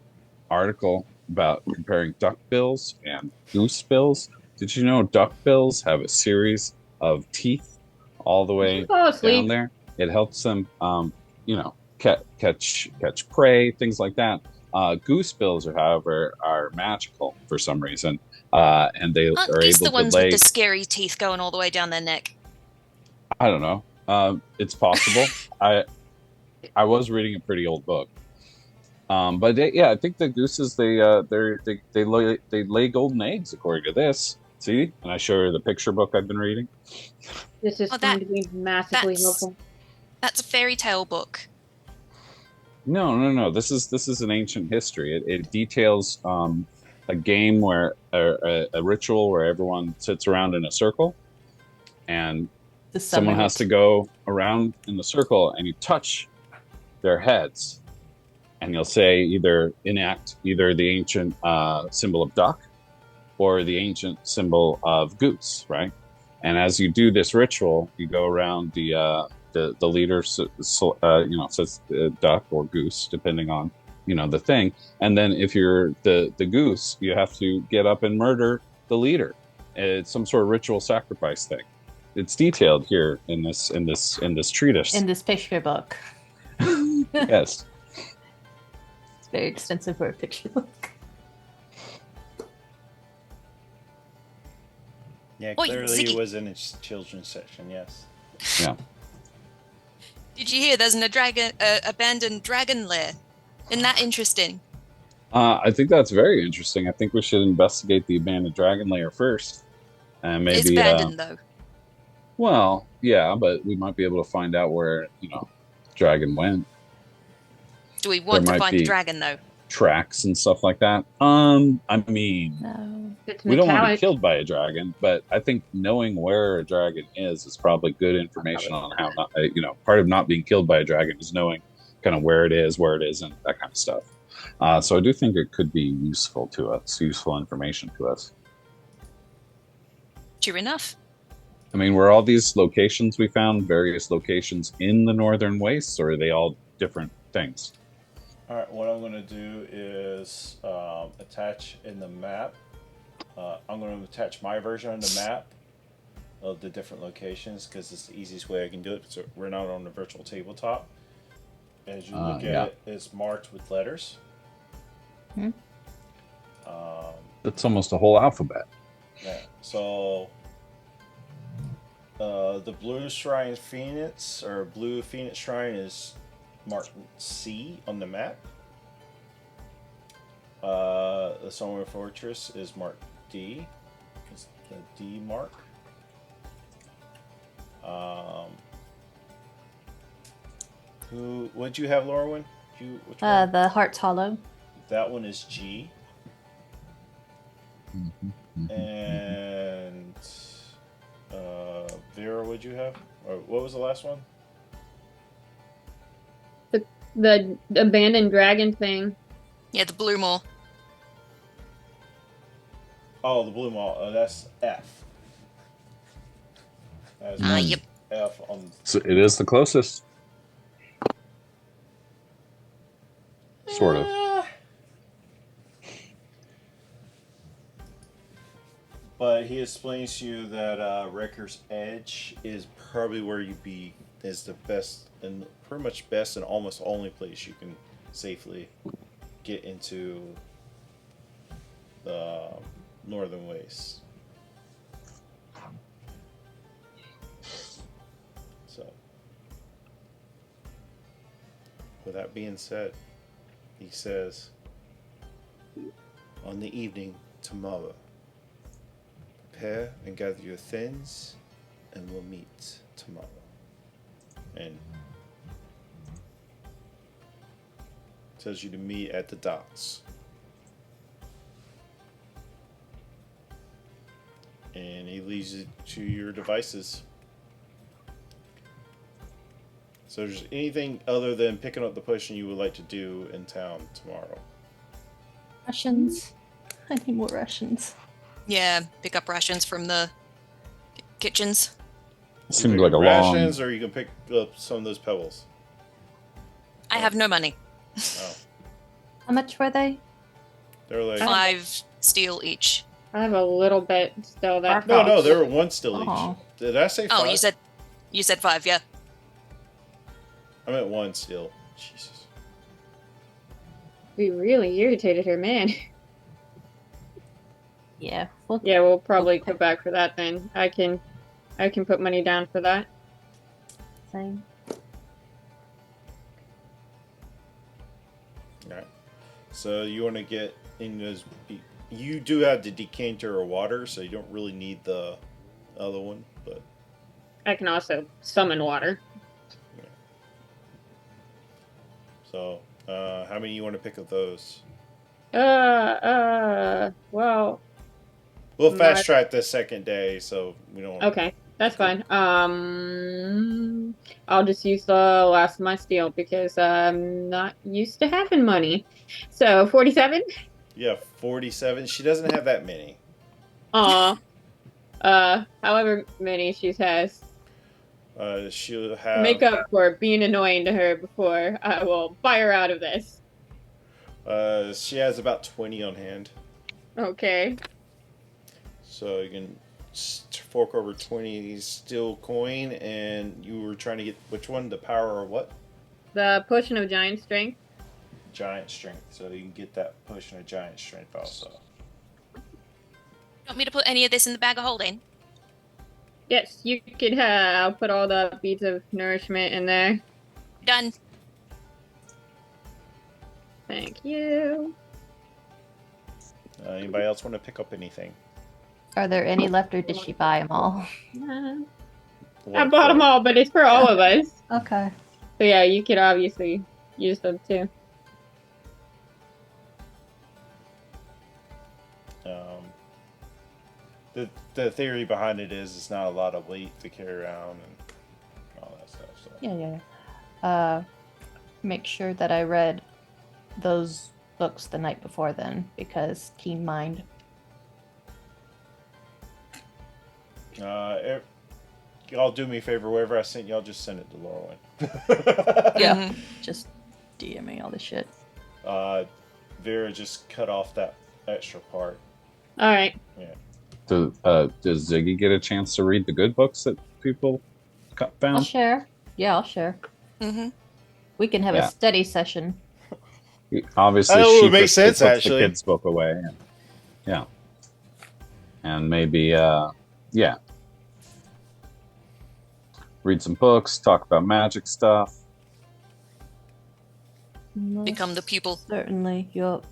article about comparing duck bills and goose bills. Did you know duck bills have a series of teeth all the way Fall down asleep. there? It helps them, catch prey, things like that. Goose bills, however, are magical for some reason, and they Aren't are these able the to ones with lay. the scary teeth going all the way down their neck? I don't know. It's possible. I was reading a pretty old book. But I think the gooses they lay golden eggs according to this. See, and I show her the picture book I've been reading. This is Oh, going to be massively that's- helpful. That's a fairy tale book. No. This is an ancient history. It details a game where a ritual where everyone sits around in a circle, and The someone has to go around in the circle, and you touch their heads, and you'll say enact either the ancient symbol of duck or the ancient symbol of goose, right? And as you do this ritual, you go around the leader, says duck or goose, depending on the thing. And then if you're the goose, you have to get up and murder the leader. It's some sort of ritual sacrifice thing. It's detailed here in this treatise. In this picture book. Yes. It's very expensive for a picture book. Yeah, Oi, clearly Ziggy. it was in its children's section, yes. Yeah. Did you hear there's an abandoned dragon lair? Isn't that interesting? I think that's very interesting. I think we should investigate the abandoned dragon lair first, and maybe. It's abandoned though. Well, yeah, but we might be able to find out where dragon went. Do we want there to might find the be- dragon though? Tracks and stuff like that. I mean, No. It's we don't want to be metallic. killed by a dragon, but I think knowing where a dragon is probably good information on how not. Part of not being killed by a dragon is knowing kind of where it is, and that kind of stuff. So I do think it could be useful to us, useful information to us. True enough. I mean, were all these locations we found various locations in the Northern Wastes, or are they all different things? All right, what I'm going to do is attach in the map. I'm going to attach my version of the map of the different locations because it's the easiest way I can do it. So we're not on the virtual tabletop. As you look at it, it's marked with letters. Hmm. That's almost a whole alphabet. Yeah. So the blue shrine phoenix or blue phoenix shrine is marked C on the map. The Somewhere Fortress is marked D. It's the D mark. What'd you have, Laurwin? Which one? The Heart's Hollow. That one is G. Mm-hmm. And Vera, what'd you have? Or what was the last one? The abandoned dragon thing. Yeah, the blue mall. Oh, the blue mall. That's F. That's Yep. F on. So it is the closest. Sort of. But he explains to you that Wrecker's Edge is probably where is the best and pretty much best and almost only place you can safely get into the Northern Wastes. So, with that being said, he says, on the evening tomorrow, prepare and gather your things, and we'll meet tomorrow. And tells you to meet at the docks. And he leads you to your devices. So there's anything other than picking up the potion you would like to do in town tomorrow? Rations. I need more rations. Yeah, pick up rations from the kitchens. Seemed You like a pick long. rations, or you can pick up some of those pebbles. I have no money. Oh, How much were they? they're like 5 steel each. I have a little bit still that. no, they were 1 still Oh. each. Did I say 5? Oh, you said 5, yeah. I meant 1 steel. Jesus. We really irritated her, man. Yeah. Well, Yeah, we'll probably go back for that then. I can put money down for that. same. Alright. So you want to get in those. You do have the decanter of water, so you don't really need the other one. But I can also summon water. so, how many you want to pick of those? Well, We'll fast track the second day, so we don't. okay, that's fine. I'll just use the last of my steel because I'm not used to having money. So 47. Yeah, 47. She doesn't have that many. Aw. However many she has. She'll have. Make up for being annoying to her before I will buy her out of this. She has about 20 on hand. Okay. So you can fork over 20 steel coin, and you were trying to get which one? The power or what? The potion of giant strength. Giant strength. So you can get that potion of giant strength also. Want me to put any of this in the bag of holding? Yes, you could I'll put all the beads of nourishment in there. Done. Thank you. Anybody else want to pick up anything? Are there any left, or did she buy them all? I bought them all, but it's for all of us. Okay. So yeah, you could obviously use them too. The theory behind it is it's not a lot of weight to carry around and all that stuff. So. Yeah. Make sure that I read those books the night before then, because keen mind. Y'all do me a favor. Wherever I sent y'all, just send it to Laurelyn. Yeah. Just DMing all this shit. Vera just cut off that extra part. All right. Yeah. Does Ziggy get a chance to read the good books that people I'll found? share. Yeah, I'll share. Mm-hmm. We can have Yeah. a study session. Obviously, That would she make puts sense, the actually. kids' book away. Yeah, and maybe read some books, talk about magic stuff. Become the pupil. Certainly. Yup.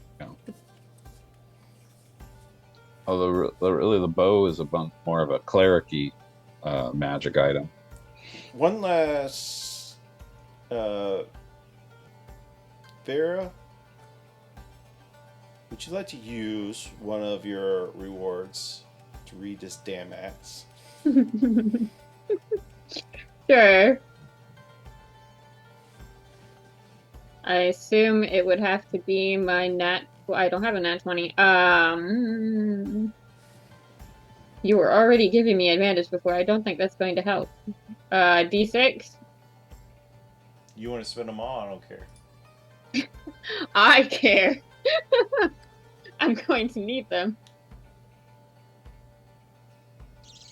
Although really the bow is more of a cleric-y magic item. One last, Vera, would you like to use one of your rewards to read this damn axe? Sure. I assume it would have to be my nat. Well, I don't have a nat 20. You were already giving me advantage before. I don't think that's going to help. D6. You want to spend them all? I don't care. I care. I'm going to need them.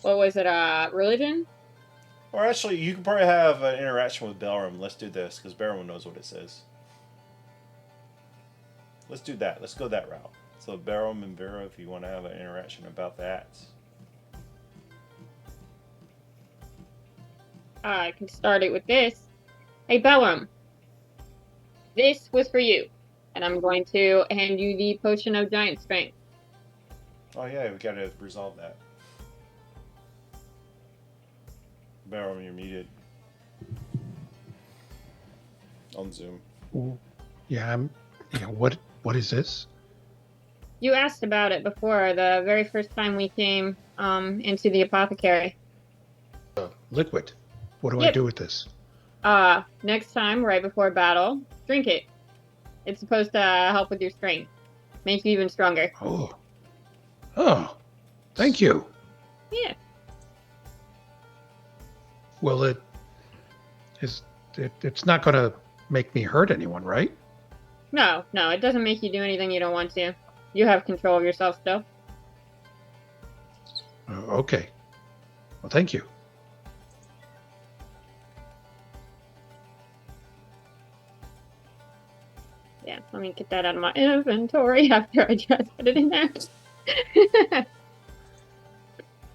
What was it? Religion? Or actually, you can probably have an interaction with Belram. Let's do this, because Belram knows what it says. Let's do that. Let's go that route. So Belram and Vera, if you want to have an interaction about that. I can start it with this. Hey, Belram. This was for you. And I'm going to hand you the potion of giant strength. Oh yeah, we gotta resolve that. Belram, you're muted. On Zoom. Yeah, what is this? You asked about it before, the very first time we came into the apothecary. Liquid. What do I Yep. do with this? Next time, right before battle, drink it. It's supposed to help with your strength. Make you even stronger. Oh, thank you. Yeah. Well, it's not going to make me hurt anyone, right? No, it doesn't make you do anything you don't want to. You have control of yourself still. Okay. Well, thank you. Yeah, let me get that out of my inventory after I just put it in there.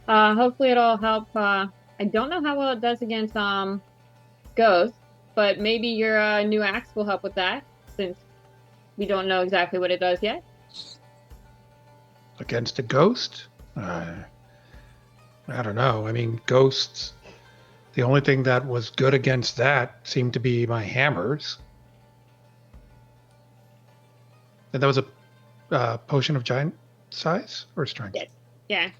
Hopefully it'll help. I don't know how well it does against ghosts, but maybe your new axe will help with that, since we don't know exactly what it does yet. Against a ghost? I don't know. I mean, ghosts. The only thing that was good against that seemed to be my hammers. And that was a potion of giant size or strength? Yes. Yeah.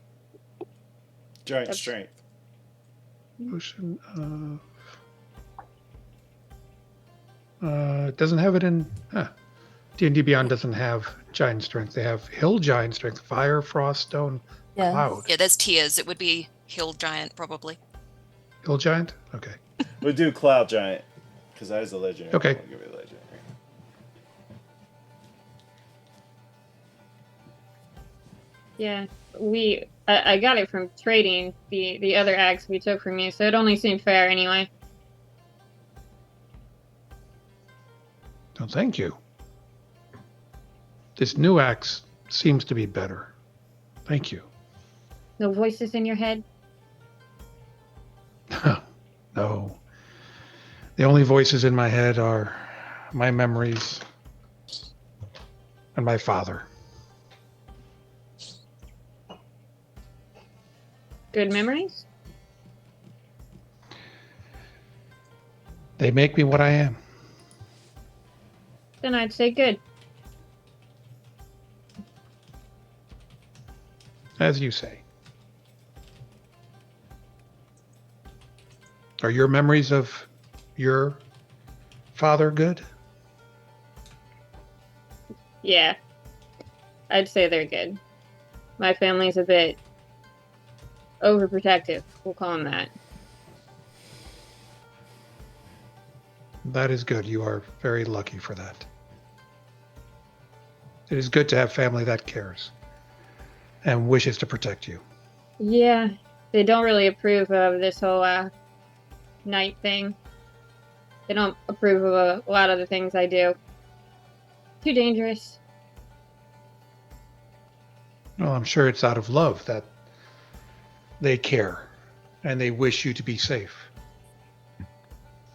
Giant strength. Potion of... it doesn't have it in... D&D Beyond doesn't have giant strength. They have hill giant strength. Fire, frost, stone, Yes. cloud. Yeah, there's tiers. It would be hill giant probably. Hill giant? Okay. We do cloud giant because that is a legendary. Okay. I'll give it a legendary. Yeah. I got it from trading the other axe we took from you, so it only seemed fair anyway. No, thank you. This new axe seems to be better. Thank you. No voices in your head? No. The only voices in my head are my memories and my father. Good memories? They make me what I am. Then I'd say good. As you say. Are your memories of your father good? Yeah. I'd say they're good. My family's a bit overprotective. We'll call them that. That is good. You are very lucky for that. It is good to have family that cares and wishes to protect you. Yeah. They don't really approve of this whole night thing. They don't approve of a lot of the things I do. Too dangerous. Well, I'm sure it's out of love that they care and they wish you to be safe.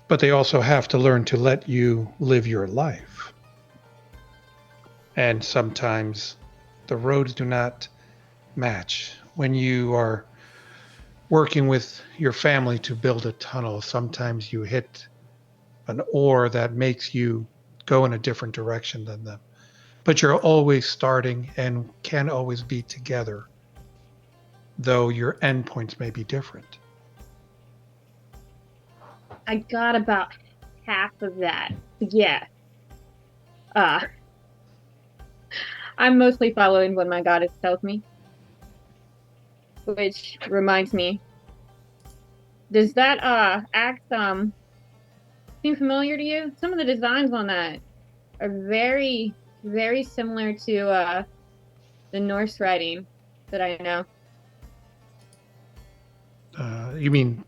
But they also have to learn to let you live your life. And sometimes the roads do not match. When you are working with your family to build a tunnel, sometimes you hit an ore that makes you go in a different direction than them. But you're always starting and can always be together, though your endpoints may be different. I got about half of that. Yeah. I'm mostly following what my goddess tells me. Which reminds me, does that axe seem familiar to you? Some of the designs on that are very, very similar to the Norse writing that I know. You mean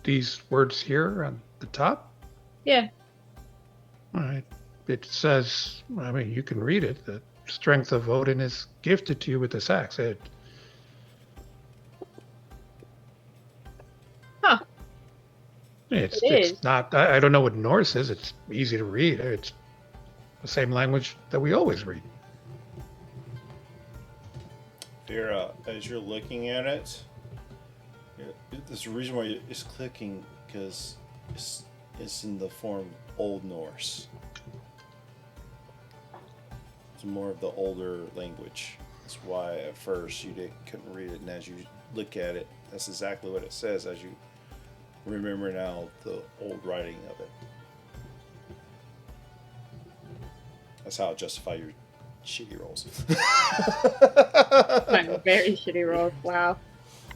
these words here on the top? Yeah. All right. It says, I mean, you can read it. The strength of Odin is gifted to you with this axe. Huh. It's is. not, I don't know what Norse is. It's easy to read. It's the same language that we always read. Here, as you're looking at it, there's a reason why it's clicking because it's in the form of Old Norse. It's more of the older language. That's why at first you couldn't read it, and as you look at it, that's exactly what it says as you remember now the old writing of it. That's how I justify your shitty rolls. My very shitty rolls. Wow.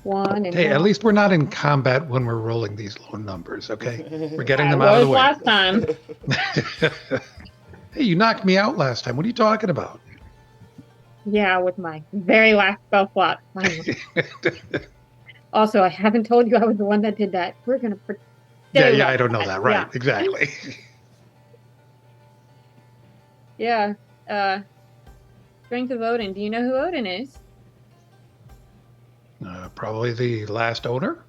One and Hey, one. at least we're not in combat when we're rolling these low numbers, okay? We're getting them out of the way. Last time. Hey, you knocked me out last time. What are you talking about? Yeah, with my very last spell slot. Finally. Also, I haven't told you I was the one that did that. We're gonna Yeah, I don't know that. Right, Yeah. exactly. Yeah. Strength of Odin. Do you know who Odin is? Probably the last owner.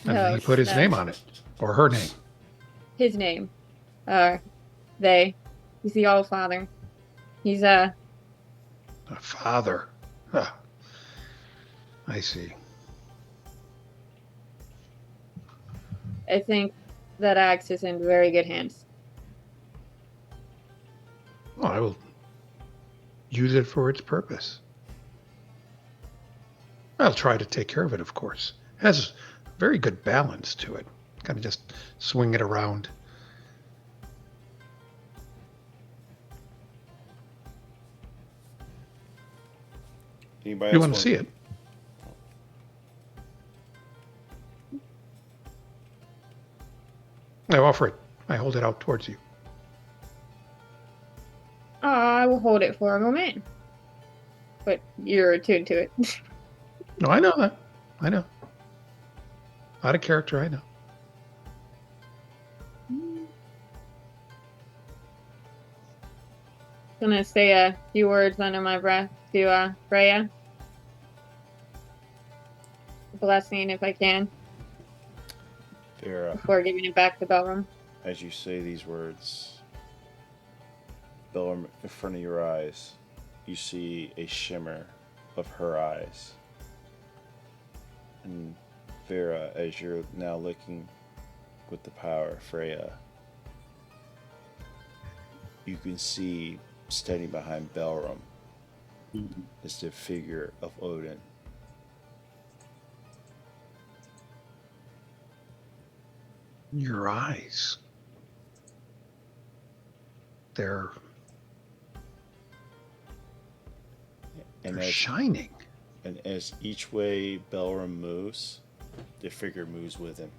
And No, he put his name on it. Or her name. His name. They. He's the All Father. He's A father. Huh. I see. I think that axe is in very good hands. Well, I will use it for its purpose. I'll try to take care of it, of course. It has very good balance to it. Kind of just swing it around. Anybody You else want to see it? I offer it. I hold it out towards you. I will hold it for a moment. But you're attuned to it. No, I know that. I know. Out of character, I know. Gonna say a few words under my breath to Freya. Blessing if I can, Vera, before giving it back to Belram. as you say these words, Belram, in front of your eyes, you see a shimmer of her eyes. And Vera, as you're now looking with the power of Freya, you can see standing behind Belram is the figure of Odin. Your eyes. They're And shining. And as each way Belram moves, the figure moves with him.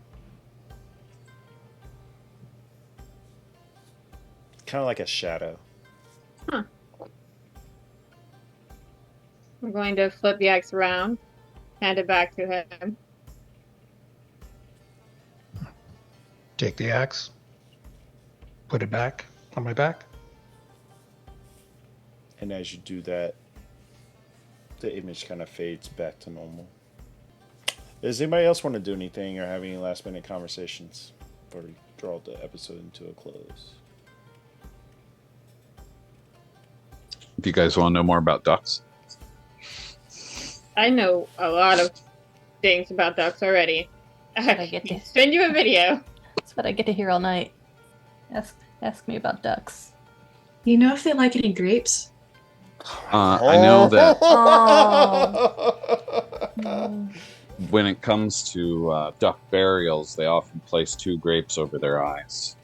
Kind of like a shadow. Huh. I'm going to flip the axe around, hand it back to him. Take the axe. Put it back on my back. And as you do that, the image kind of fades back to normal. Does anybody else want to do anything or have any last minute conversations before we draw the episode into a close? If you guys want to know more about ducks, I know a lot of things about ducks already. I get to- Send you a video. That's what I get to hear all night. Ask me about ducks. You know if they like any grapes? I know that Oh. when it comes to duck burials, they often place 2 grapes over their eyes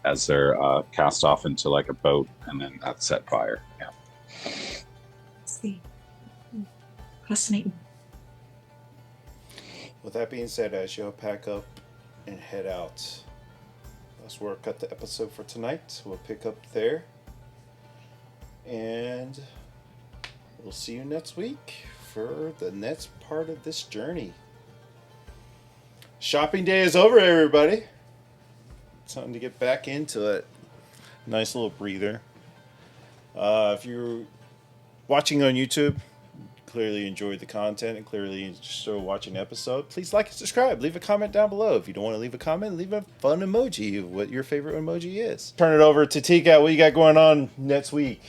as they're cast off into like a boat, and then that's set fire. Yeah. Let's see. Fascinating. With that being said, as y'all pack up and head out, that's where I'll cut the episode for tonight. We'll pick up there. And we'll see you next week for the next part of this journey. Shopping day is over, everybody. Time to get back into it. Nice little breather. If you're watching on YouTube, clearly enjoyed the content and clearly still watching the episode, please like and subscribe. Leave a comment down below. If you don't want to leave a comment, leave a fun emoji of what your favorite emoji is. Turn it over to Tika. What you got going on next week?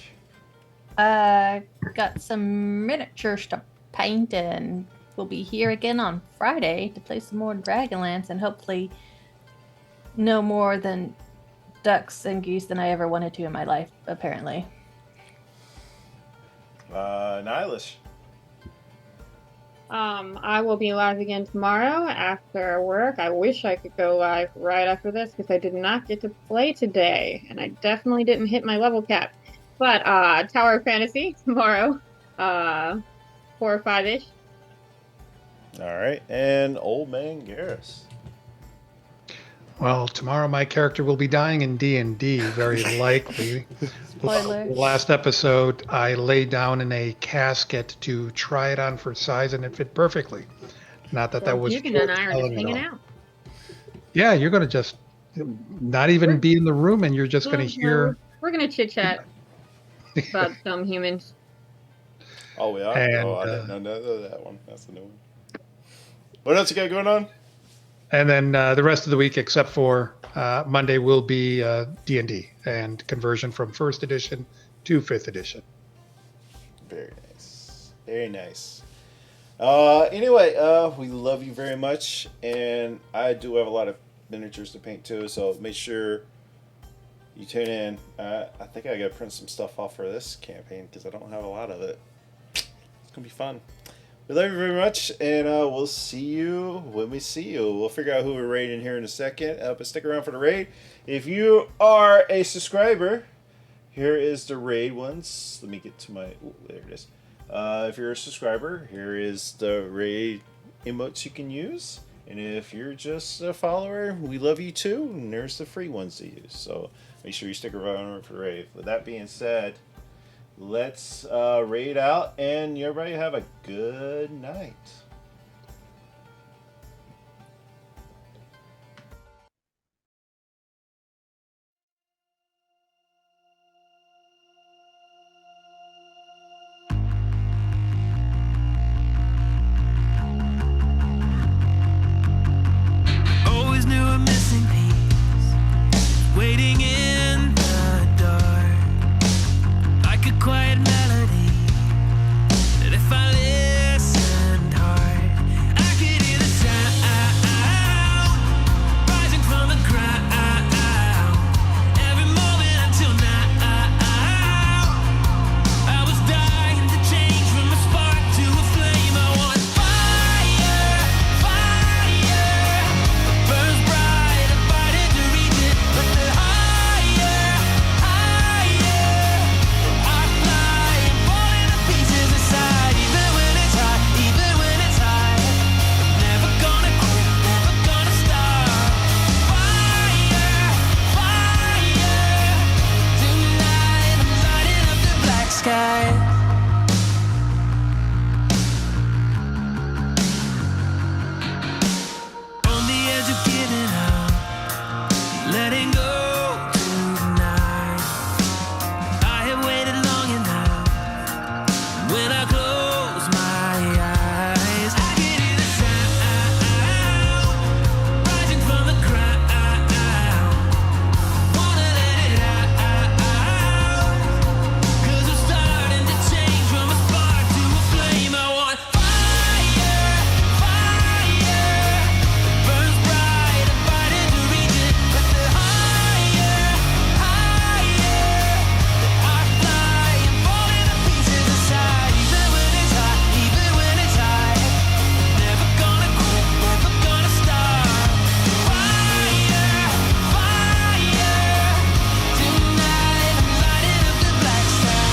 Got some miniatures to paint, and we'll be here again on Friday to play some more Dragonlance and hopefully know more than ducks and geese than I ever wanted to in my life, apparently. Nylish. I will be live again tomorrow after work. I wish I could go live right after this because I did not get to play today, and I definitely didn't hit my level cap. But Tower of Fantasy tomorrow, 4 or 5-ish. All right, and Old Man Garrus. Well, tomorrow my character will be dying in D&D, very likely. Spoiler. Last episode, I lay down in a casket to try it on for size, and it fit perfectly. Not that that was Dugan and I are just foretelling at hanging all. out. Yeah, you're going to just not even be in the room, and you're just going to No, hear. we're gonna chit chat about some humans. Oh, we are? And, I didn't know that one. That's the new one. What else you got going on? And then the rest of the week, except for Monday, will be D&D and conversion from 1st edition to 5th edition. Very nice. Very nice. Anyway, we love you very much, and I do have a lot of miniatures to paint too, so make sure you tune in. I think I gotta print some stuff off for this campaign because I don't have a lot of it. It's gonna be fun. We love you very much, and we'll see you when we see you. We'll figure out who we're raiding here in a second, but stick around for the raid. If you are a subscriber, here is the raid ones. Let me get to my... Ooh, there it is. If you're a subscriber, here is the raid emotes you can use. And if you're just a follower, we love you too. And there's the free ones to use. So make sure you stick around for the raid. With that being said, let's raid out, and everybody have a good night. Always knew a missing piece, waiting in the dark, like a quiet melody. That if I listened hard, I could hear the sound rising from the ground. Every moment until now, I was dying to change from a spark to a flame. I want fire, fire, burns bright, I'm fighting to reach it, but the higher, higher, I fly and falling to pieces inside. Even when it's high, even when it's high, I'm never gonna quit, never gonna stop. Fire, fire, tonight I'm lighting up the black sky. On the edge of giving up, letting go tonight. I have waited long enough. When I close my eyes, I can hear the sound rising from the ground. Wanna let it out, 'cause I'm starting to change from a spark to a flame. I want fire, fire, burns bright, I'm fighting to reach it, but the higher, higher, I fly and falling to pieces inside. Even when it's high, even when it's high, never gonna quit, never gonna stop. Fire, fire, tonight I'm lighting up the black sky.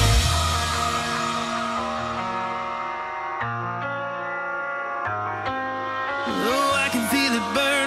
Oh, I can feel it burn.